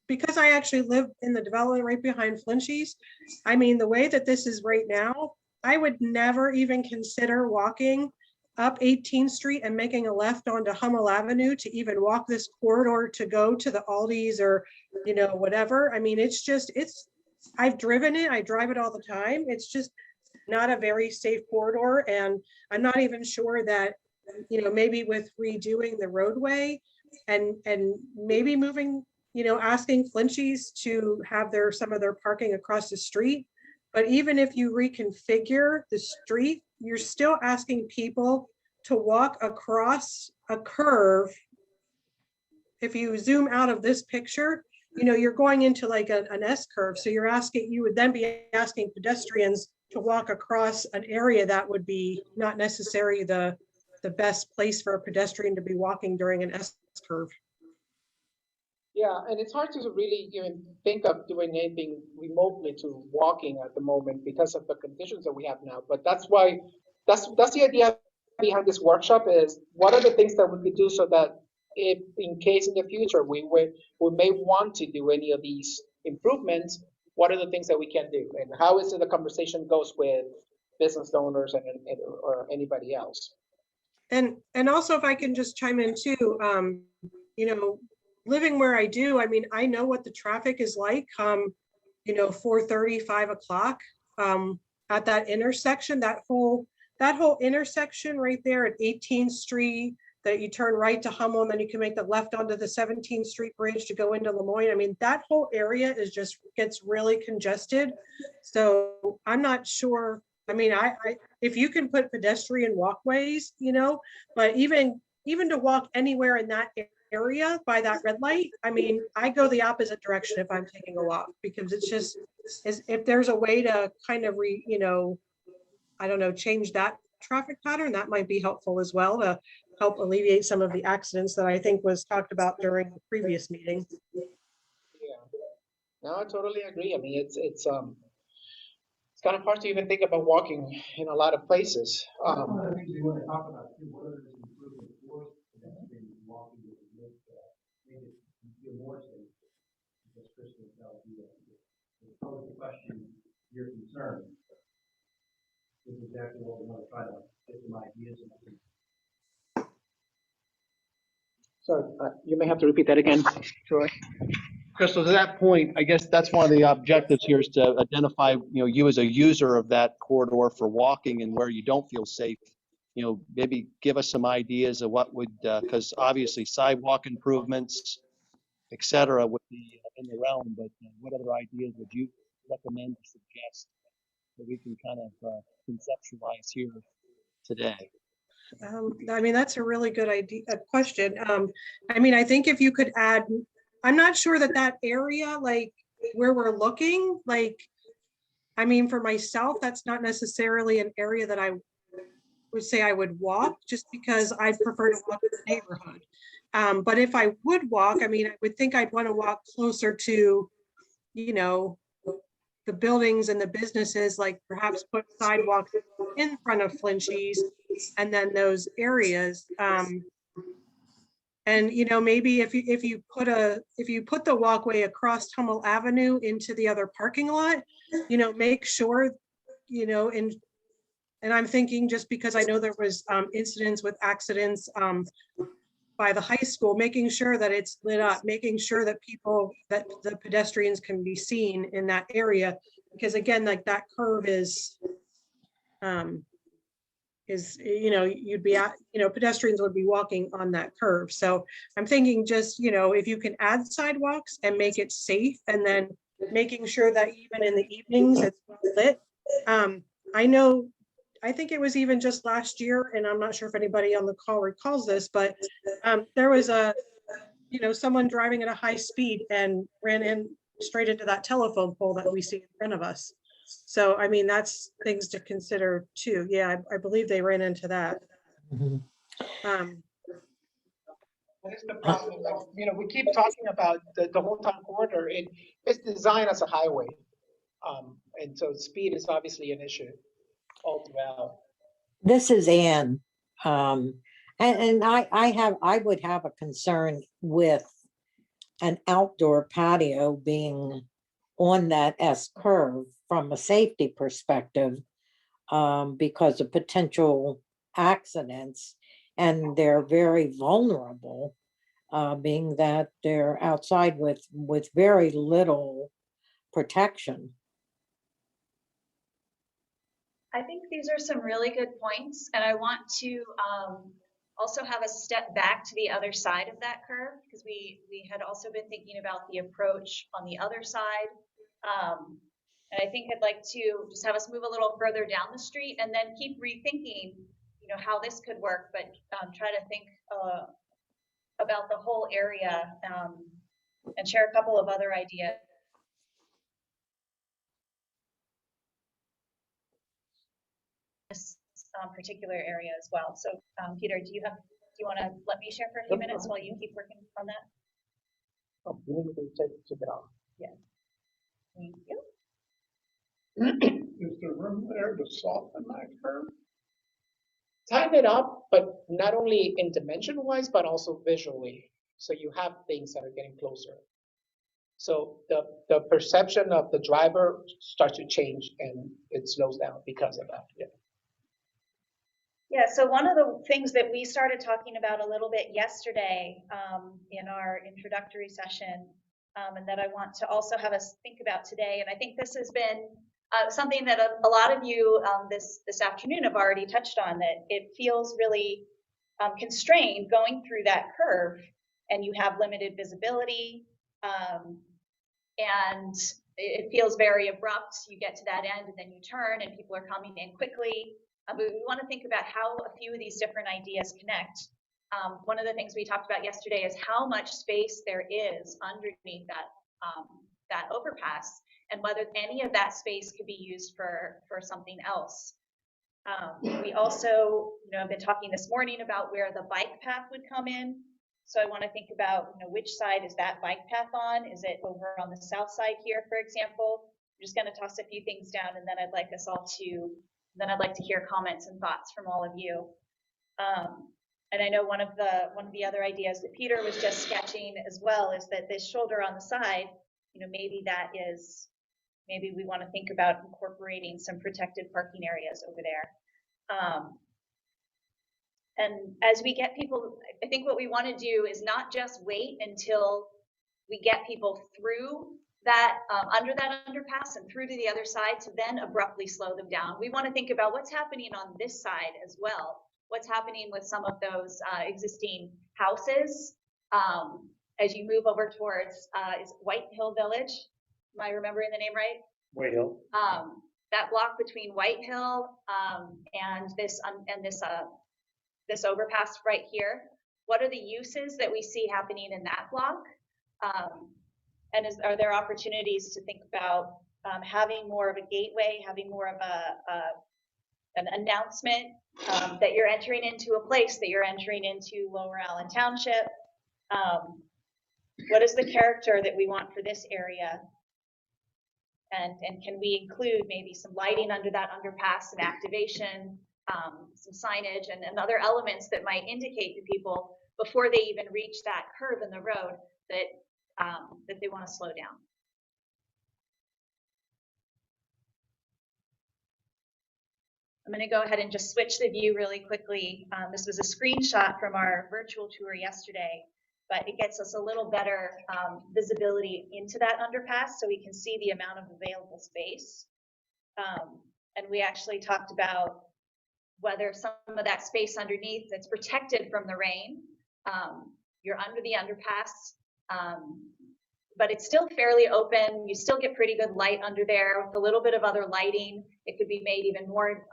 Because I actually live in the development right behind Flinchies. I mean, the way that this is right now, I would never even consider walking up 18th Street and making a left onto Hummel Avenue to even walk this corridor to go to the Aldi's or, whatever. I mean, I've driven it, I drive it all the time. It's just not a very safe corridor. And I'm not even sure that, maybe with redoing the roadway and maybe moving, asking Flinchies to have some of their parking across the street. But even if you reconfigure the street, you're still asking people to walk across a curve. If you zoom out of this picture, you're going into like an S curve. So you would then be asking pedestrians to walk across an area that would be not necessarily the best place for a pedestrian to be walking during an S curve. Yeah, and it's hard to really even think of doing anything remotely to walking at the moment because of the conditions that we have now. But that's why, that's the idea behind this workshop, is what are the things that we could do so that if in case in the future we may want to do any of these improvements, what are the things that we can do, and how is it the conversation goes with business owners or anybody else. And also, if I can just chime in too, living where I do, I mean, I know what the traffic is like, 4:30, 5 o'clock at that intersection, that whole intersection right there at 18th Street, that you turn right to Hummel and then you can make the left onto the 17th Street Bridge to go into Lemoyne. I mean, that whole area gets really congested. So I'm not sure. I mean, if you can put pedestrian walkways, but even to walk anywhere in that area by that red light, I mean, I go the opposite direction if I'm taking a walk, because it's just, if there's a way to kind of I don't know, change that traffic pattern, that might be helpful as well to help alleviate some of the accidents that I think was talked about during the previous meeting. Yeah, no, I totally agree. I mean, it's kind of hard to even think about walking in a lot of places. One of the things we want to talk about too, what are the improvements for pedestrian walking that would make it feel more safe? Because Kristen will tell you that. Pose the question, your concern. This is exactly what we want to try to get some ideas about. So you may have to repeat that again, Troy. Crystal, to that point, I guess that's one of the objectives here, is to identify, you as a user of that corridor for walking and where you don't feel safe. Maybe give us some ideas of what would, because obviously sidewalk improvements, et cetera, would be in the realm, but what other ideas would you recommend or suggest that we can kind of conceptualize here today? I mean, that's a really good question. I mean, I think if you could add, I'm not sure that area, like where we're looking, like, I mean, for myself, that's not necessarily an area that I would say I would walk, just because I prefer to walk in the neighborhood. But if I would walk, I mean, I would think I'd want to walk closer to, the buildings and the businesses, like perhaps put sidewalks in front of Flinchies and then those areas. And maybe if you put the walkway across Hummel Avenue into the other parking lot, make sure, and I'm thinking, just because I know there was incidents with accidents by the high school, making sure that it's lit up, making sure that the pedestrians can be seen in that area, because again, like that curve you'd be at, pedestrians would be walking on that curve. So I'm thinking just, if you can add sidewalks and make it safe, and then making sure that even in the evenings it's lit. I know I think it was even just last year, and I'm not sure if anybody on the call recalls this, but there was someone driving at a high speed and ran in straight into that telephone pole that we see in front of us. So, I mean, that's things to consider too. Yeah, I believe they ran into that. What is the problem? Like, we keep talking about the whole town corridor. It's designed as a highway. And so speed is obviously an issue all throughout. This is Ann. And I would have a concern with an outdoor patio being on that S curve from a safety perspective, because of potential accidents, and they're very vulnerable, being that they're outside with very little protection. I think these are some really good points, and I want to also have a step back to the other side of that curve, because we had also been thinking about the approach on the other side. And I think I'd like to just have us move a little further down the street and then keep rethinking, how this could work, but try to think about the whole area and share a couple of other ideas. This particular area as well. So, Peter, do you want to let me share for a few minutes while you keep working on that? Oh, you need to take it off. Yeah. Thank you. Is there room there to soften that curve? Tighten it up, but not only in dimension wise, but also visually. So you have things that are getting closer. So the perception of the driver starts to change and it slows down because of that. Yeah. Yeah, so one of the things that we started talking about a little bit yesterday in our introductory session, and that I want to also have us think about today, and I think this has been something that a lot of you this afternoon have already touched on, that it feels really constrained going through that curve, and you have limited visibility, and it feels very abrupt. You get to that end and then you turn and people are coming in quickly. But we want to think about how a few of these different ideas connect. One of the things we talked about yesterday is how much space there is underneath that overpass, and whether any of that space could be used for something else. We also, have been talking this morning about where the bike path would come in. So I want to think about, which side is that bike path on? Is it over on the south side here, for example? I'm just going to toss a few things down, and then I'd like us all to. Then I'd like to hear comments and thoughts from all of you. And I know one of the other ideas that Peter was just sketching as well is that this shoulder on the side, maybe we want to think about incorporating some protected parking areas over there. And as we get people, I think what we want to do is not just wait until we get people through that under that underpass and through to the other side to then abruptly slow them down. We want to think about what's happening on this side as well. What's happening with some of those existing houses as you move over towards is White Hill Village. Am I remembering the name right? White Hill. That block between White Hill and this overpass right here. What are the uses that we see happening in that block? And are there opportunities to think about having more of a gateway, having more of an announcement that you're entering into a place, that you're entering into Lower Allen Township? What is the character that we want for this area? And can we include maybe some lighting under that underpass and activation, some signage and other elements that might indicate to people before they even reach that curve in the road that they want to slow down. I'm going to go ahead and just switch the view really quickly. This was a screenshot from our virtual tour yesterday, but it gets us a little better visibility into that underpass so we can see the amount of available space. And we actually talked about whether some of that space underneath that's protected from the rain, you're under the underpass, but it's still fairly open. You still get pretty good light under there with a little bit of other lighting. It could be made even more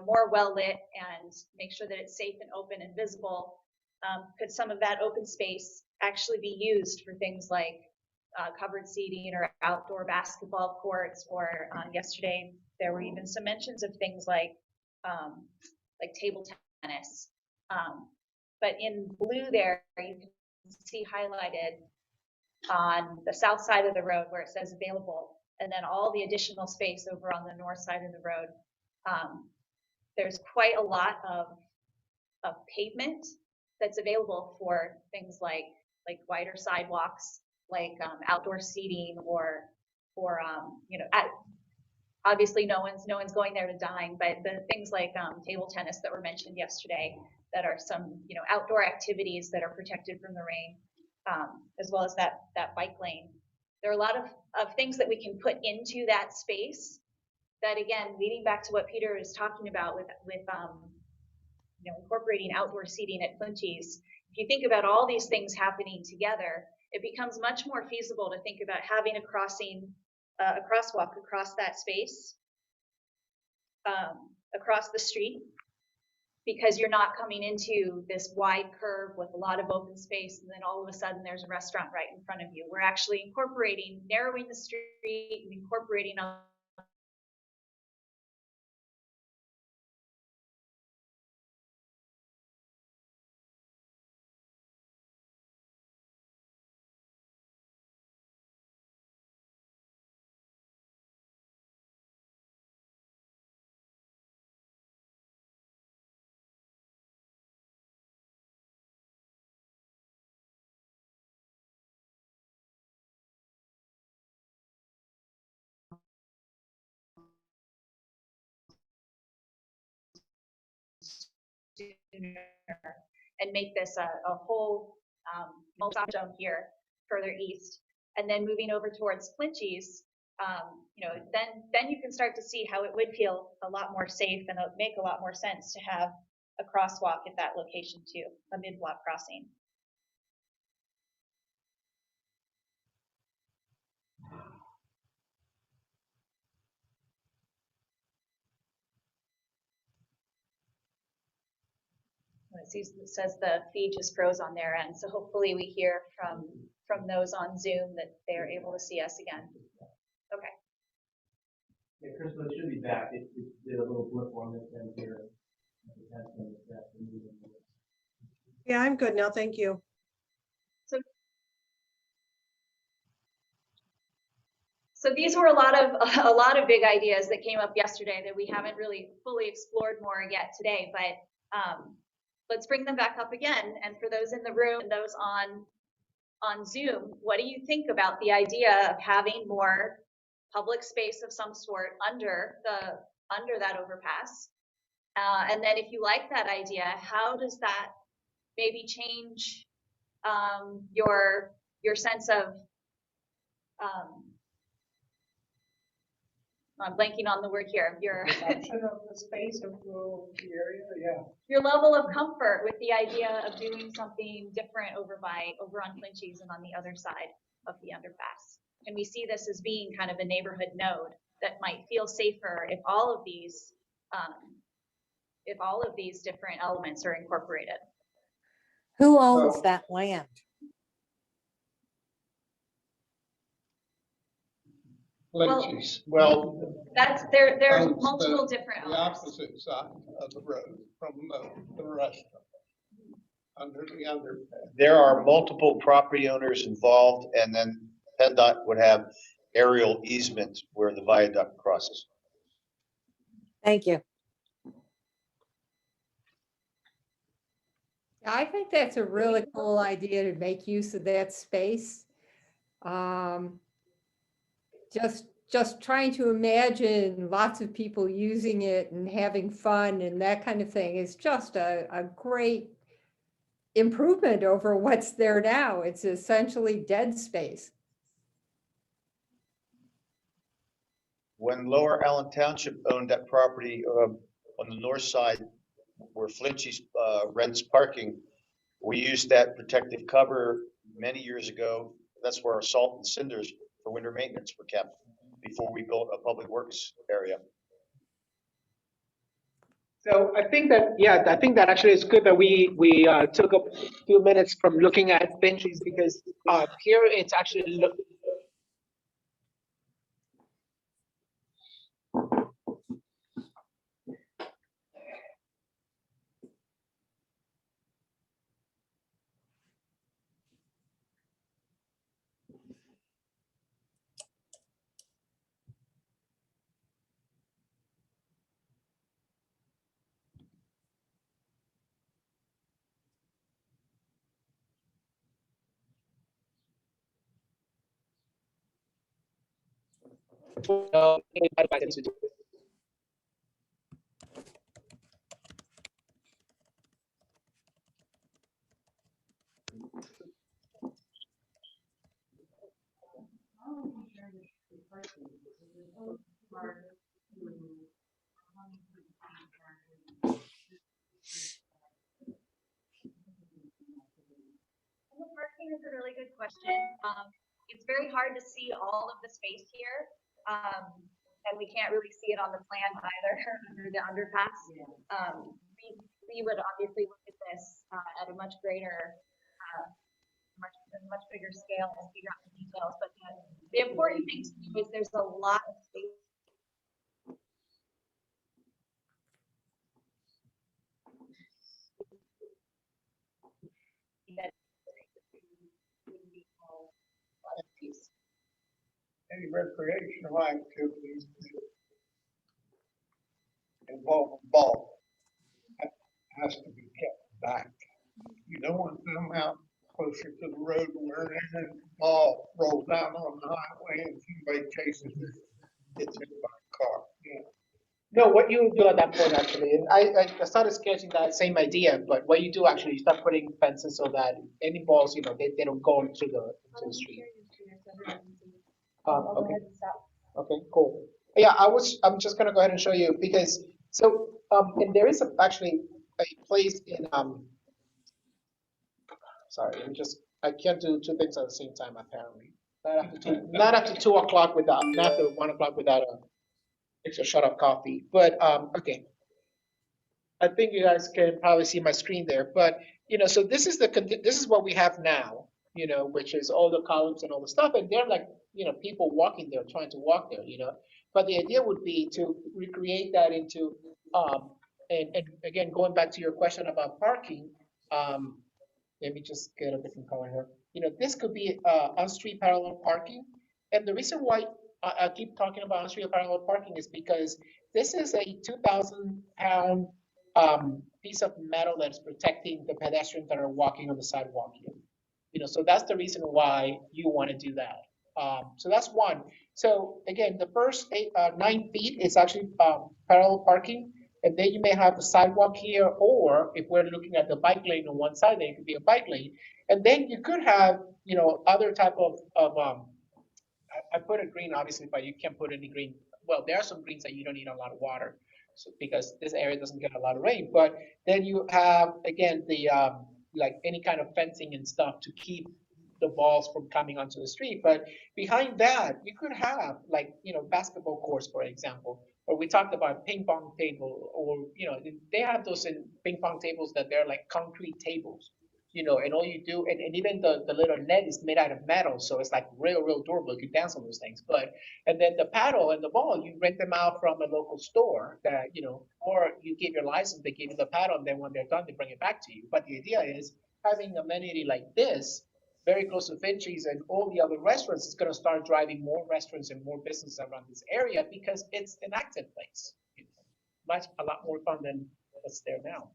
more well lit and make sure that it's safe and open and visible. Could some of that open space actually be used for things like covered seating or outdoor basketball courts, or yesterday there were even some mentions of things like table tennis. But in blue there, you can see highlighted on the south side of the road where it says available, and then all the additional space over on the north side of the road. There's quite a lot of pavement that's available for things like wider sidewalks, like outdoor seating, or obviously no one's going there to dine, but the things like table tennis that were mentioned yesterday, that are some outdoor activities that are protected from the rain, as well as that bike lane. There are a lot of things that we can put into that space that, again, leading back to what Peter was talking about with incorporating outdoor seating at Flinchies. If you think about all these things happening together, it becomes much more feasible to think about having a crosswalk across that space, across the street, because you're not coming into this wide curve with a lot of open space, and then all of a sudden there's a restaurant right in front of you. We're actually narrowing the street and incorporating and make this a whole multi zone here further east, and then moving over towards Flinchies, then you can start to see how it would feel a lot more safe, and it would make a lot more sense to have a crosswalk at that location too, a mid-block crossing. It says the feed just froze on their end, so hopefully we hear from those on Zoom that they're able to see us again. Okay. Yeah, Crystal, it should be back. It did a little blip on this end here. Yeah, I'm good now. Thank you. So these were a lot of big ideas that came up yesterday that we haven't really fully explored more yet today, but let's bring them back up again. And for those in the room and those on Zoom, what do you think about the idea of having more public space of some sort under that overpass? And then if you like that idea, how does that maybe change your sense of I'm blanking on the word here. Your space of the area, yeah. Your level of comfort with the idea of doing something different over on Flinchies and on the other side of the underpass. And we see this as being kind of a neighborhood node that might feel safer if all of these different elements are incorporated. Who owns that land? Flinchies. Well, there's multiple different elements. The opposite side of the road from the restaurant, under the underpass. There are multiple property owners involved, and then PennDOT would have aerial easements where the viaduct crosses. Thank you. I think that's a really cool idea to make use of that space. Just trying to imagine lots of people using it and having fun and that kind of thing is just a great improvement over what's there now. It's essentially dead space. When Lower Allen Township owned that property on the north side where Flinchies rents parking, we used that protective cover many years ago. That's where our salt and cinders for winter maintenance were kept before we built a public works area. So I think that, yeah, I think that actually is good that we took a few minutes from looking at benches because here it's actually The parking is a really good question. It's very hard to see all of the space here. And we can't really see it on the plan either under the underpass. We would obviously look at this at a much greater, much bigger scale and figure out the details. But the important thing to do is there's a lot of space. That any recreational activities involving ball has to be kept back. You don't want them out closer to the road where the ball rolls down on the highway and somebody chases it, gets hit by a car. Yeah. No, what you do at that point actually, and I started sketching that same idea, but what you do actually, you start putting fences so that any balls, you know, they don't go into the street. Okay. Okay, cool. Yeah, I'm just gonna go ahead and show you because, so, and there is actually a place in, sorry, I can't do two things at the same time apparently. Not after 2 o'clock not after 1 o'clock without a extra shot of coffee, but, okay. I think you guys can probably see my screen there, but, you know, so this is what we have now, you know, which is all the columns and all the stuff, and they're like, you know, people walking there, trying to walk there, you know, but the idea would be to recreate that into, and again, going back to your question about parking, let me just get a different color here. You know, this could be on-street parallel parking, and the reason why I keep talking about on-street parallel parking is because this is a 2,000-pound piece of metal that's protecting the pedestrians that are walking on the sidewalk here. You know, so that's the reason why you want to do that. So that's one. So again, the first 9 feet is actually parallel parking, and then you may have a sidewalk here, or if we're looking at the bike lane on one side, then it could be a bike lane, and then you could have, you know, other type of I put a green obviously, but you can't put any green. Well, there are some greens that you don't need a lot of water, so because this area doesn't get a lot of rain. But then you have again the like any kind of fencing and stuff to keep the balls from coming onto the street. But behind that, you could have like, you know, basketball courts, for example, or we talked about ping pong table, or, you know, they have those in ping pong tables that they're like concrete tables, you know, and all you do, and even the little net is made out of metal, so it's like real durable. You can dance on those things. But, and then the paddle and the ball, you rent them out from a local store that, you know, or you give your license, they give you the paddle, and then when they're done, they bring it back to you. But the idea is having amenity like this, very close to Finchie's and all the other restaurants, is going to start driving more restaurants and more business around this area because it's an active place. A lot more fun than what's there now.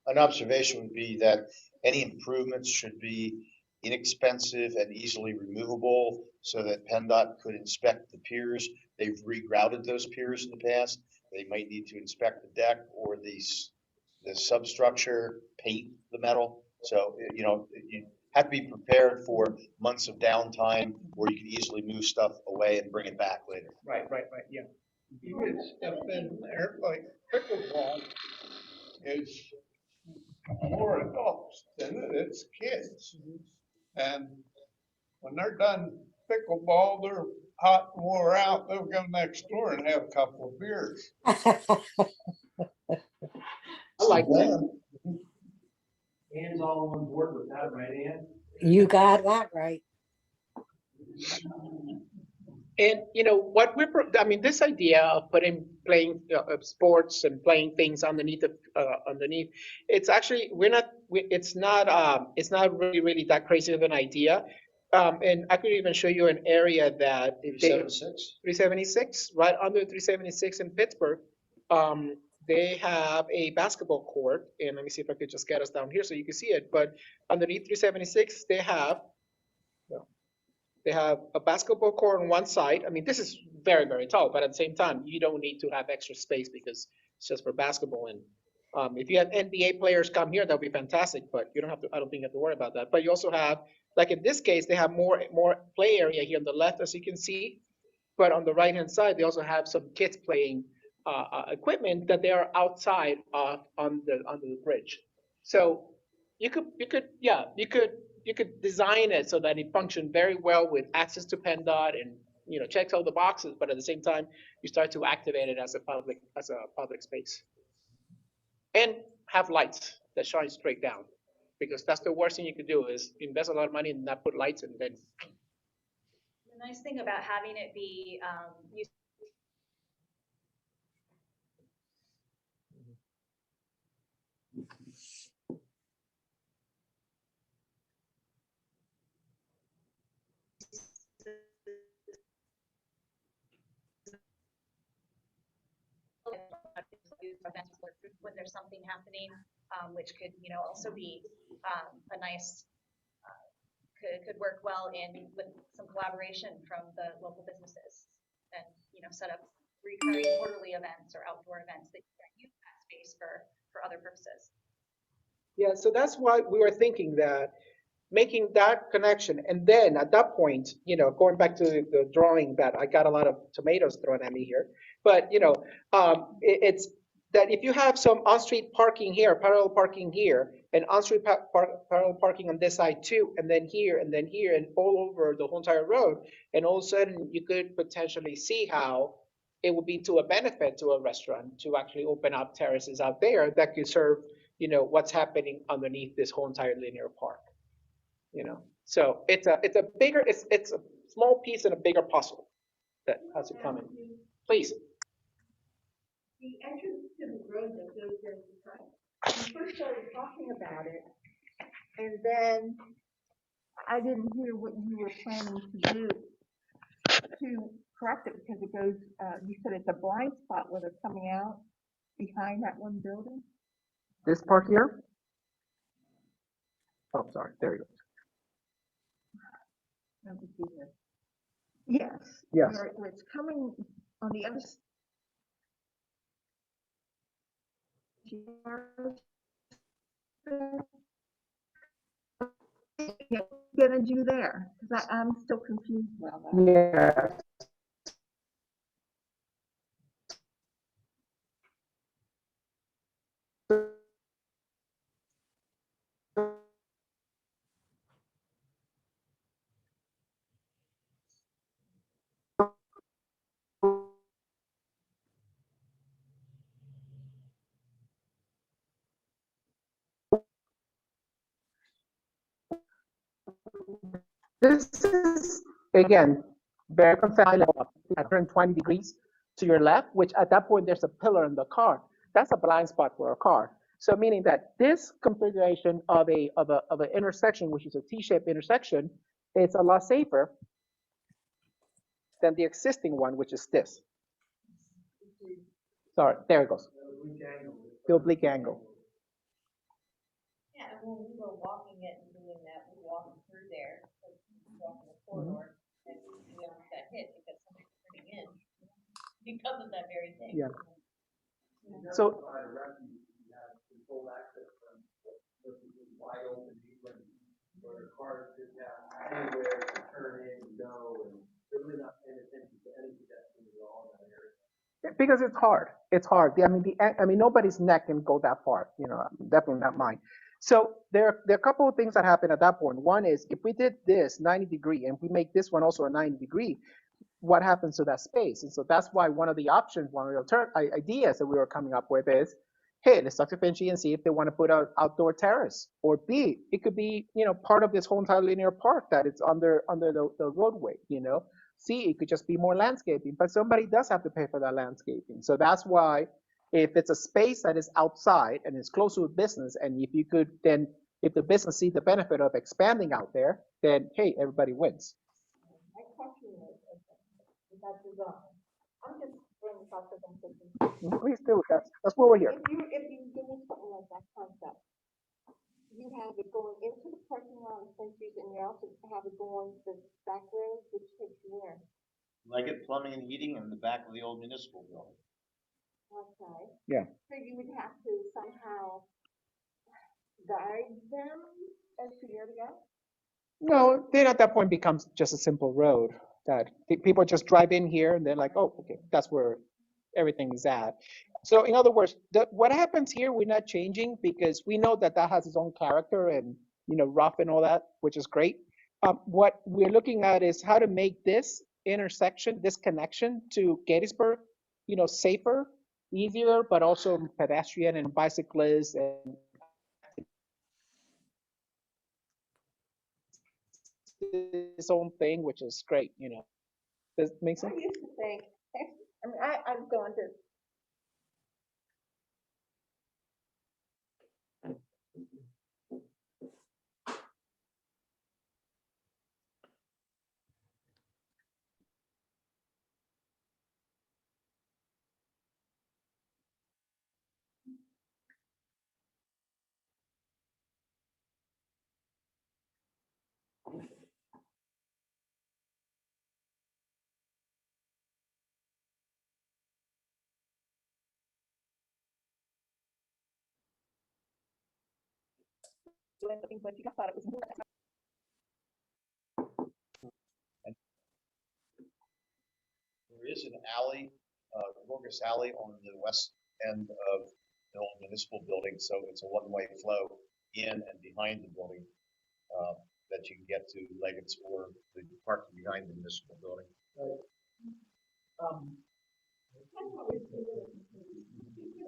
An observation would be that any improvements should be inexpensive and easily removable so that PennDOT could inspect the piers. They've regrouted those piers in the past. They might need to inspect the deck or the substructure, paint the metal. So, you know, you have to be prepared for months of downtime where you can easily move stuff away and bring it back later. Right, yeah. You get stuff in there like pickleball is more adults than it's kids. And when they're done pickleball, they're hot and wore out, they'll go next door and have a couple of beers. I like that. Ann's all on board with that, right, Ann? You got that right. And you know what I mean, this idea of playing sports and playing things underneath underneath, it's actually it's not really that crazy of an idea. And I could even show you an area that 376. 376, right under 376 in Pittsburgh. They have a basketball court, and let me see if I could just get us down here so you can see it. But underneath 376, they have a basketball court on one side. I mean, this is very, very tall, but at the same time, you don't need to have extra space because it's just for basketball. And if you have NBA players come here, that'll be fantastic, but you don't have to, I don't think you have to worry about that. But you also have, like in this case, they have more play area here on the left, as you can see. But on the right-hand side, they also have some kids playing equipment that they are outside on the bridge. So you could design it so that it functioned very well with access to PennDOT and checks all the boxes, but at the same time you start to activate it as a public space, and have lights that shine straight down, because that's the worst thing you could do is invest a lot of money and not put lights, and then. The nice thing about having it be when there's something happening, which could also be a nice could work well in with some collaboration from the local businesses, and set up recurring quarterly events or outdoor events that you can use that space for other purposes. Yeah, so that's why we were thinking that making that connection, and then at that point, going back to the drawing that I got a lot of tomatoes thrown at me here, but it's that if you have some on-street parking here, parallel parking here, and on-street parallel parking on this side too, and then here, and all over the whole entire road, and all of a sudden you could potentially see how it would be to a benefit to a restaurant to actually open up terraces out there that could serve, what's happening underneath this whole entire linear park. So it's a small piece in a bigger puzzle that has to come in. Please. The entrance to the road that goes in the front. You first started talking about it, and then I didn't hear what you were planning to do to correct it, because it goes, you said it's a blind spot where they're coming out behind that one building. This part here? Oh, sorry, there you go. Let me see here. Yes. Yes. Where it's coming on the other side. Gonna do there, because I'm still confused about that. Yes. This is, again, very confined at 120 degrees to your left, which at that point there's a pillar in the car. That's a blind spot for a car. So meaning that this configuration of an intersection, which is a T-shaped intersection, is a lot safer than the existing one, which is this. Sorry, there it goes. The oblique angle. Yeah, and when we were walking it and doing that, we walked through there, walking the corridor, and we almost got hit because somebody was turning in because of that very thing. Yeah. So. Wide open, where cars didn't have anywhere to turn in and go, and they're really not paying attention to any pedestrians at all in that area. Because it's hard. It's hard. I mean, nobody's neck can go that far. Definitely not mine. So there are a couple of things that happen at that point. One is if we did this 90 degree and we make this one also a 90 degree, what happens to that space? And so that's why one of the options, one of the ideas that we were coming up with is hey, let's talk to Finchy and see if they want to put an outdoor terrace. Or B, it could be, part of this whole entire linear park that it's under the roadway, C, it could just be more landscaping, but somebody does have to pay for that landscaping. So that's why if it's a space that is outside and is close to a business, and if you could then, if the business sees the benefit of expanding out there, then hey, everybody wins. My question is that design. I'm just bringing thoughts of them thinking. Please do, that's what we're here. If you give me something like that concept, you have it going into the parking lot of Centuries, and you also have it going to the back road, which takes you where? Leggett Plumbing and Heating in the back of the old municipal building. Okay. Yeah. So you would have to somehow guide them as to where to go? No, then at that point becomes just a simple road that people just drive in here and they're like, oh, okay, that's where everything is at. So in other words, what happens here, we're not changing because we know that that has its own character and, rough and all that, which is great. What we're looking at is how to make this intersection, this connection to Gettysburg, safer, easier, but also pedestrian and bicyclists and its own thing, which is great, Does it make sense? I used to think, I've gone to. But you thought it was more. There is an alley, Gorgas Alley on the west end of the old municipal building, so it's a one-way flow in and behind the building that you can get to Leggett's or the parking behind the municipal building.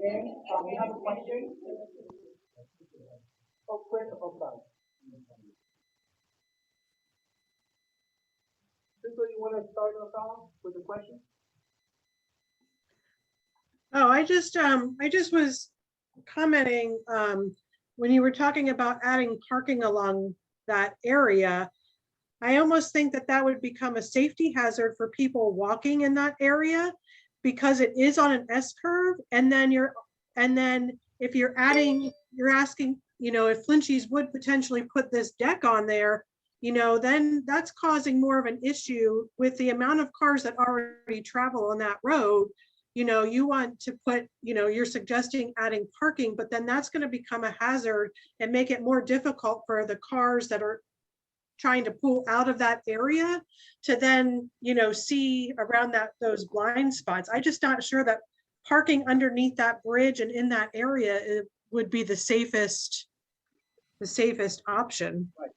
You have a question? Oh, quick, sorry. Cisco, you want to start us off with a question? Oh, I just was commenting, when you were talking about adding parking along that area, I almost think that that would become a safety hazard for people walking in that area because it is on an S curve. And then if you're asking, if Flinchies would potentially put this deck on there, then that's causing more of an issue with the amount of cars that already travel on that road. You want to put, you're suggesting adding parking, but then that's going to become a hazard and make it more difficult for the cars that are trying to pull out of that area to then, see around those blind spots. I'm just not sure that parking underneath that bridge and in that area would be the safest option. Right.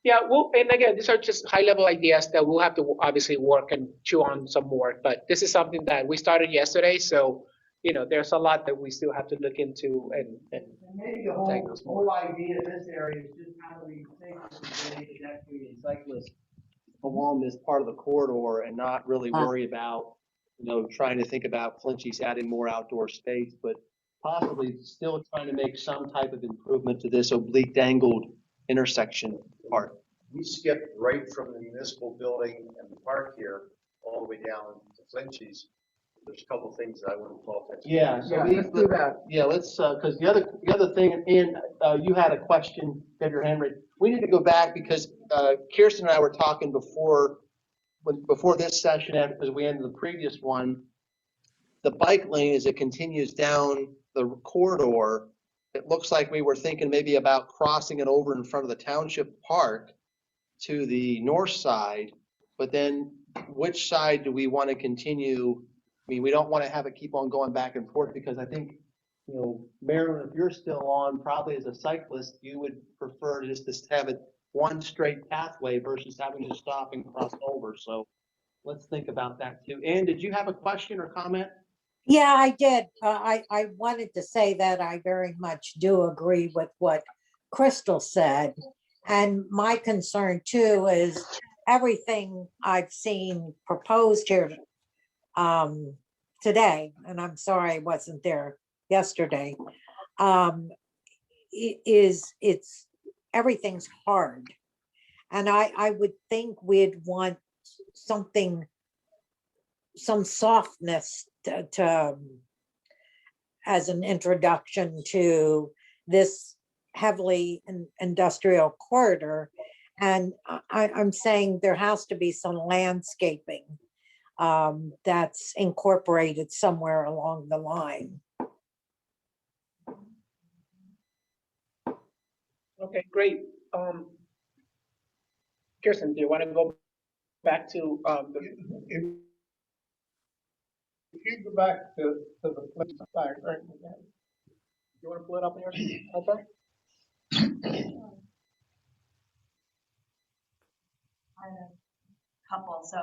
Yeah, well, and again, these are just high level ideas that we'll have to obviously work and chew on some more, but this is something that we started yesterday. So, there's a lot that we still have to look into and maybe the whole idea of this area is just how do we take the pedestrian cyclists along this part of the corridor and not really worry about, trying to think about Flinchies adding more outdoor space, but possibly still trying to make some type of improvement to this oblique angled intersection part. We skipped right from the municipal building and the park here all the way down to Flinchies. There's a couple of things that I want to call attention. Yeah, so let's do that. Yeah, let's, because the other thing, and you had a question, you had your hand raised. We need to go back because Kirsten and I were talking before this session, as we ended the previous one. The bike lane, as it continues down the corridor, it looks like we were thinking maybe about crossing it over in front of the township park to the north side, but then which side do we want to continue? I mean, we don't want to have it keep on going back and forth because I think, Marilyn, if you're still on, probably as a cyclist, you would prefer to just have it one straight pathway versus having to stop and cross over. So let's think about that too. Ann, did you have a question or comment? Yeah, I did. I wanted to say that I very much do agree with what Crystal said. And my concern too is everything I've seen proposed here today, and I'm sorry I wasn't there yesterday, it's everything's hard. And I would think we'd want something, some softness to as an introduction to this heavily industrial corridor. And I'm saying there has to be some landscaping that's incorporated somewhere along the line. Okay, great. Kirsten, do you want to go back to If you go back to the flip side, right? You want to pull it up on your iPad? I have a couple, so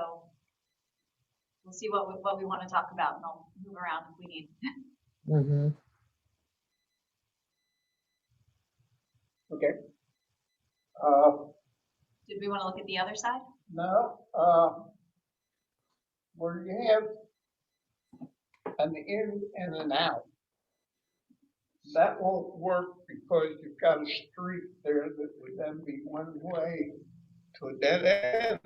we'll see what we want to talk about, and I'll move around if we need. Mm-hmm. Okay. Did we want to look at the other side? No, where you have an in and an out, that won't work because you've got a street there that would then be one way to a dead end.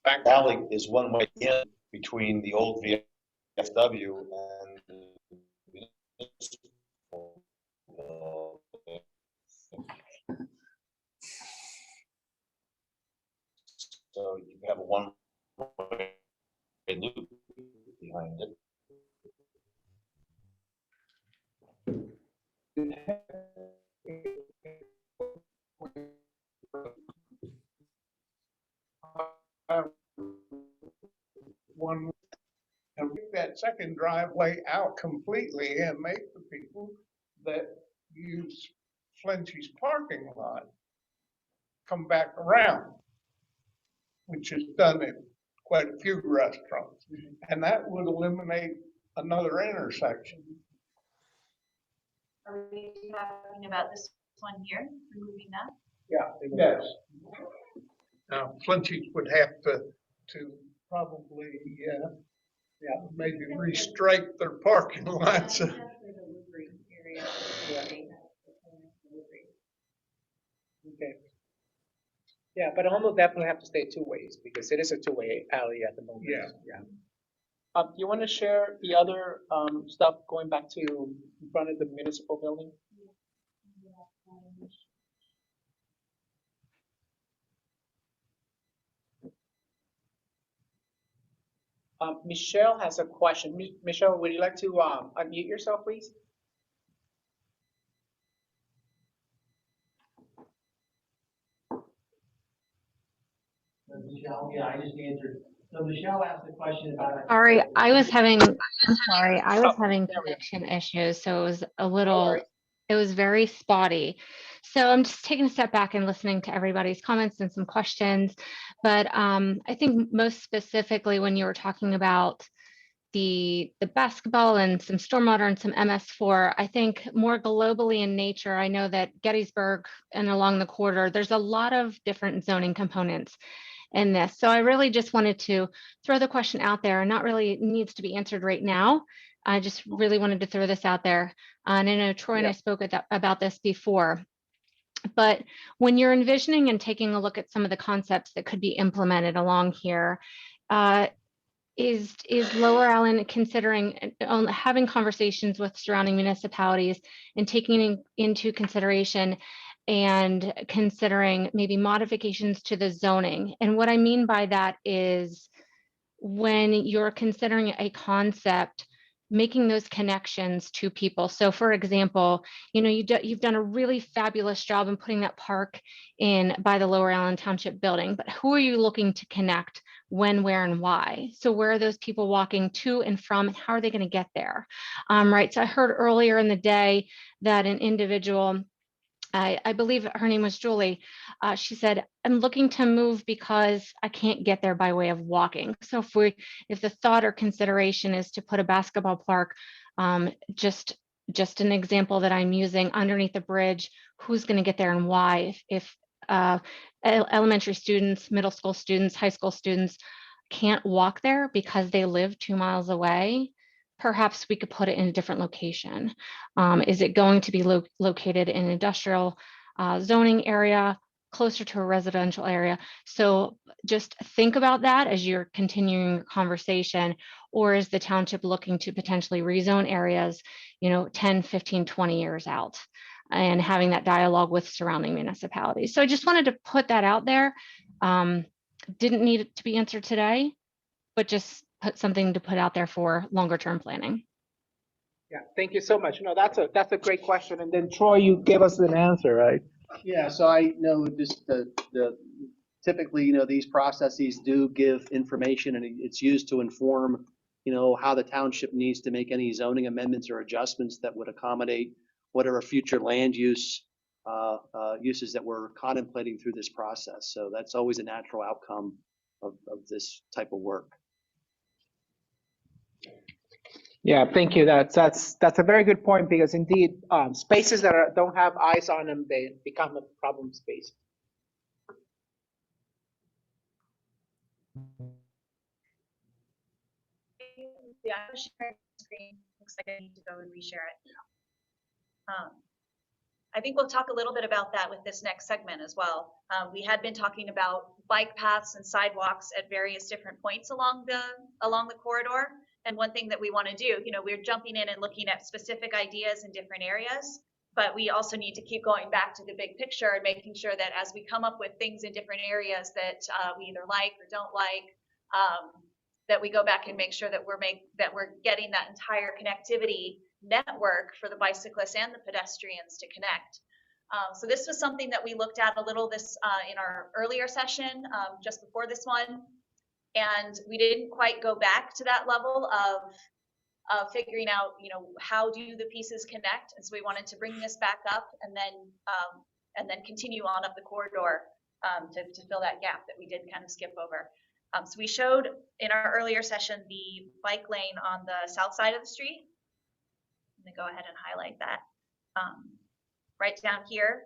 Back alley is one way in between the old VFW and the municipal. So you have a one-way loop behind it. One, and make that second driveway out completely and make the people that use Flinchie's parking lot come back around, which is done in quite a few restaurants. And that would eliminate another intersection. Are we talking about this one here, removing that? Yeah, yes. Now, Flinchie's would have to probably, maybe restrike their parking lots. Okay. Yeah, but Hummel definitely have to stay two ways because it is a two-way alley at the moment. Yeah. Do you want to share the other stuff going back to in front of the municipal building? Michelle has a question. Michelle, would you like to unmute yourself, please? Michelle, yeah, I just answered. So Michelle asked a question about. Sorry, I was having connection issues, so it was a little, it was very spotty. So I'm just taking a step back and listening to everybody's comments and some questions. But I think most specifically when you were talking about the basketball and some stormwater and some MS4, I think more globally in nature, I know that Gettysburg and along the corridor, there's a lot of different zoning components in this. So I really just wanted to throw the question out there, and not really needs to be answered right now. I just really wanted to throw this out there. And I know Troy and I spoke about this before. But when you're envisioning and taking a look at some of the concepts that could be implemented along here, is Lower Allen considering having conversations with surrounding municipalities and taking into consideration and considering maybe modifications to the zoning? And what I mean by that is when you're considering a concept, making those connections to people. So for example, you know, you've done a really fabulous job in putting that park in by the Lower Allen Township building, but who are you looking to connect when, where, and why? So where are those people walking to and from, and how are they going to get there? Right. So I heard earlier in the day that an individual I believe her name was Julie. She said, I'm looking to move because I can't get there by way of walking. So if the thought or consideration is to put a basketball park, just an example that I'm using underneath the bridge, who's going to get there and why? If elementary students, middle school students, high school students can't walk there because they live 2 miles away, perhaps we could put it in a different location. Is it going to be located in an industrial zoning area, closer to a residential area? So just think about that as you're continuing your conversation. Or is the township looking to potentially rezone areas, 10, 15, 20 years out, and having that dialogue with surrounding municipalities? So I just wanted to put that out there. Didn't need it to be answered today, but just put something to put out there for longer term planning. Yeah, thank you so much. No, that's a great question. And then Troy, you gave us an answer, right? Yeah, so I know just typically, these processes do give information, and it's used to inform, how the township needs to make any zoning amendments or adjustments that would accommodate whatever future land use uses that we're contemplating through this process. So that's always a natural outcome of this type of work. Yeah, thank you. That's a very good point, because indeed, spaces that don't have eyes on them, they become a problem space. Yeah, I'm sharing the screen. Looks like I need to go and reshare it. I think we'll talk a little bit about that with this next segment as well. We had been talking about bike paths and sidewalks at various different points along the corridor. And one thing that we want to do, we're jumping in and looking at specific ideas in different areas, but we also need to keep going back to the big picture and making sure that as we come up with things in different areas that we either like or don't like, that we go back and make sure that we're getting that entire connectivity network for the bicyclists and the pedestrians to connect. So this was something that we looked at a little in our earlier session, just before this one. And we didn't quite go back to that level of figuring out, how do the pieces connect? And so we wanted to bring this back up and then continue on up the corridor to fill that gap that we did kind of skip over. So we showed in our earlier session the bike lane on the south side of the street. I'm gonna go ahead and highlight that. Right down here,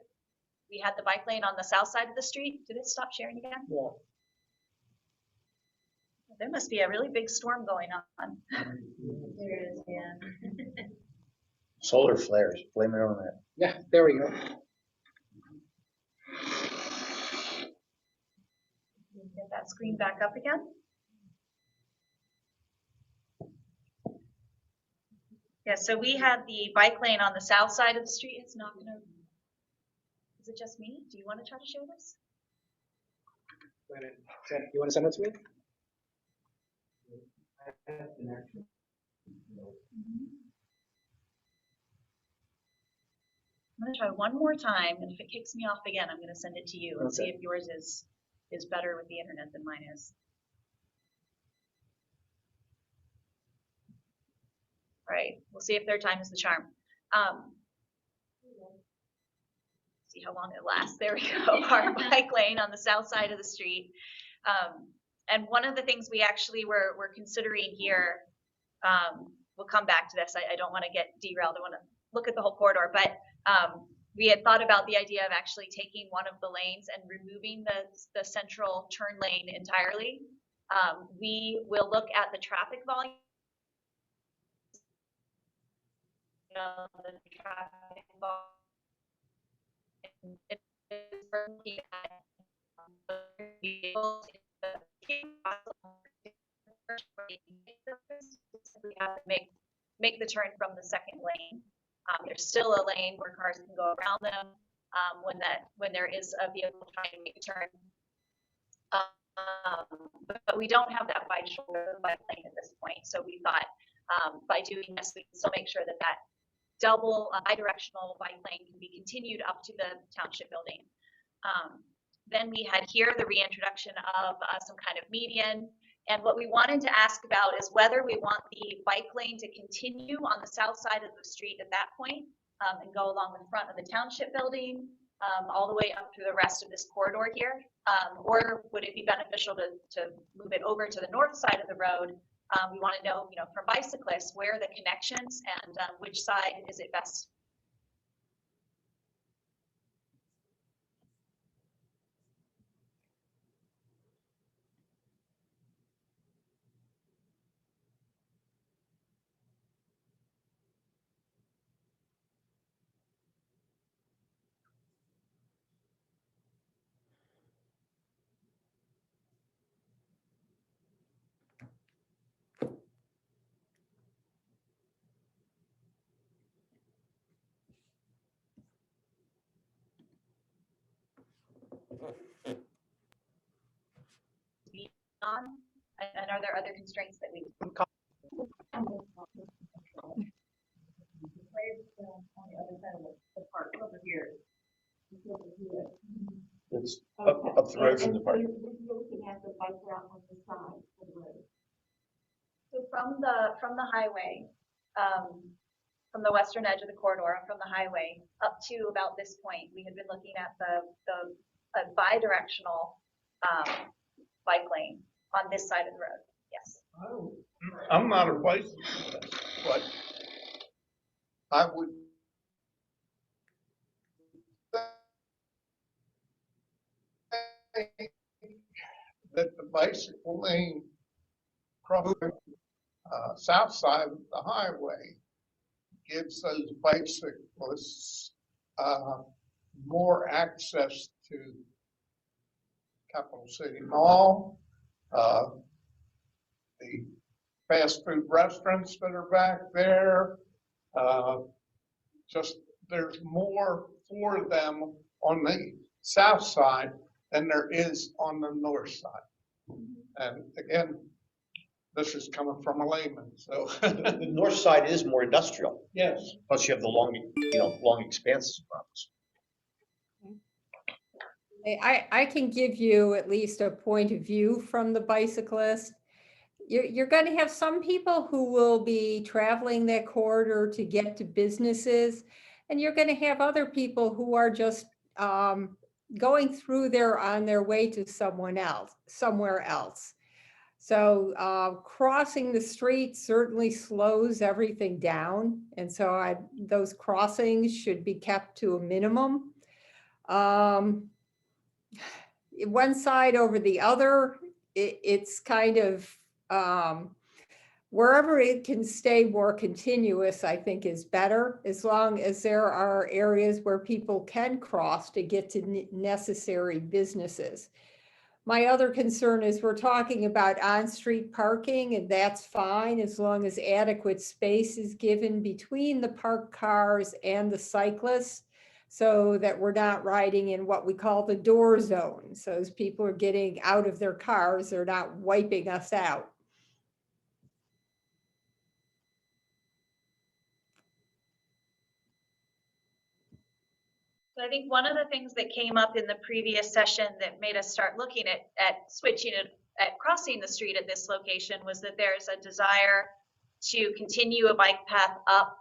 we had the bike lane on the south side of the street. Did it stop sharing again? Yeah. There must be a really big storm going on. There is, yeah. Solar flares, blame it on that. Yeah, there we go. Get that screen back up again. Yeah, so we had the bike lane on the south side of the street. It's not gonna, is it just me? Do you want to try to share this? You want to send it to me? I'm gonna try one more time, and if it kicks me off again, I'm gonna send it to you and see if yours is better with the internet than mine is. All right, we'll see if third time is the charm. See how long it lasts. There we go. Our bike lane on the south side of the street. And one of the things we actually were considering here, we'll come back to this. I don't want to get derailed. I want to look at the whole corridor, but we had thought about the idea of actually taking one of the lanes and removing the central turn lane entirely. We will look at the traffic volume. The traffic volume. It is looking at vehicles. We have to make the turn from the second lane. There's still a lane where cars can go around them when there is a vehicle trying to make a turn. But we don't have that wide shoulder bike lane at this point. So we thought by doing this, we can still make sure that double bidirectional bike lane can be continued up to the township building. Then we had here the reintroduction of some kind of median. And what we wanted to ask about is whether we want the bike lane to continue on the south side of the street at that point, and go along the front of the township building, all the way up through the rest of this corridor here? Or would it be beneficial to move it over to the north side of the road? We want to know, for bicyclists, where are the connections and which side is it best? And are there other constraints that we? On the other side of the park over here. It's up the road from the park. You're looking at the bike route on the side of the road. So from the highway, from the western edge of the corridor, from the highway up to about this point, we had been looking at a bi-directional bike lane on this side of the road. Yes. I'm not a bicyclist, but I would think that the bicycle lane crossing south side of the highway gives those bicyclists more access to Capital City Mall, the fast food restaurants that are back there. Just there's more for them on the south side than there is on the north side. And again, this is coming from a layman, so. The north side is more industrial. Yes. Plus you have the long expanses of properties. I can give you at least a point of view from the bicyclist. You're going to have some people who will be traveling that corridor to get to businesses, and you're going to have other people who are just going through there on their way to somewhere else. So crossing the street certainly slows everything down, and so those crossings should be kept to a minimum. One side over the other, it's kind of wherever it can stay more continuous, I think is better, as long as there are areas where people can cross to get to necessary businesses. My other concern is we're talking about on-street parking, and that's fine as long as adequate space is given between the parked cars and the cyclists, so that we're not riding in what we call the door zone. So as people are getting out of their cars, they're not wiping us out. So I think one of the things that came up in the previous session that made us start looking at switching it, at crossing the street at this location, was that there's a desire to continue a bike path up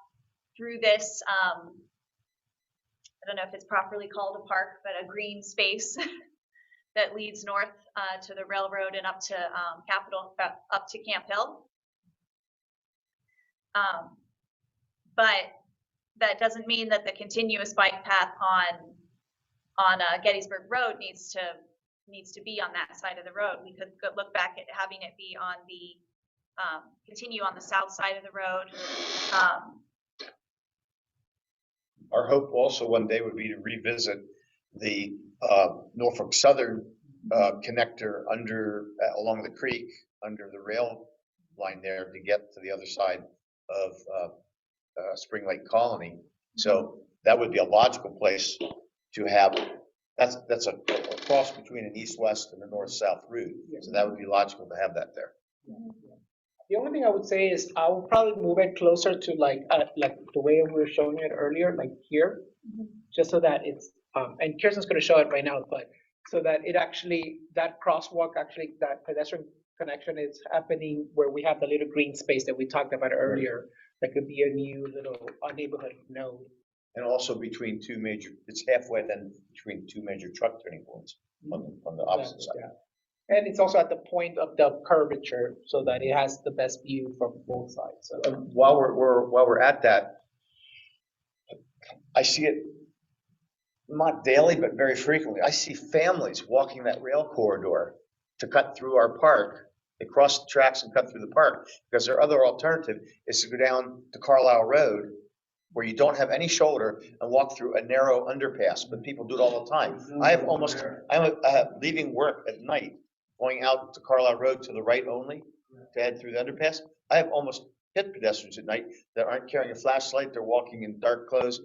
through this, I don't know if it's properly called a park, but a green space that leads north to the railroad and up to up to Camp Hill. But that doesn't mean that the continuous bike path on Gettysburg Road needs to be on that side of the road. We could look back at having it be on the continue on the south side of the road. Our hope also one day would be to revisit the Norfolk Southern connector along the creek under the rail line there to get to the other side of Spring Lake Colony. So that would be a logical place to have. That's a cross between an east-west and a north-south route. So that would be logical to have that there. The only thing I would say is I would probably move it closer to like the way we were showing it earlier, like here, just so that it's and Kirsten's going to show it right now, but so that it actually, that crosswalk, actually that pedestrian connection is happening where we have the little green space that we talked about earlier. That could be a new little neighborhood node And also between two major, it's halfway then between two major truck turning points on the opposite side. Yeah. And it's also at the point of the curvature so that it has the best view from both sides. So. While we're at that, I see it not daily, but very frequently. I see families walking that rail corridor to cut through our park. They cross the tracks and cut through the park because their other alternative is to go down to Carlisle Road where you don't have any shoulder and walk through a narrow underpass, but people do it all the time. I have leaving work at night, going out to Carlisle Road to the right only to head through the underpass. I have almost hit pedestrians at night that aren't carrying a flashlight. They're walking in dark clothes.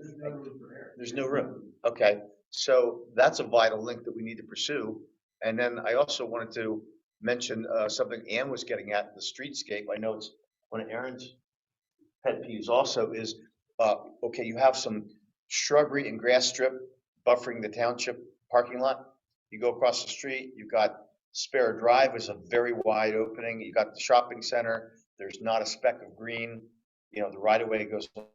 There's no room. Okay, so that's a vital link that we need to pursue. And then I also wanted to mention something Ann was getting at, the streetscape. I know it's one of Aaron's pet peeves also is, okay, you have some shrubbery and grass strip buffering the township parking lot. You go across the street, you've got Spare Drive is a very wide opening. You got the shopping center. There's not a speck of green. You know, the right of way goes up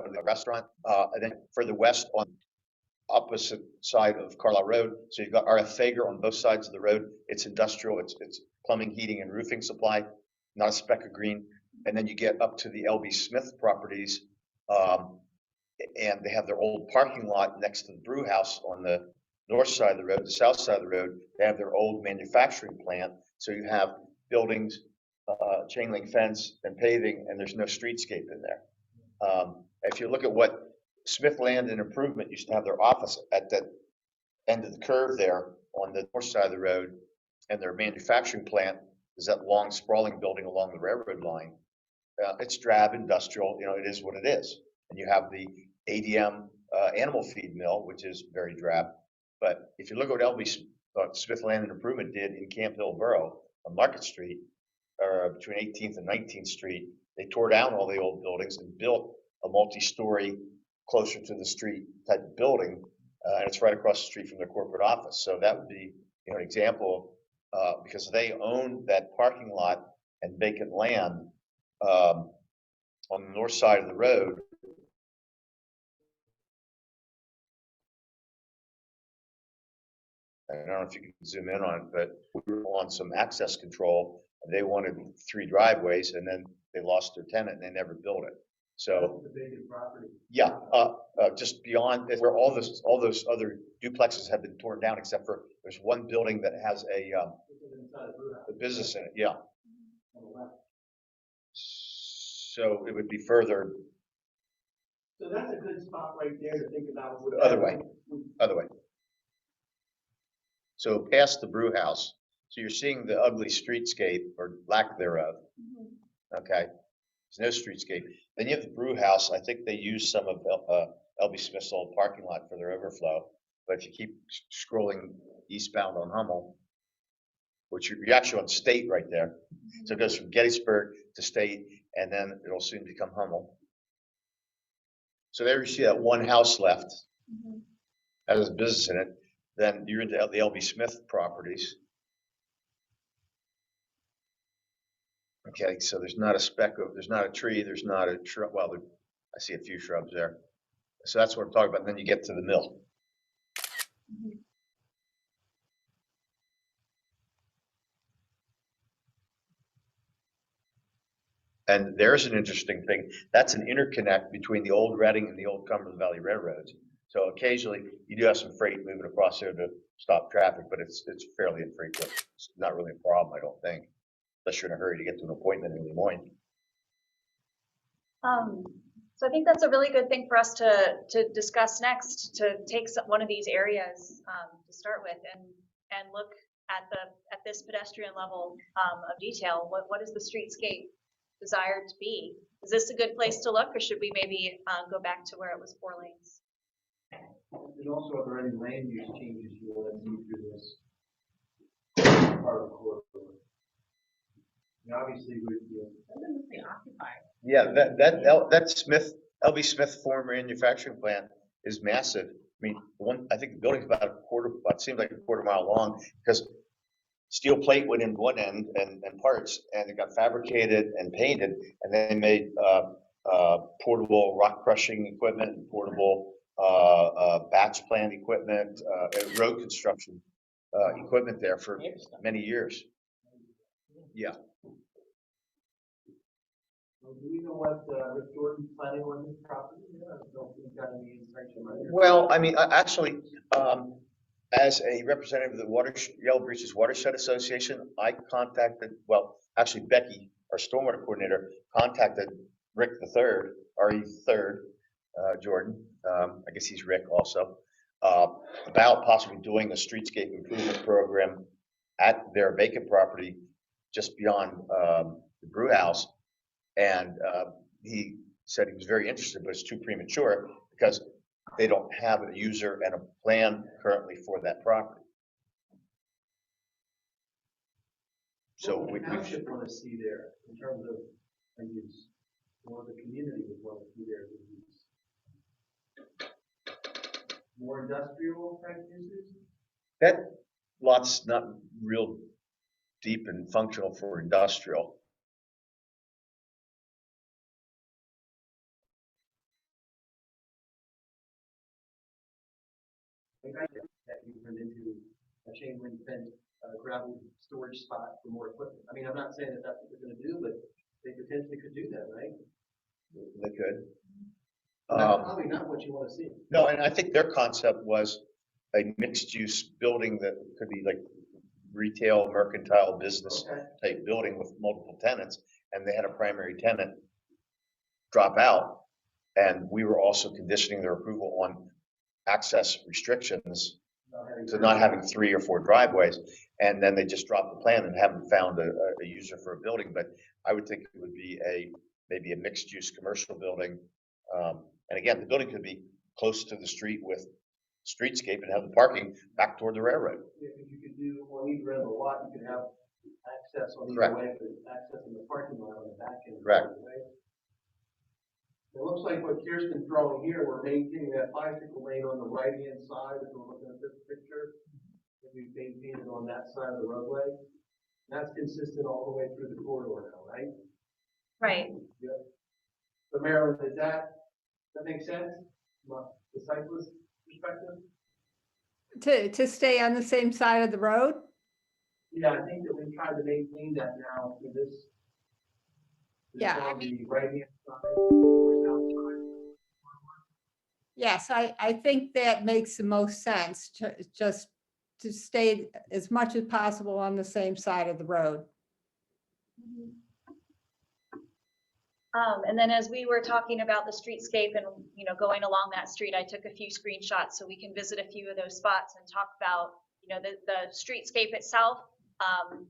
in the restaurant, and then further west on opposite side of Carlisle Road. So you've got RF Fager on both sides of the road. It's industrial. It's plumbing, heating, and roofing supply. Not a speck of green. And then you get up to the LB Smith properties, and they have their old parking lot next to the brew house on the north side of the road, the south side of the road. They have their old manufacturing plant. So you have buildings, chain link fence, and paving, and there's no streetscape in there. If you look at what Smith Land and Improvement used to have their office at the end of the curve there on the north side of the road, and their manufacturing plant is that long sprawling building along the railroad line. It's drab industrial, you know, it is what it is. And you have the ADM animal feed mill, which is very drab. But if you look at what LB Smith Land and Improvement did in Camp Hill Borough on Market Street, or between 18th and 19th Street, they tore down all the old buildings and built a multi-story closer to the street type of building, and it's right across the street from their corporate office. So that would be, you know, an example of, because they own that parking lot and vacant land on the north side of the road. I don't know if you can zoom in on it, but we were on some access control, and they wanted 3 driveways, and then they lost their tenant and they never built it. So yeah, just beyond where all those other duplexes have been torn down, except for there's one building that has a business in it. Yeah. So it would be further. So that's a good spot right there to think about. Other way. So past the brew house. So you're seeing the ugly streetscape or lack thereof. Okay. There's no streetscape. Then you have the brew house. I think they use some of LB Smith's old parking lot for their overflow. But if you keep scrolling eastbound on Hummel, which you're actually on State right there. So it goes from Gettysburg to State, and then it'll soon become Hummel. So there you see that one house left. That has a business in it. Then you're into the LB Smith properties. Okay, so there's not a speck of, there's not a tree, there's not a shrub. Well, I see a few shrubs there. So that's what I'm talking about. And then you get to the mill. And there's an interesting thing. That's an interconnect between the old Reading and the old Cumberland Valley Railroads. So occasionally you do have some freight moving across there to stop traffic, but it's fairly infrequent. It's not really a problem, I don't think, unless you're in a hurry to get to an appointment in Lemoyne. So I think that's a really good thing for us to discuss next, to take one of these areas to start with and look at this pedestrian level of detail. What is the streetscape desired to be? Is this a good place to look, or should we maybe go back to where it was 4 lanes? And also, are there any land use changes you want to see through this part of the corridor? And obviously, Yeah, that LB Smith former manufacturing plant is massive. I mean, I think the building's about it seems like a quarter mile long, because steel plate went in one end and parts, and it got fabricated and painted, and then they made portable rock crushing equipment, and portable batch plant equipment, road construction equipment there for many years. Yeah. Do we know what, Rick Jordan's planning on this property? I don't know if we've got any information right here. Well, I mean, actually, as a representative of the Yellow Breeches Watershed Association, I contacted, well, actually Becky, our stormwater coordinator, contacted Rick III, RE III, Jordan, I guess he's Rick also, about possibly doing a streetscape improvement program at their vacant property just beyond the brew house. And he said he was very interested, but it's too premature because they don't have a user and a plan currently for that property. So What we would the township want to see there in terms of a use? Or the community would want to see there as a use? More industrial type uses? that lot's not real deep and functional for industrial. That you turn into a chain link fence, gravel storage spot for more equipment. I mean, I'm not saying that that's what they're gonna do, but they potentially could do that, right? They could. That's probably not what you wanna see. No, and I think their concept was a mixed-use building that could be like retail, mercantile, business type building with multiple tenants, and they had a primary tenant drop out, and we were also conditioning their approval on access restrictions to not having 3 or 4 driveways, and then they just dropped the plan and haven't found a user for a building. But I would think it would be maybe a mixed-use commercial building. And again, the building could be close to the street with streetscape and have the parking back toward the railroad. Yeah, because you could do, on either end of the lot, you could have access on either Correct. way, but access in the parking lot on the back end. Correct. Right? It looks like what Kirsten's drawing here, we're maintaining that bicycle lane on the right-hand side, if we're looking at this picture. That we've maintained on that side of the roadway. That's consistent all the way through the corridor now, right? Right. Yep. So Marilyn, does that make sense? From the cyclist perspective? To stay on the same side of the road? Yeah, I think that we tried to maintain that now for this. Yeah, I on mean- the right-hand side, or south side. Yes, I think that makes the most sense to stay as much as possible on the same side of the road. And then as we were talking about the streetscape and, going along that street, I took a few screenshots so we can visit a few of those spots and talk about, the streetscape itself.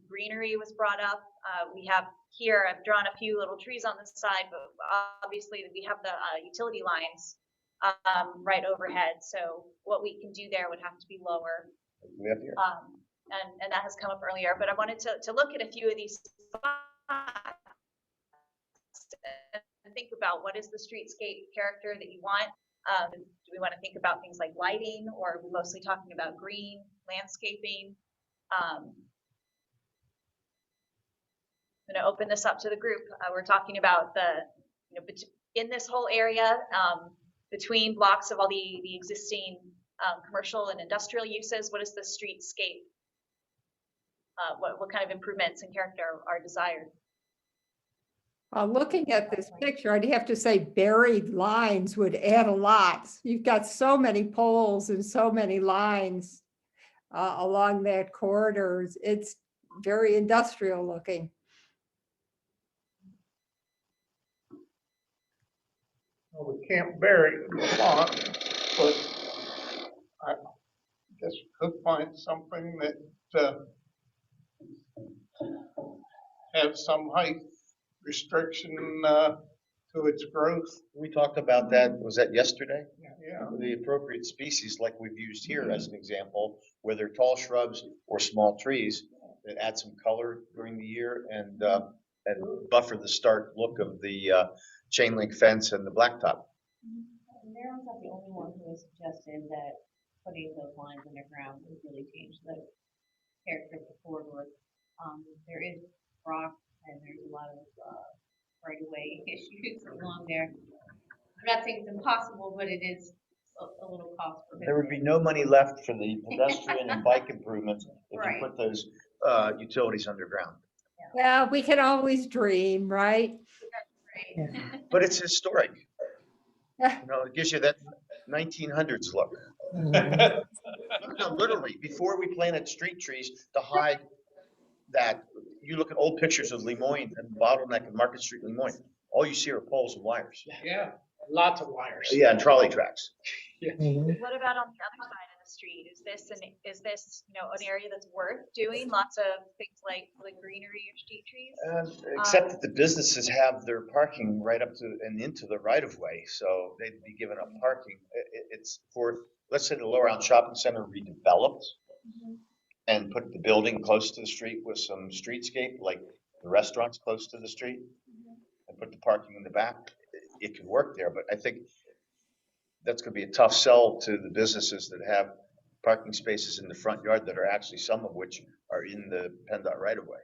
Greenery was brought up. We have here, I've drawn a few little trees on the side, but obviously we have the utility lines right overhead. So what we can do there would have to be lower. We have here. And that has come up earlier, but I wanted to look at a few of these spots and think about what is the streetscape character that you want. Do we want to think about things like lighting, or are we mostly talking about green landscaping? I'm going to open this up to the group. We're talking about in this whole area, between blocks of all the existing commercial and industrial uses, what is the streetscape? What kind of improvements and character are desired? Looking at this picture, I'd have to say buried lines would add a lot. You've got so many poles and so many lines along that corridor. It's very industrial looking. Well, we can't bury it in a lot, but I guess we could find something that have some height restriction to its growth. We talked about that, was that yesterday? Yeah. The appropriate species like we've used here as an example, where they're tall shrubs or small trees that add some color during the year and buffer the stark look of the chain link fence and the blacktop. Maryland's not the only one who has suggested that putting those lines underground would really change the character of the corridor. There is rock and there's a lot of right-of-way issues along there. I'm not saying it's impossible, but it is a little cost There would prohibitive. be no money left for the pedestrian and bike improvements if Right. you put those utilities underground. Well, we can always dream, right? But it's historic. You know, it gives you that 1900s look. No, literally, before we planted street trees to hide that, you look at old pictures of Lemoyne and Bottleneck and Market Street, Lemoyne, all you see are poles and wires. Yeah, lots of wires. Yeah, and trolley tracks. What about on the other side of the street? Is this, you know, an area that's worth doing? Lots of things like greenery or street trees? Except that the businesses have their parking right up to and into the right of way, so they'd be giving up parking. It's for, let's say the Lower Island Shopping Center redeveloped and put the building close to the street with some streetscape, like the restaurants close to the street, and put the parking in the back. It could work there, but I think that's gonna be a tough sell to the businesses that have parking spaces in the front yard that are actually, some of which are in the PennDOT right of way.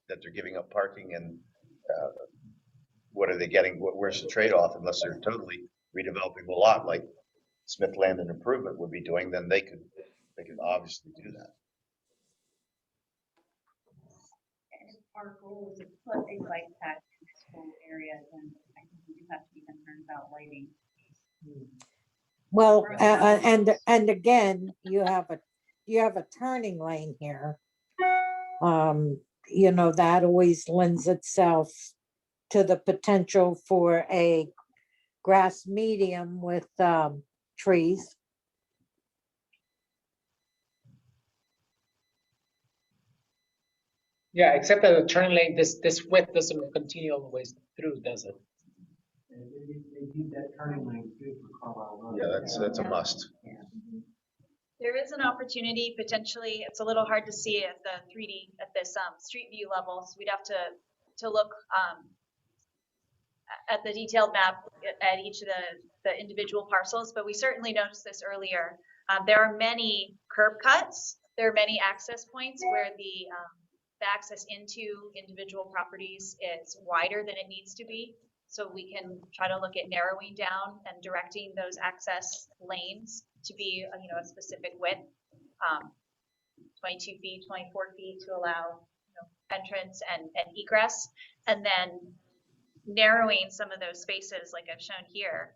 That they're giving up parking, and what are they getting? Where's the trade-off? Unless they're totally redeveloping the lot like Smith Land and Improvement would be doing, then they could obviously do that. And if our goal is to put a bike path in this whole area, then I think we do have to be concerned about lighting. Well, and again, you have a turning lane here. You know, that always lends itself to the potential for a grass medium with trees. Yeah, except that the turn lane, this width doesn't continue all the way through, does it? They need that turning lane too for Carlisle Road. Yeah, that's a must. There is an opportunity potentially. It's a little hard to see at the 3D at this street view level, so we'd have to look at the detailed map at each of the individual parcels. But we certainly noticed this earlier. There are many curb cuts. There are many access points where the access into individual properties is wider than it needs to be. So we can try to look at narrowing down and directing those access lanes to be, you know, a specific width, 22 feet, 24 feet to allow, you know, entrance and egress, and then narrowing some of those spaces like I've shown here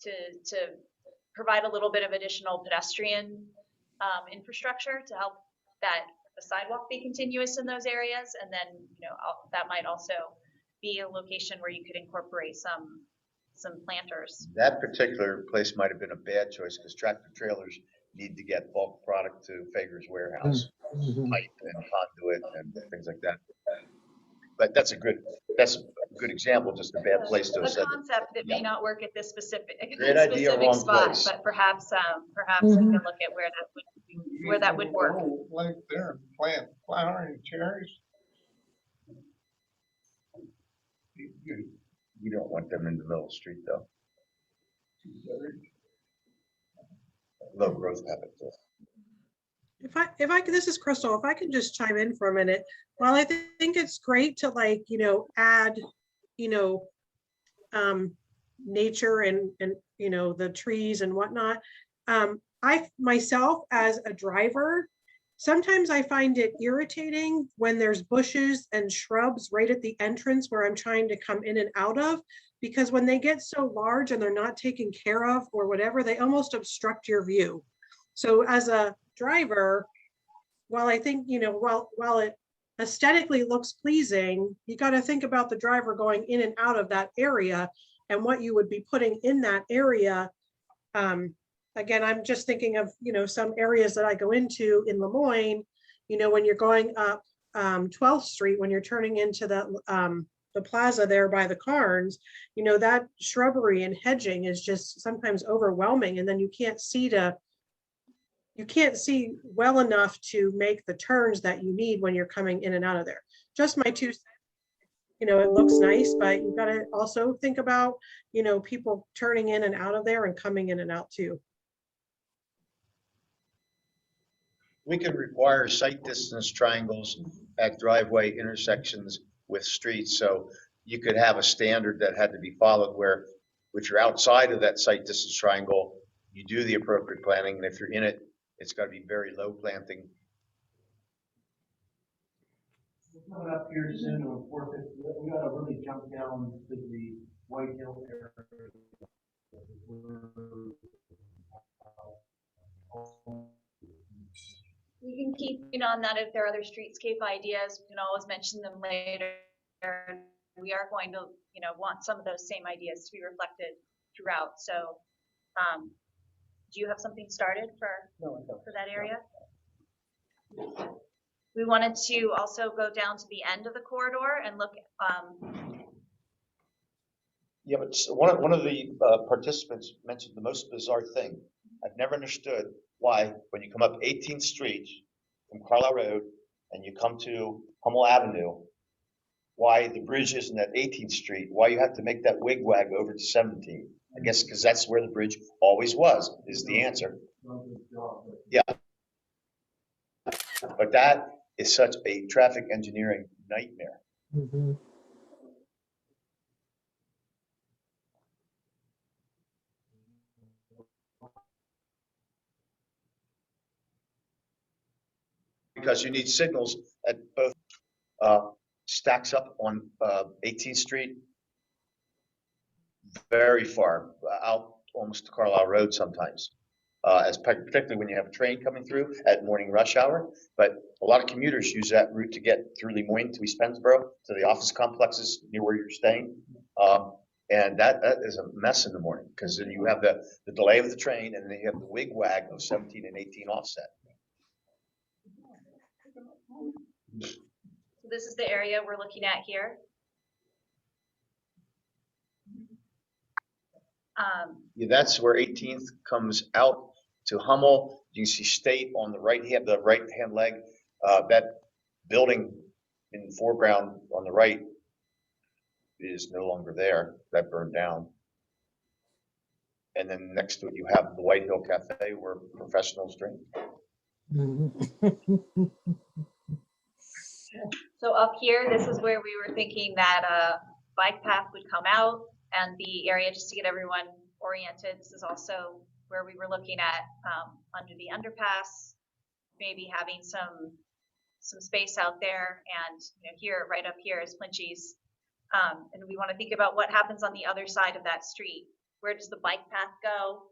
to provide a little bit of additional pedestrian infrastructure to help that the sidewalk be continuous in those areas, and then, you know, that might also be a location where you could incorporate some planters. That particular place might have been a bad choice because tractor trailers need to get bulk product to Fager's warehouse, pipe and conduit and things like that. But that's a good example, just a bad place to have said A concept that may not work at this specific Great idea, wrong spot, place. but perhaps we can look at where that would work. Like there and plant flowering cherries. You don't want them in the middle of the street though. Low growth habits. If I could, this is Crystal, if I can just chime in for a minute. While I think it's great to, like, you know, add, you know, nature and, you know, the trees and whatnot. I myself as a driver, sometimes I find it irritating when there's bushes and shrubs right at the entrance where I'm trying to come in and out of, because when they get so large and they're not taken care of or whatever, they almost obstruct your view. So as a driver, while I think, you know, while it aesthetically looks pleasing, you got to think about the driver going in and out of that area and what you would be putting in that area. Again, I'm just thinking of, you know, some areas that I go into in Lemoyne, you know, when you're going up 12th Street, when you're turning into the plaza there by the Carnes, you know, that shrubbery and hedging is just sometimes overwhelming. And then you can't see well enough to make the turns that you need when you're coming in and out of there. Just my 2 cents. You know, it looks nice, but you got to also think about, you know, people turning in and out of there and coming in and out too. We can require sight distance triangles at driveway intersections with streets, so you could have a standard that had to be followed where if you're outside of that sight distance triangle, you do the appropriate planting, and if you're in it, it's gotta be very low planting. We're coming up here soon on 450, we gotta really jump down to the White Hill area. We can keep on that. If there are other streetscape ideas, we can always mention them later. We are going to, want some of those same ideas to be reflected throughout. So, do you have something started for that area? We wanted to also go down to the end of the corridor and look. Yeah, but one of the participants mentioned the most bizarre thing. I've never understood why, when you come up 18th Street from Carlisle Road and you come to Hummel Avenue, why the bridge isn't at 18th Street, why you have to make that wigwag over to 17th. I guess because that's where the bridge always was, is the answer. Yeah. But that is such a traffic engineering nightmare. Because you need signals at both stacks up on 18th Street, very far out, almost to Carlisle Road sometimes, particularly when you have a train coming through at morning rush hour. But a lot of commuters use that route to get through Lemoyne to East Pennsboro, to the office complexes near where you're staying. And that is a mess in the morning, because then you have the delay of the train, and then you have the wigwag of 17 and 18 offset. So this is the area we're looking at here. Yeah, that's where 18th comes out to Hummel. You can see State on the right hand leg. That building in the foreground on the right is no longer there. That burned down. And then next to it, you have the White Hill Cafe where professionals drink. So up here, this is where we were thinking that a bike path would come out, and the area, just to get everyone oriented, this is also where we were looking at under the underpass, maybe having some space out there, and here, right up here is Flinchy's. And we want to think about what happens on the other side of that street. Where does the bike path go?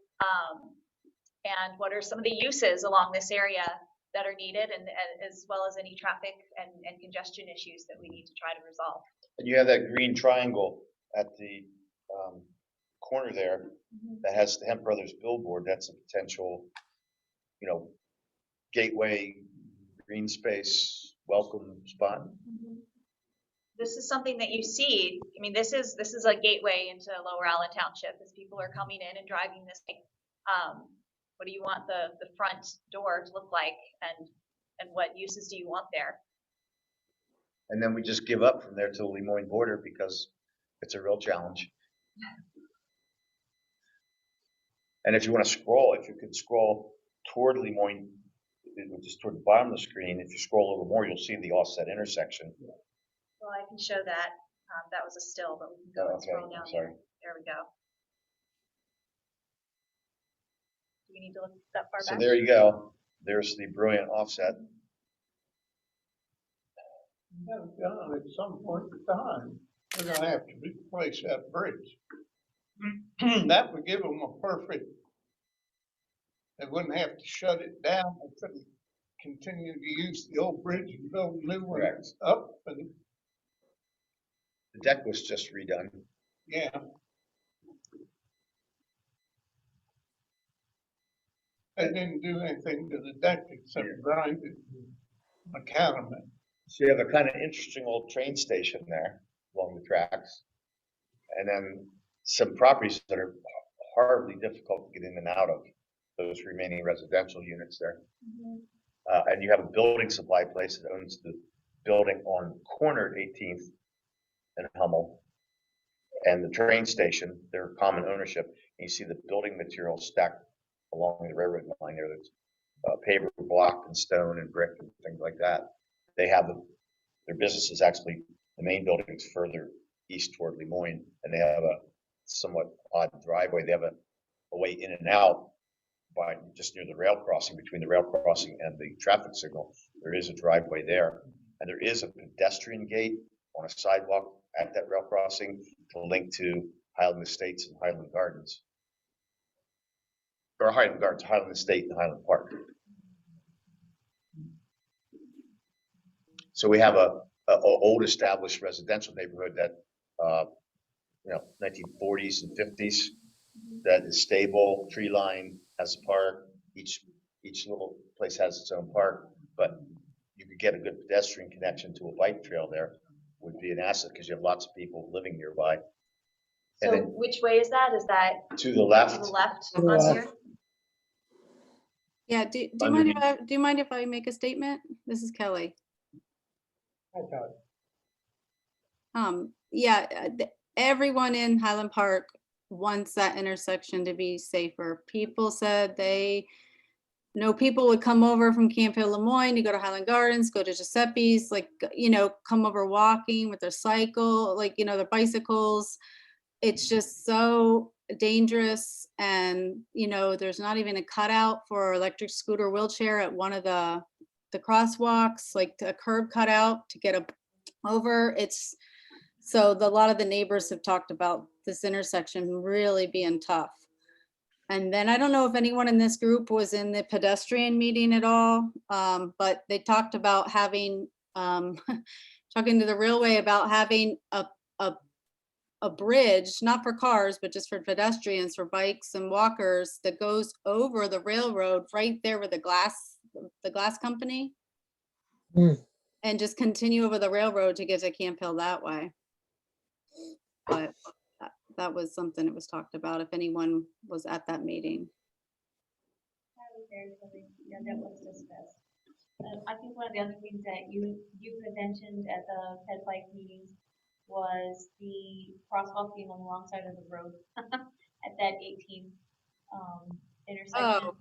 And what are some of the uses along this area that are needed, and as well as any traffic and congestion issues that we need to try to resolve. And you have that green triangle at the corner there that has the Hemp Brothers billboard. That's a potential, gateway, green space, welcome spot. This is something that you see. I mean, this is a gateway into Lower Allen Township as people are coming in and driving this way. What do you want the front door to look like, and what uses do you want there? And then we just give up from there to the Lemoyne border because it's a real challenge. And if you want to scroll, if you could scroll toward Lemoyne, just toward the bottom of the screen, if you scroll a little more, you'll see the offset intersection. Well, I can show that. That was a still, but we can go and scroll down there. There we go. Do we need to look that far back? So there you go. There's the brilliant offset. John, at some point in time, we're gonna have to replace that bridge. That would give them a perfect, they wouldn't have to shut it down. They couldn't continue to use the old bridge and build new ones up. And the deck was just redone. Yeah. They didn't do anything to the deck except grind it mechanically. So you have a kind of interesting old train station there along the tracks. And then some properties that are horribly difficult to get in and out of, those remaining residential units there. And you have a building supply place that owns the building on corner 18th and Hummel. And the train station, they're common ownership. And you see the building material stacked along the railroad line there that's paver block and stone and brick and things like that. They have their business is actually, the main building's further east toward Lemoyne, and they have a somewhat odd driveway. They have a way in and out by just near the rail crossing, between the rail crossing and the traffic signal. There is a driveway there, and there is a pedestrian gate on a sidewalk at that rail crossing to link to Highland Estates and Highland Gardens. Or Highland Gardens, Highland Estate and Highland Park. So we have a old established residential neighborhood that, 1940s and 50s, that is stable, tree line, has a park. Each little place has its own park, but you could get a good pedestrian connection to a bike trail there. Would be an asset because you have lots of people living nearby. So And then which way is that? Is that to the left, to the left To the on left. here? Yeah, do you mind if I make a statement? This is Kelly. Yeah, everyone in Highland Park wants that intersection to be safer. People said people would come over from Camp Hill, Lemoyne to go to Highland Gardens, go to Giuseppe's, come over walking with their cycle, their bicycles. It's just so dangerous. And, there's not even a cutout for electric scooter wheelchair at one of the crosswalks, like a curb cutout to get over. A lot of the neighbors have talked about this intersection really being tough. And then I don't know if anyone in this group was in the pedestrian meeting at all, but they talked about having, talking to the railway about having a bridge, not for cars, but just for pedestrians, for bikes and walkers, that goes over the railroad right there with the glass company. And just continue over the railroad to get to Camp Hill that way. But that was something that was talked about if anyone was at that meeting. That was discussed. I think one of the other things that you had mentioned at the Fed Bike meetings was the crosswalk being on the wrong side of the road at that 18 intersection.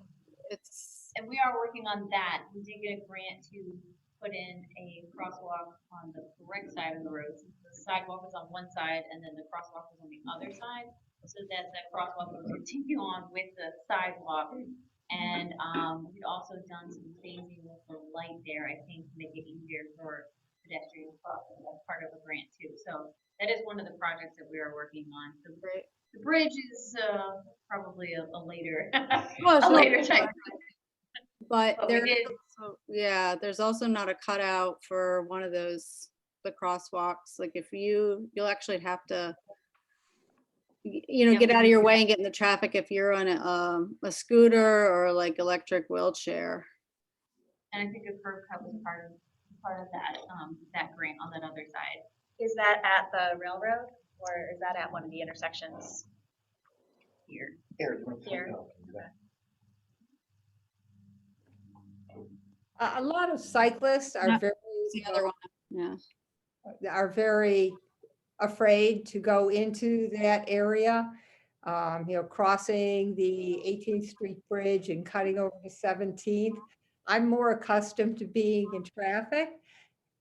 And we are working on that. We did get a grant to put in a crosswalk on the correct side of the road. Since the sidewalk is on one side and then the crosswalk is on the other side, so that crosswalk will continue on with the sidewalk. And we've also done some phasing with the light there, I think, to make it easier for pedestrians crossing. That's part of the grant too. So that is one of the projects that we are working on. The bridge is probably a later, a later type. But there's also not a cutout for one of those, the crosswalks. Like you'll actually have to, get out of your way and get in the traffic if you're on a scooter or like electric wheelchair. And I think a curb cut was part of that that grant on that other side. Is that at the railroad or is that at one of the intersections? Here. Here. A lot of cyclists are very afraid to go into that area. Crossing the 18th Street Bridge and cutting over to 17th. I'm more accustomed to being in traffic,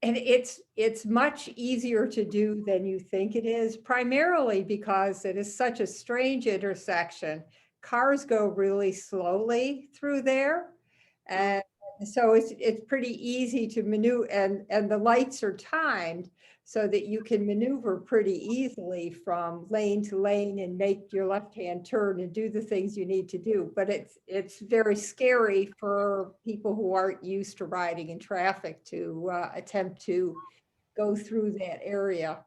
and it's much easier to do than you think it is, primarily because it is such a strange intersection. Cars go really slowly through there, and so it's pretty easy to maneuver, and the lights are timed so that you can maneuver pretty easily from lane to lane and make your left-hand turn and do the things you need to do. But it's very scary for people who aren't used to riding in traffic to attempt to go through that area.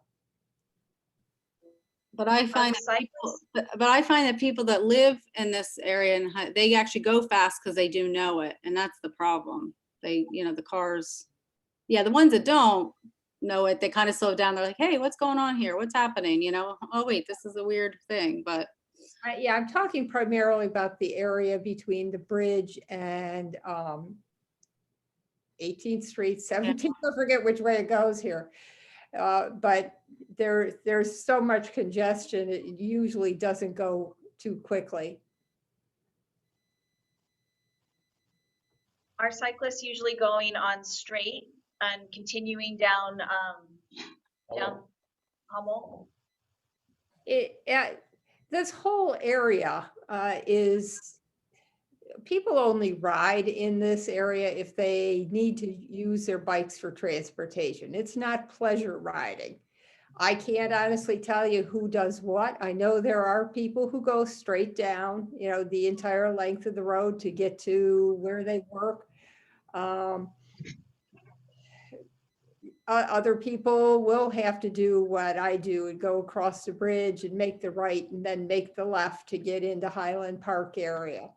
But I find that people that live in this area, and they actually go fast because they do know it, and that's the problem. The cars, the ones that don't know it, they kind of slow down. They're like, hey, what's going on here? What's happening? Oh wait, this is a weird thing. But I'm talking primarily about the area between the bridge and 18th Street, 17th. I forget which way it goes here. But there's so much congestion, it usually doesn't go too quickly. Are cyclists usually going on straight and continuing down, down Hummel? This whole area is, people only ride in this area if they need to use their bikes for transportation. It's not pleasure riding. I can't honestly tell you who does what. I know there are people who go straight down, you know, the entire length of the road to get to where they work. Other people will have to do what I do and go across the bridge and make the right and then make the left to get into Highland Park area.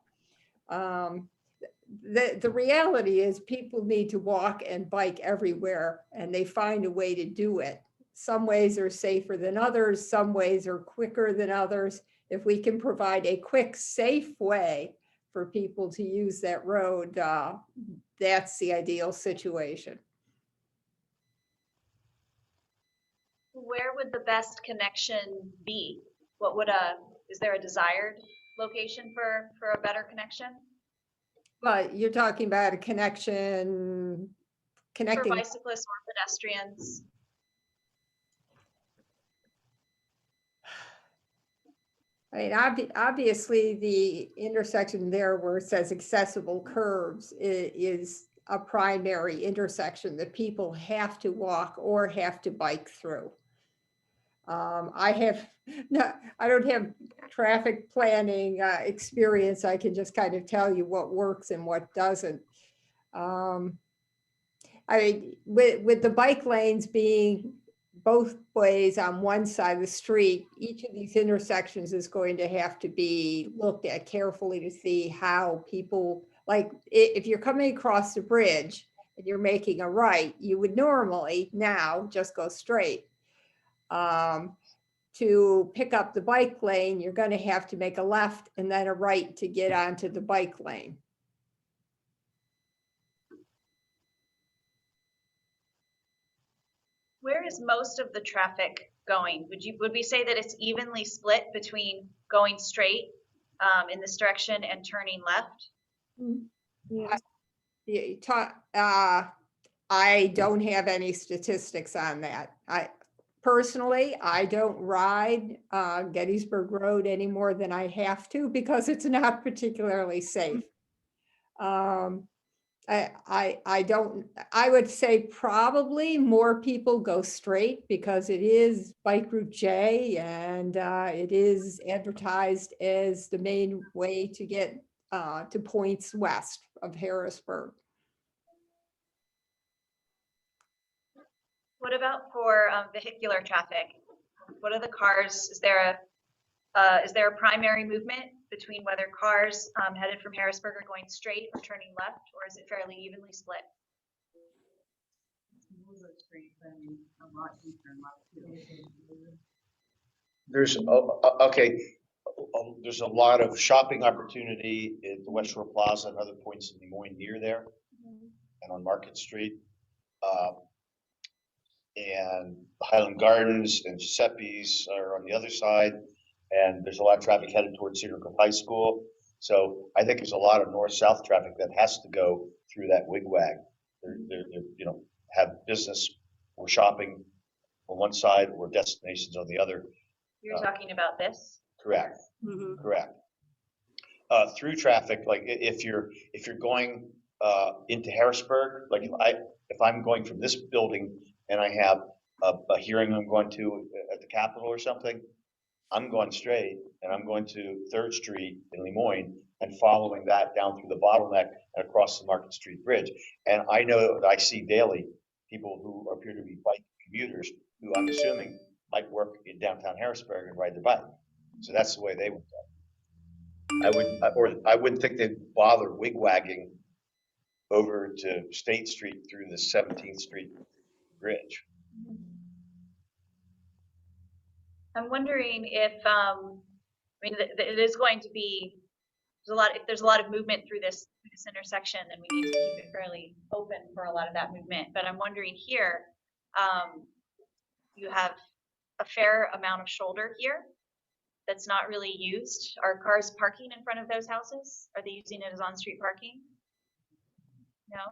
The reality is people need to walk and bike everywhere, and they find a way to do it. Some ways are safer than others. Some ways are quicker than others. If we can provide a quick, safe way for people to use that road, that's the ideal situation. Where would the best connection be? Is there a desired location for a better connection? But you're talking about a connection, connecting. For bicyclists or pedestrians? I mean, obviously the intersection there where it says accessible curbs is a primary intersection that people have to walk or have to bike through. I don't have traffic planning experience. I can just kind of tell you what works and what doesn't. I mean, with the bike lanes being both ways on one side of the street, each of these intersections is going to have to be looked at carefully to see how people, like if you're coming across the bridge and you're making a right, you would normally now just go straight. To pick up the bike lane, you're going to have to make a left and then a right to get onto the bike lane. Where is most of the traffic going? Would we say that it's evenly split between going straight in this direction and turning left? I don't have any statistics on that. Personally, I don't ride Gettysburg Road any more than I have to because it's not particularly safe. I would say probably more people go straight because it is Bike Route J and it is advertised as the main way to get to points west of Harrisburg. What about for vehicular traffic? What are the cars? Is there a primary movement between whether cars headed from Harrisburg are going straight or turning left, or is it fairly evenly split? There's there's a lot of shopping opportunity at the West Shore Plaza and other points in Lemoyne near there, and on Market Street. And Highland Gardens and Giuseppe's are on the other side, and there's a lot of traffic headed towards Cedar Grove High School. So I think there's a lot of north-south traffic that has to go through that wigwag. They're have business or shopping on one side or destinations on the other. You're talking about this? Correct. Correct. Through traffic, like if you're going into Harrisburg, like if I'm going from this building and I have a hearing I'm going to at the Capitol or something, I'm going straight and I'm going to 3rd Street in Lemoyne and following that down through the bottleneck and across the Market Street Bridge. And I know that I see daily people who appear to be bike commuters who I'm assuming might work in downtown Harrisburg and ride their bike. So that's the way they would go. I wouldn't think they'd bother wigwagging over to State Street through the 17th Street Bridge. I'm wondering if, it is going to be, if there's a lot of movement through this intersection, then we need to keep it fairly open for a lot of that movement. But I'm wondering here, you have a fair amount of shoulder here that's not really used. Are cars parking in front of those houses? Are they using it as on-street parking? No?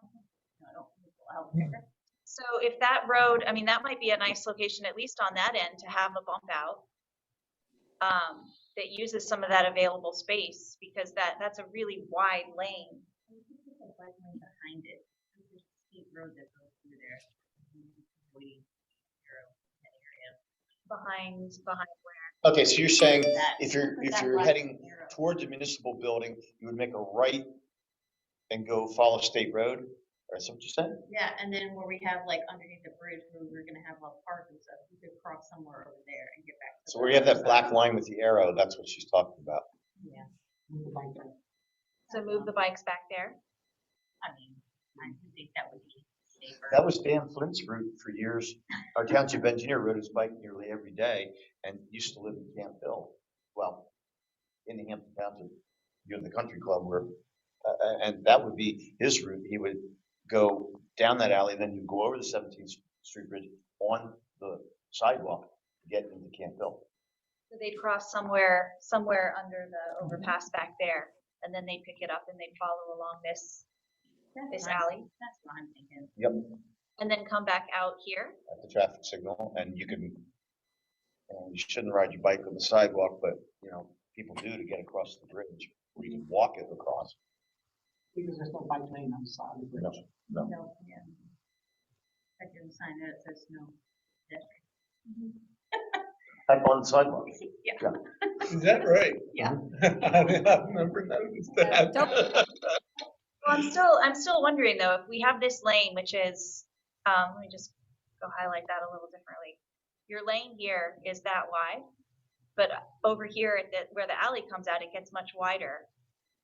No, I don't think it's allowed there. So if that road, I mean, that might be a nice location, at least on that end, to have a bump out. That uses some of that available space, because that's a really wide lane. Behind it, there's a steep road that goes through there. Behind where? Okay, so you're saying That- if you're that black heading arrow. towards the municipal building, you would make a right and go follow State Road? Or is that what you said? Yeah, and then where we have like underneath the bridge where we're gonna have a park and stuff, we could cross somewhere over there and get back. to So the where you have that other black side. line with the arrow, that's what she's talking about. Yeah, So move the bikes back there. I mean, I think that would be safer. That was Dan Flint's route for years. Our township engineer rode his bike nearly every day and used to live in Camp Hill. Well, in the Hampton Township, you're in the country club where, and that would be his route. He would go down that alley, then you go over the 17th Street Bridge on the sidewalk to get into Camp Hill. So they'd cross somewhere under the overpass back there, and then they'd pick it up and they'd follow along this That's alley, That's what I'm thinking. Yep, and then come back out here. at the traffic signal, and you can, you shouldn't ride your bike on the sidewalk, but, people do to get across the bridge, or you can walk it across. Because there's no bike lane on the side of the bridge. No. No, yeah. I can sign that, it says no. pedestrian. Up on the sidewalk. Yeah. Is that right? Yeah. I've never noticed that. Well, I'm still wondering though, if we have this lane, which is, let me just go highlight that a little differently. Your lane here is that wide, but over here where the alley comes out, it gets much wider.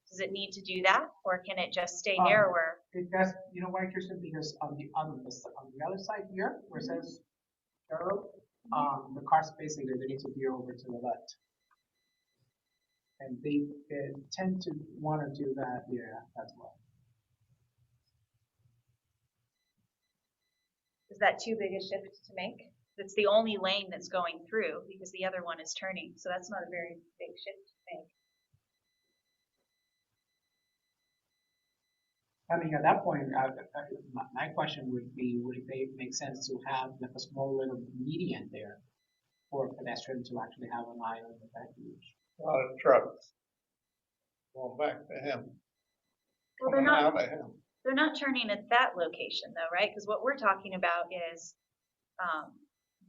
Does it need to do that, or can it just stay narrower? It does, you know why, Kirsten, because on the other side here, where it says arrow, the cars basically, they need to veer over to the left. And they tend to want to do that, yeah, that's why. Is that too big a shift to make? It's the only lane that's going through, because the other one is turning, so that's not a very big shift to make. I mean, at that point, my question would be, would it make sense to have like a small little median there for a pedestrian to actually have an eye on the refuge? A lot of trucks. Going back to him. Well, they're Coming not, out of him. they're not turning at that location though, right? Because what we're talking about is,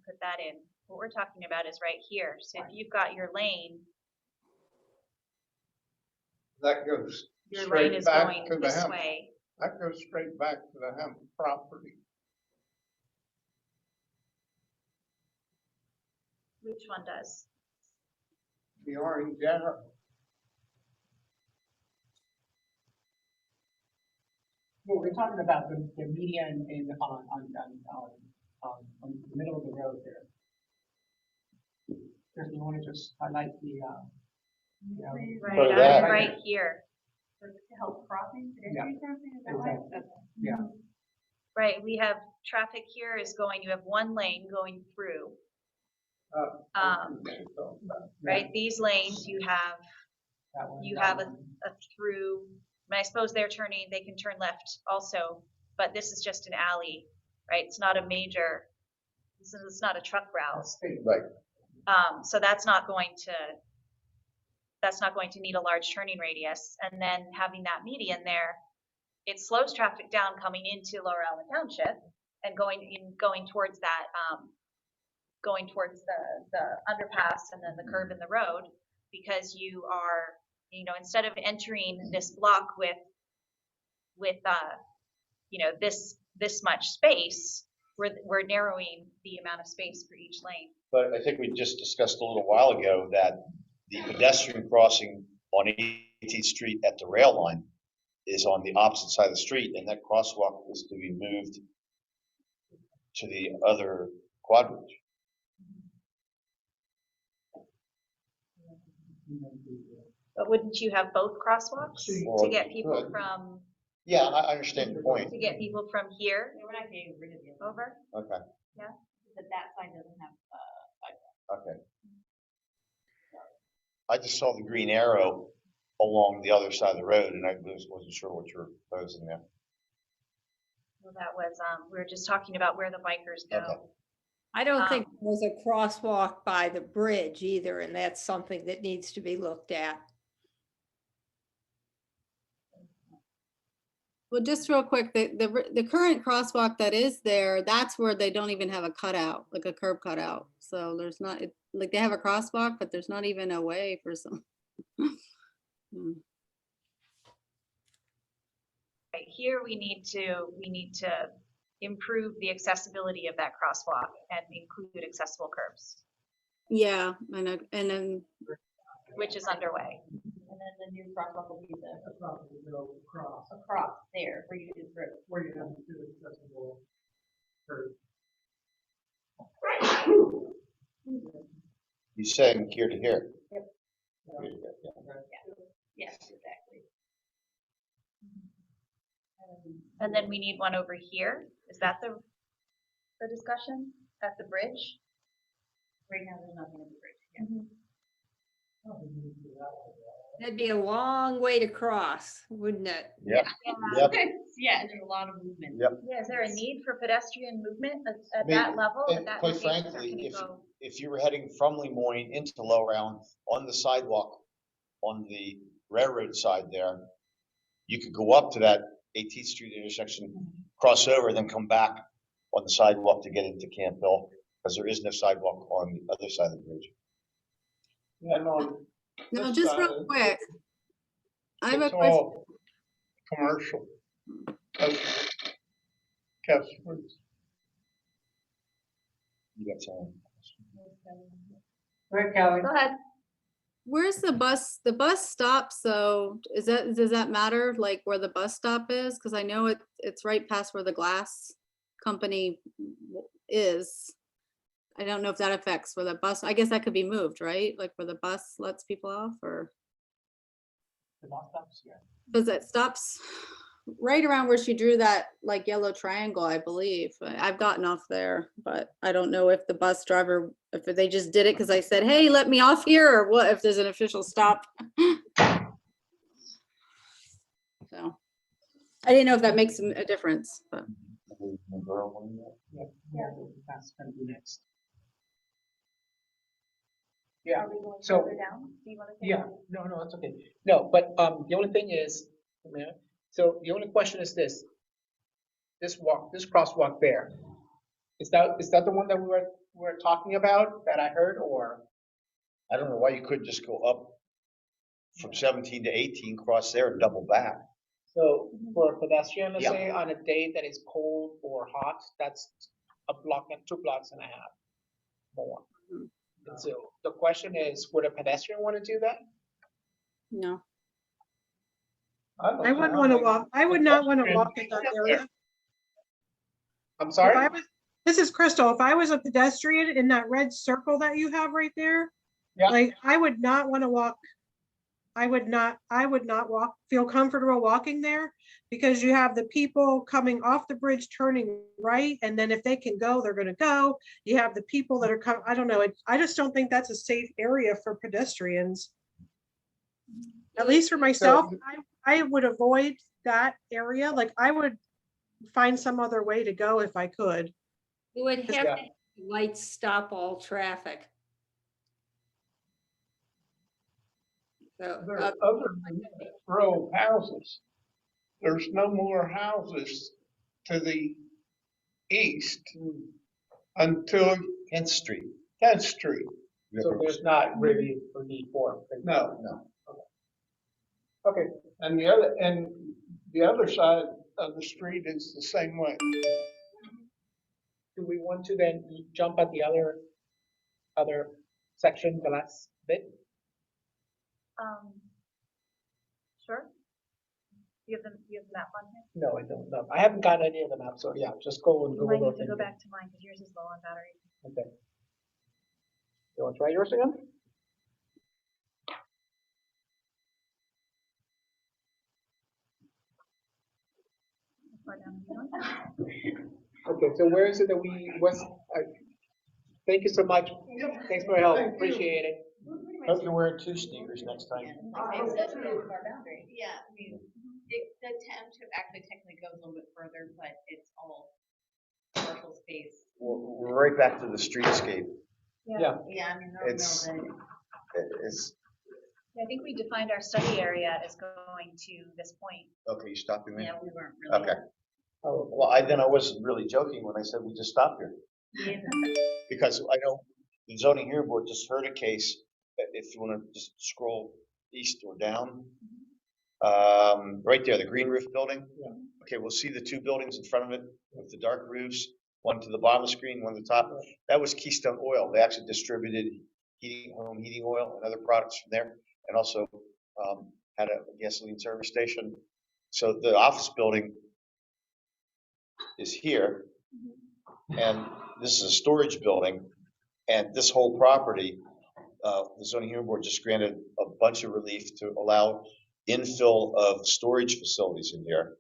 put that in, what we're talking about is right here. So if you've got your lane, That goes your lane straight is back going to the this hemp. way. That goes straight back to the hemp property. Which one does? The orange arrow. Well, we're talking about the median on the middle of the road there. Kirsten, you want to just highlight the, Right, that. right here. To help crossing, Yeah. pedestrian crossing, is that right? Exactly. Okay. Yeah. Right, we have traffic here is going, you have one lane going through. Right, these lanes, you have that one, you that have a one. through, and I suppose they're turning, they can turn left also, but this is just an alley, right? It's not a major, it's not a truck route. Right. So that's not going to need a large turning radius. And then having that median there, it slows traffic down coming into Lower Allen Township and going towards that, going towards the underpass and then the curve in the road, because you are, instead of entering this block with this much space, we're narrowing the amount of space for each lane. But I think we just discussed a little while ago that the pedestrian crossing on 18th Street at the rail line is on the opposite side of the street, and that crosswalk is to be moved to the other quadrant. But wouldn't you have both crosswalks Well, to get you people could. from, Yeah, I understand your point. to get people from here Yeah, we're not getting rid of the other, over? Okay, but that side doesn't have, sidewalk. okay. I just saw the green arrow along the other side of the road, and I wasn't sure what you were proposing there. Well, that was, we were just talking about where the bikers Okay. go. I don't think Um, there's a crosswalk by the bridge either, and that's something that needs to be looked at. Well, just real quick, the current crosswalk that is there, that's where they don't even have a cutout, like a curb cutout. So there's not, like they have a crosswalk, but there's not even a way for some. Hmm. Right here, we need to improve the accessibility of that crosswalk and include accessible curbs, Yeah, and then, which is underway. And then the new crosswalk will be the Across, across there where you do the road. where you have to do accessible curb. You saying here to here? Yep. Here to here, yeah. Yes, exactly. And then we need one over here. Is that the discussion at the bridge? Right now, there's nothing at the bridge. Yeah. That'd be a long way to cross, wouldn't it? Yep. Yeah. Yep. Yeah, there's a lot of movement. Yep. Yeah, is there a need for pedestrian movement at I mean, that level? and at that quite location, or frankly, can it if- go- If you were heading from Lemoyne into Lowround on the sidewalk on the railroad side there, you could go up to that 18th Street intersection, cross over, then come back on the sidewalk to get into Camp Hill, because there is no sidewalk on the other side of the bridge. And on no, this just real side, quick. I have a it's question. all commercial. Customers. You got some. Right, Kelly? Go ahead. Where's the bus? The bus stop, so does that matter, like where the bus stop is? Because I know it's right past where the glass company is. I don't know if that affects where the bus, I guess that could be moved, right? Like where the bus lets people off, or, The bus stops, yeah. because it stops right around where she drew that like yellow triangle, I believe. I've gotten off there, but I don't know if the bus driver, if they just did it because I said, hey, let me off here, or what, if there's an official stop. So I didn't know if that makes a difference, but. Yeah, that's gonna be next. Yeah, Are we going so- further down? Do you want to? Yeah, no, that's okay. No, but, the only thing is, so the only question is this. This crosswalk there, is that the one that we were talking about that I heard, or? I don't know why you couldn't just go up from 17 to 18, cross there and double back. So for a pedestrian, let's Yeah. say on a day that is cold or hot, that's a block and 2 blocks and a half more. And so the question is, would a pedestrian want to do that? No. I wouldn't want to walk, I would not want to walk in that area. I'm If sorry? I was, this is Crystal, if I was a pedestrian in that red circle that you have right there, Yeah. like, I would not want to walk. I would not feel comfortable walking there, because you have the people coming off the bridge turning right, and then if they can go, they're gonna go. You have the people that are coming, I don't know, I just don't think that's a safe area for pedestrians. At least for myself, I would avoid that area, like, I would find some other way to go if I could. You would have Yeah. to lights stop all traffic. So, There are other row of houses. There's no more houses to the east until 10th Street. 10th Street. So there's not really a need for it. No. Okay, And the other side of the street is the same way. do we want to then jump at the other section, the last bit? Sure. You have the map on here? No, I don't know. I haven't got any of them out, so yeah, just go and You Google might those need to go things. back to mine because yours is low on battery. Okay. You want to try yours again? Far down do you want? Okay, so where is it that thank you so much. Thanks for your help. Thank you. Appreciate it. Hope you're wearing 2 sneakers next time. Yeah, I mean, the township actually technically goes a little bit further, but it's all commercial space. We're right back to the streetscape. Yeah. Yeah, I mean, It's, it's, I think we defined our study area as going to this point. okay, you stopping me? Yeah, we weren't really. Okay. Oh, Well, then I wasn't really joking when I said we just stopped here. Yeah. Because I know the zoning hearing board just heard a case, that if you want to just scroll east or down, right there, the green roof building. Yeah. Okay, we'll see the two buildings in front of it with the dark roofs, one to the bottom of the screen, one to the top. That was Keystone Oil. They actually distributed home heating oil and other products from there, and also had a gasoline service station. So the office building is here, and this is a storage building, and this whole property, the zoning hearing board just granted a bunch of relief to allow infill of storage facilities in here.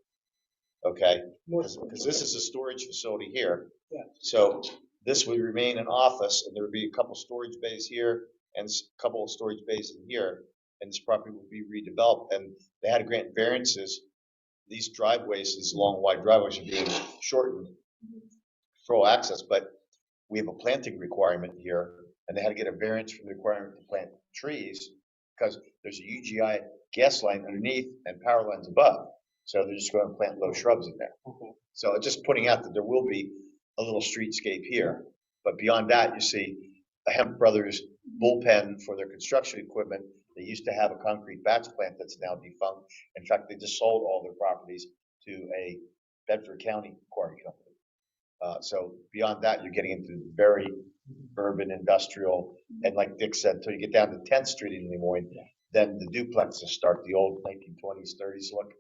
Okay, because this is a storage facility here. Yeah. So this would remain an office, and there would be a couple storage bays here and a couple of storage bays in here, and this property would be redeveloped. And they had to grant variances. These driveways, these long, wide driveways, are being shortened for all access, but we have a planting requirement here, and they had to get a variance from the requirement to plant trees because there's a UGI gas line underneath and power lines above. So they're just going to plant low shrubs in there. So just putting out that there will be a little streetscape here, but beyond that, you see a Hemp Brothers bullpen for their construction equipment. They used to have a concrete batch plant that's now defunct. In fact, they just sold all their properties to a Bedford County quarry company. So beyond that, you're getting into very urban industrial, and like Dick said, until you get down to 10th Street in Lemoyne, then the duplexes start, the old 1920s, 30s look,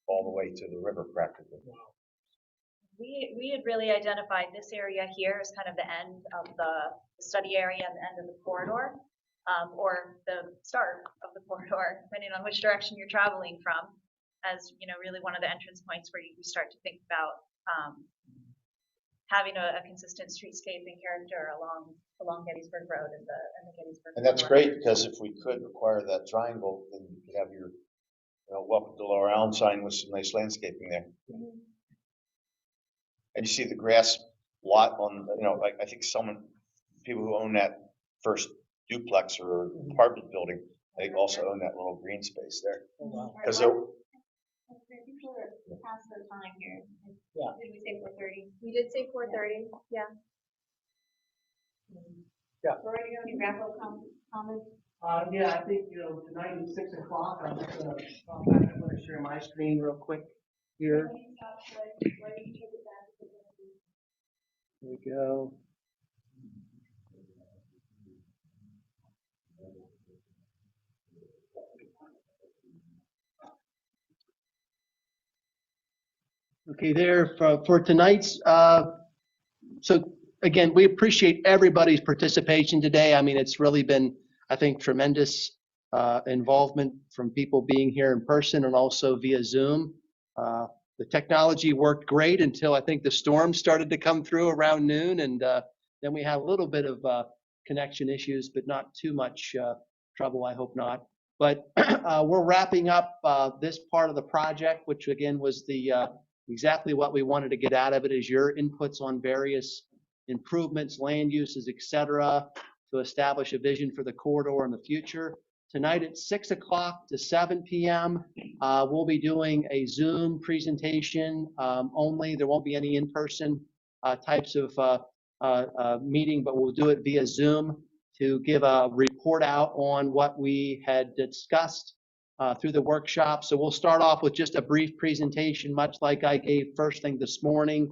all the way to the river practically. We had really identified this area here as kind of the end of the study area and the end of the corridor, or the start of the corridor, depending on which direction you're traveling from, as, you know, really one of the entrance points where you start to think about having a consistent streetscape and character along Gettysburg Road and the Gettysburg. And that's corridor. great, because if we could require that triangle, then you could have your, welcome to Lower Allen sign with some nice landscaping there. And you see the grass lot on, like, I think people who own that first duplex or apartment building, they also own that little green space there. Because they're, I think we're past the time here. Yeah. Did we say 4:30? We did say 4:30, yeah. Yeah. Roy, do you have any wrap-up comments? Yeah, I think, tonight is 6 o'clock. I'm just gonna share my screen real quick here. There we go. Okay, there for tonight's, so again, we appreciate everybody's participation today. I mean, it's really been, I think, tremendous involvement from people being here in person and also via Zoom. The technology worked great until I think the storm started to come through around noon, and then we had a little bit of connection issues, but not too much trouble, I hope not. But we're wrapping up this part of the project, which again was the exactly what we wanted to get out of it, is your inputs on various improvements, land uses, etc., to establish a vision for the corridor in the future. Tonight at 6 o'clock to 7 p.m., we'll be doing a Zoom presentation only. There won't be any in-person types of meeting, but we'll do it via Zoom to give a report out on what we had discussed through the workshop. So we'll start off with just a brief presentation, much like I gave first thing this morning,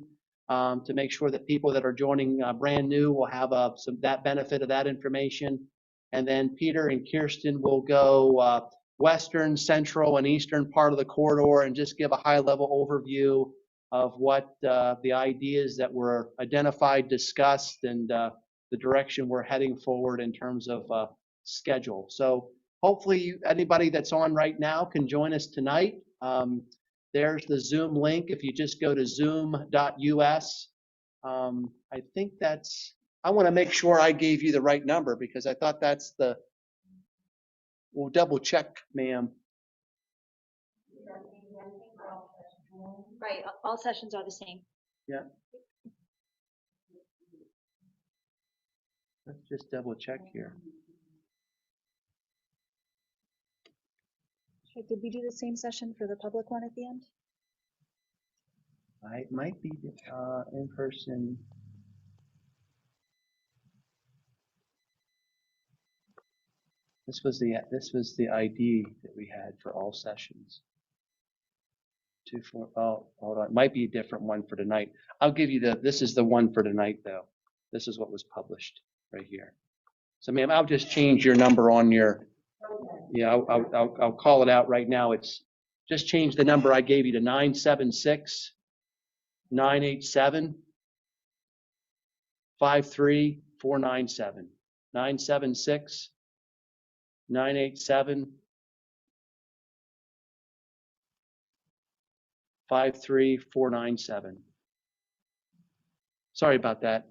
to make sure that people that are joining brand new will have that benefit of that information. And then Peter and Kirsten will go western, central, and eastern part of the corridor and just give a high-level overview of what the ideas that were identified, discussed, and the direction we're heading forward in terms of schedule. So hopefully anybody that's on right now can join us tonight. There's the Zoom link. If you just go to zoom.us, I think that's, I want to make sure I gave you the right number because I thought that's the, we'll double check, ma'am. Right, all sessions are the same. Yeah. Let's just double check here. Did we do the same session for the public one at the end? It might be in person. This was the ID that we had for all sessions. 2-4. Oh, hold on. It might be a different one for tonight. I'll give you this is the one for tonight though. This is what was published right here. So ma'am, I'll just change your number on your, yeah, I'll call it out right now. It's just change the number I gave you to 976 987 53497. 976 987 53497. Sorry about that.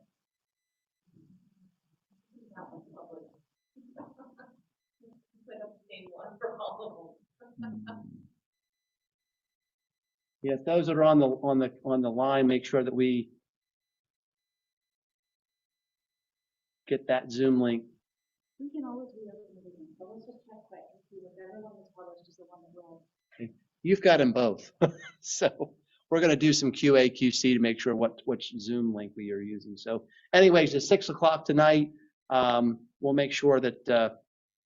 Yeah, if those that are on the line, make sure that we get that Zoom link. We can always do that, but let's just check quick and see if everyone that's published is the one that will. Okay. You've got them both. So we're going to do some QA, QC to make sure which Zoom link we are using. So anyways, at 6 o'clock tonight, we'll make sure that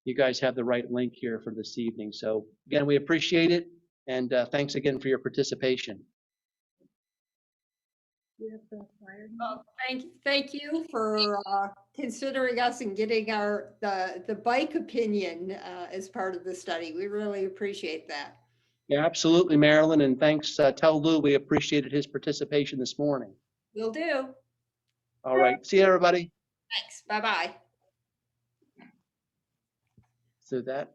you guys have the right link here for this evening. So again, we appreciate it. And thanks again for your participation. You have the flyer? Thank you for considering us and getting the bike opinion as part of the study. We really appreciate that. Yeah, absolutely, Marilyn. And thanks. Tell Lou we appreciated his participation this morning. Will do. All right. See you, everybody. Thanks. Bye-bye. So that